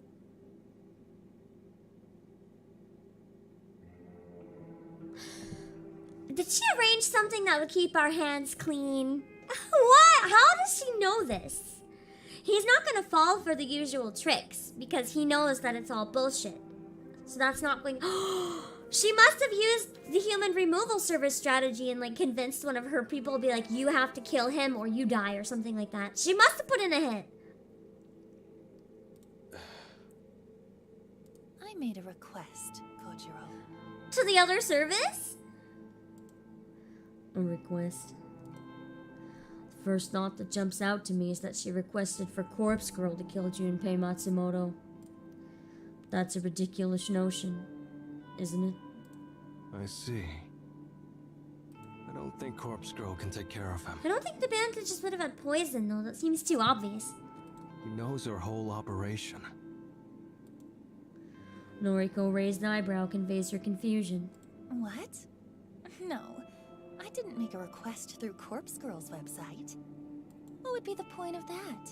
Did she arrange something that would keep our hands clean? What? How does she know this? He's not gonna fall for the usual tricks because he knows that it's all bullshit. So that's not going. She must have used the human removal service strategy and like convinced one of her people to be like, you have to kill him or you die or something like that. She must have put in a hit. I made a request, Kojiro. To the other service? A request. The first thought that jumps out to me is that she requested for Corpse Girl to kill Junpei Matsumoto. That's a ridiculous notion, isn't it? I see. I don't think Corpse Girl can take care of him. I don't think the bandages would have had poison though. That seems too obvious. He knows our whole operation. Noriko raised eyebrow conveys her confusion. What? No, I didn't make a request through Corpse Girl's website. What would be the point of that?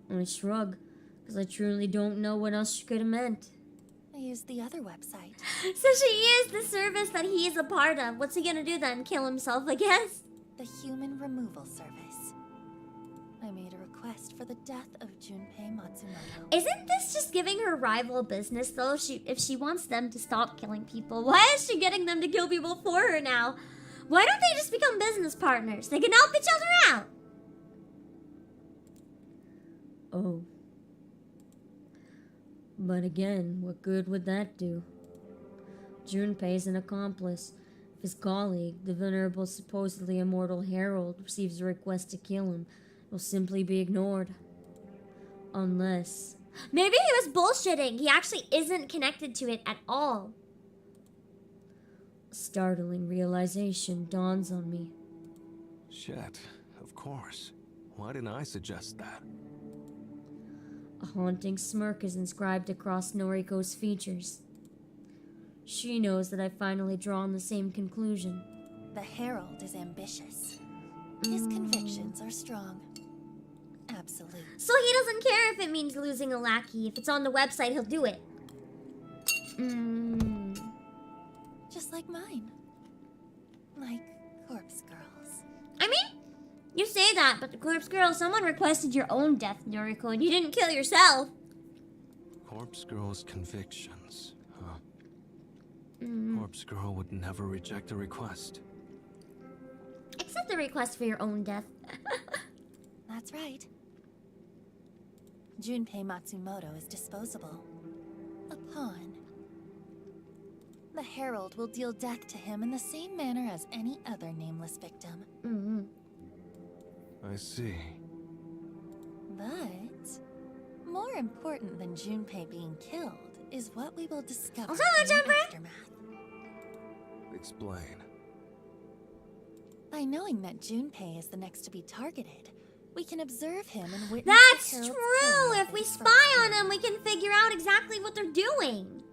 I shrug, because I truly don't know what else she could have meant. I used the other website. So she is the service that he's a part of. What's he gonna do then? Kill himself, I guess? The human removal service. I made a request for the death of Junpei Matsumoto. Isn't this just giving her rival business though? If she wants them to stop killing people, why is she getting them to kill people for her now? Why don't they just become business partners? They can help each other out. Oh. But again, what good would that do? Junpei's an accomplice. If his colleague, the venerable, supposedly immortal herald, receives a request to kill him, it will simply be ignored. Unless... Maybe he was bullshitting. He actually isn't connected to it at all. A startling realization dawns on me. Shit, of course. Why didn't I suggest that? A haunting smirk is inscribed across Noriko's features. She knows that I've finally drawn the same conclusion. The herald is ambitious. His convictions are strong. Absolute. So he doesn't care if it means losing a lackey. If it's on the website, he'll do it. Just like mine. Like corpse girls. I mean, you say that, but the corpse girl, someone requested your own death, Noriko, and you didn't kill yourself. Corpse Girl's convictions, huh? Corpse Girl would never reject a request. Accept the request for your own death. That's right. Junpei Matsumoto is disposable. A pawn. The herald will deal death to him in the same manner as any other nameless victim. I see. But more important than Junpei being killed is what we will discover Also, in the Junpei? aftermath. Explain. By knowing that Junpei is the next to be targeted, we can observe him and witness That's the herald's true! killing If we methods spy firsthand. on them, we can figure out exactly what they're doing.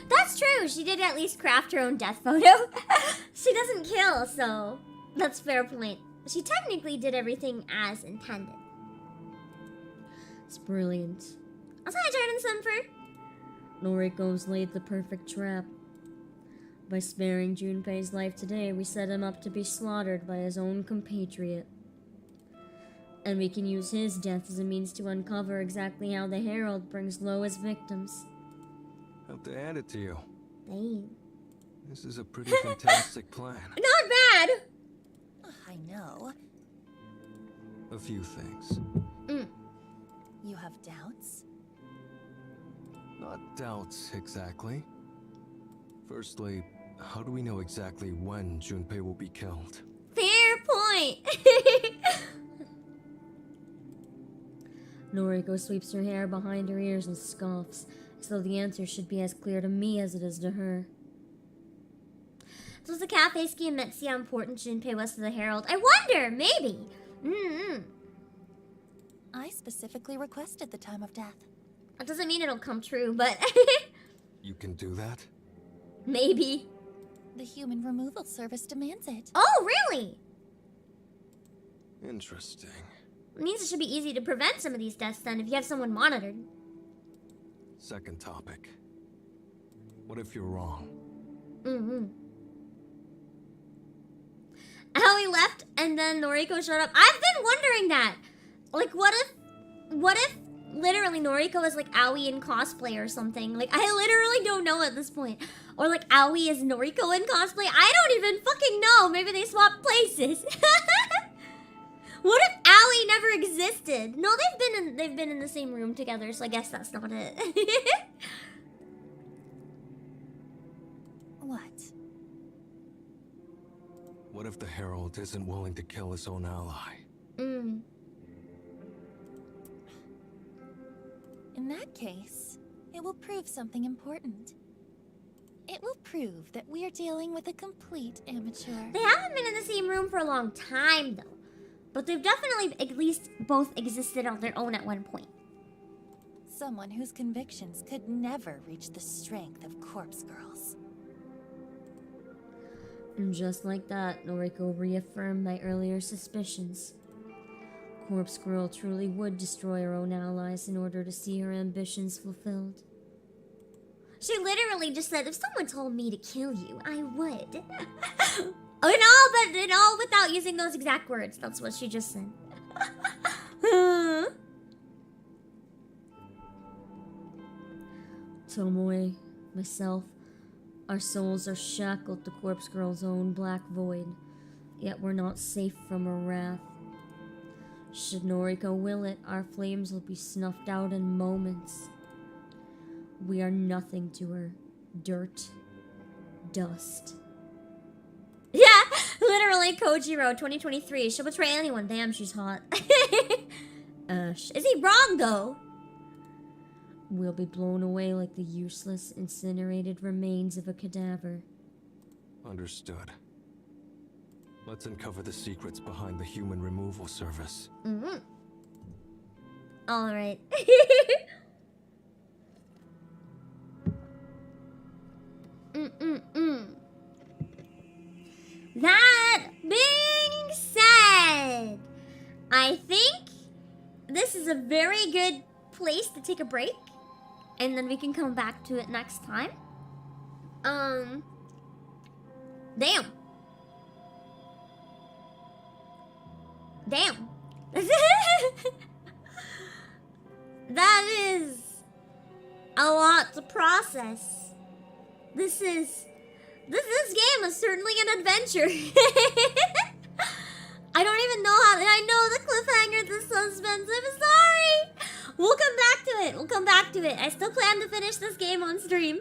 That's true. She did at least craft her own death photo. She doesn't kill, so that's fair point. She technically did everything as intended. It's brilliant. Also, I tried in Sunfur. Noriko's laid the perfect trap. By sparing Junpei's life today, we set him up to be slaughtered by his own compatriot. And we can use his death as a means to uncover exactly how the Herald brings low his victims. Have to add it to you. Dang. This is a pretty fantastic plan. Not bad! I know. A few things. You have doubts? Not doubts, exactly. Firstly, how do we know exactly when Junpei will be killed? Fair point! Noriko sweeps her hair behind her ears and scoffs, as though the answer should be as clear to me as it is to her. So was the cafe scheme meant to see how important Junpei was to the Herald? I wonder, maybe. I specifically requested the time of death. That doesn't mean it'll come true, but You can do that? maybe. The human removal service demands it. Oh, really? Interesting. It means it should be easy to prevent some of these deaths then if you have someone monitored. Second topic. What if you're wrong? Aoi left and then Noriko showed up. I've been wondering that. Like, what if literally Noriko is like Aoi in cosplay or something? Like, I literally don't know at this point. Or like Aoi is Noriko in cosplay. I don't even fucking know. Maybe they swapped places. What if Aoi never existed? No, they've been in the same room together, so I guess that's not it. What? What if the Herald isn't willing to kill his own ally? In that case, it will prove something important. It will prove that we're dealing with a complete amateur. They haven't been in the same room for a long time, though. But they've definitely at least both existed on their own at one point. Someone whose convictions could never reach the strength of corpse girls. And just like that, Noriko reaffirmed my earlier suspicions. Corpse Girl truly would destroy her own allies in order to see her ambitions fulfilled. She literally just said, if someone told me to kill you, I would. In all without using those exact words. That's what she just said. Tomoe, myself, our souls are shackled to Corpse Girl's own black void, yet we're not safe from her wrath. Should Noriko will it, our flames will be snuffed out in moments. We are nothing to her. Dirt. Dust. Yeah, literally Kojiro 2023. She'll betray anyone. Damn, she's hot. Is he wrong though? We'll be blown away like the useless, incinerated remains of a cadaver. Understood. Let's uncover the secrets behind the human removal service. Alright. That being said, I think this is a very good place to take a break, and then we can come back to it next time. Damn. That is a lot to process. This game is certainly an adventure. I don't even know how. I know the cliffhanger, the suspense. I'm sorry. We'll come back to it. I still plan to finish this game on stream.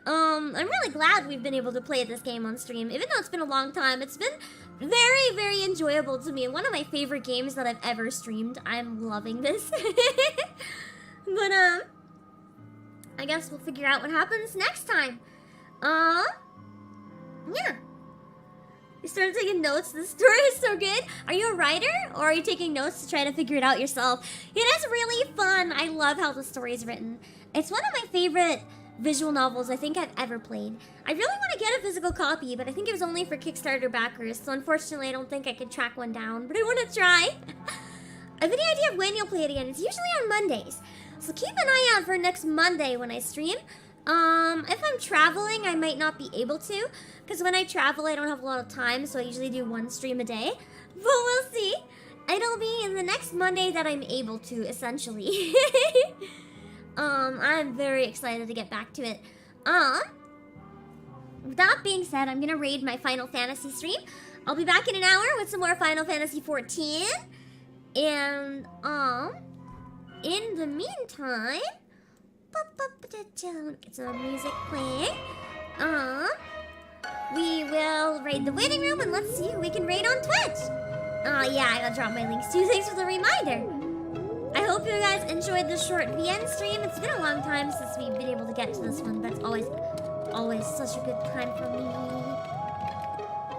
I'm really glad we've been able to play this game on stream, even though it's been a long time. It's been very, very enjoyable to me. One of my favorite games that I've ever streamed. I'm loving this. But I guess we'll figure out what happens next time. Yeah. You started taking notes. This story is so good. Are you a writer, or are you taking notes to try to figure it out yourself? It is really fun. I love how the story is written. It's one of my favorite visual novels I think I've ever played. I really want to get a physical copy, but I think it was only for Kickstarter backers, so unfortunately I don't think I could track one down, but I want to try. I have any idea of when you'll play it again. It's usually on Mondays, so keep an eye out for next Monday when I stream. If I'm traveling, I might not be able to, because when I travel, I don't have a lot of time, so I usually do one stream a day. But we'll see. It'll be in the next Monday that I'm able to, essentially. I'm very excited to get back to it. With that being said, I'm gonna raid my Final Fantasy stream. I'll be back in an hour with some more Final Fantasy 14. And, in the meantime... Get some music playing. We will raid the waiting room, and let's see who we can raid on Twitch. Yeah, I gotta drop my links too. Thanks for the reminder. I hope you guys enjoyed this short VN stream. It's been a long time since we've been able to get to this one, but it's always such a good time for me.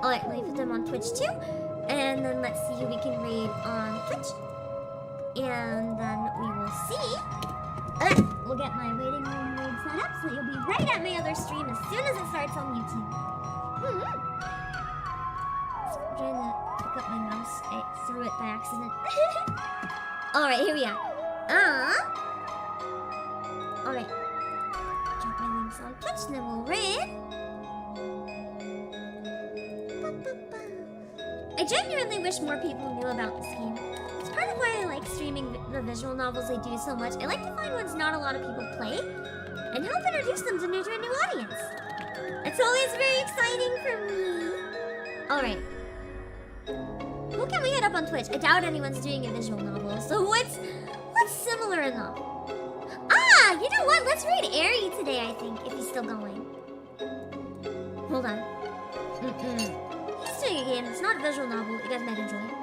Alright, let me put them on Twitch too. And then let's see who we can raid on Twitch. And then we will see. We'll get my waiting room raid set up, so you'll be right at my other stream as soon as it starts on YouTube. So I'm trying to pick up my mouse. I threw it by accident. Alright, here we are. Alright. Drop my links on Twitch, and then we'll raid. I genuinely wish more people knew about this game. It's part of why I like streaming the visual novels I do so much. I like to find ones not a lot of people play, and help introduce them to a new audience. It's always very exciting for me. Alright. Who can we hit up on Twitch? I doubt anyone's doing a visual novel, so what's similar enough? You know what? Let's read Airy today, I think, if he's still going. Hold on. He's doing a game. It's not a visual novel. You guys might enjoy it.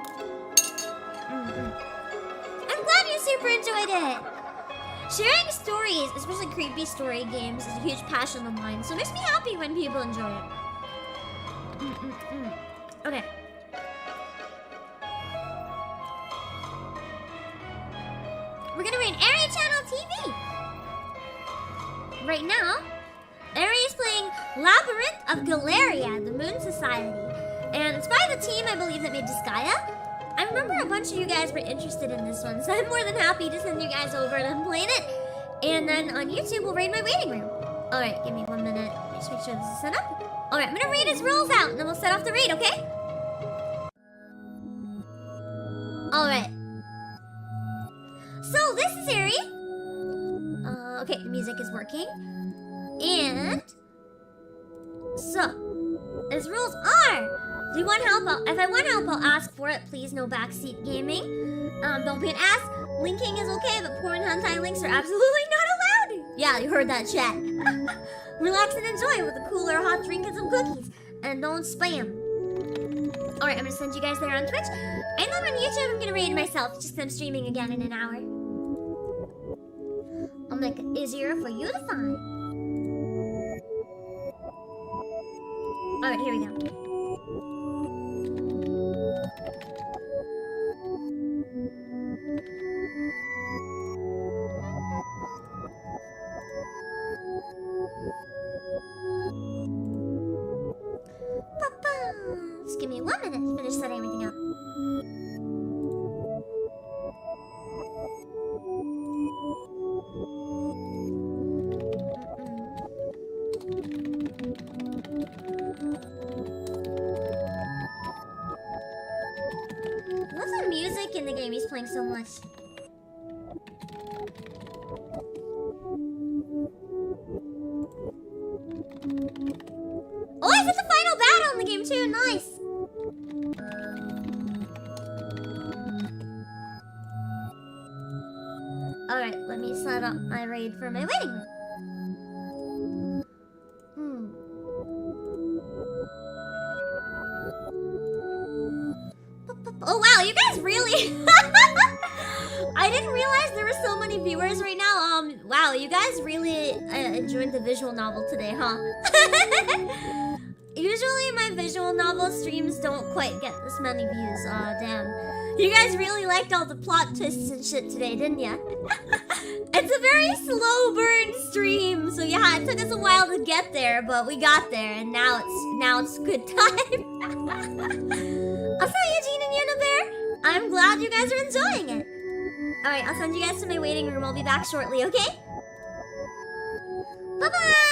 I'm glad you super enjoyed it. Sharing stories, especially creepy story games, is a huge passion of mine, so it makes me happy when people enjoy it. Okay. We're gonna read Airy Channel TV. Right now, Airy is playing Labyrinth of Galeria, the Moon Society. And it's by the team, I believe, that made Disgaea. I remember a bunch of you guys were interested in this one, so I'm more than happy to send you guys over and I'm playing it. And then on YouTube, we'll raid my waiting room. Alright, give me 1 minute. Just make sure this is set up. Alright, I'm gonna read his rules out, and then we'll set off the raid, okay? Alright. So, this is Airy. Okay, the music is working. working. And so, as rules are, if I want help, I'll ask for it. Please, no backseat gaming. Don't be an ass. Linking is okay, but porn hentai links are absolutely not allowed. Yeah, you heard that, chat. Relax and enjoy with a cooler hot drink and some cookies. And don't spam. Alright, I'm gonna send you guys there on Twitch. And then on YouTube, I'm gonna raid myself, just 'cause I'm streaming again in an hour. I'll make it easier for you to find. Alright, here we go. Just give me 1 minute to finish setting everything up. What's the music in the game he's playing so much? Oh, I hit the final battle in the game too, nice! Alright, let me set up my raid for my waiting room. Oh wow, you guys really... I didn't realize there were so many viewers right now. Wow, you guys really enjoyed the visual novel today, huh? Usually my visual novel streams don't quite get this many views. Aw, damn. You guys really liked all the plot twists and shit today, didn't ya? It's a very slow burn stream, so yeah, it took us a while to get there, but we got there, and now it's good time. I'll tell you, Jean and Unibear, I'm glad you guys are enjoying it. Alright, I'll send you guys to my waiting room. I'll be back shortly, okay? Bye-bye!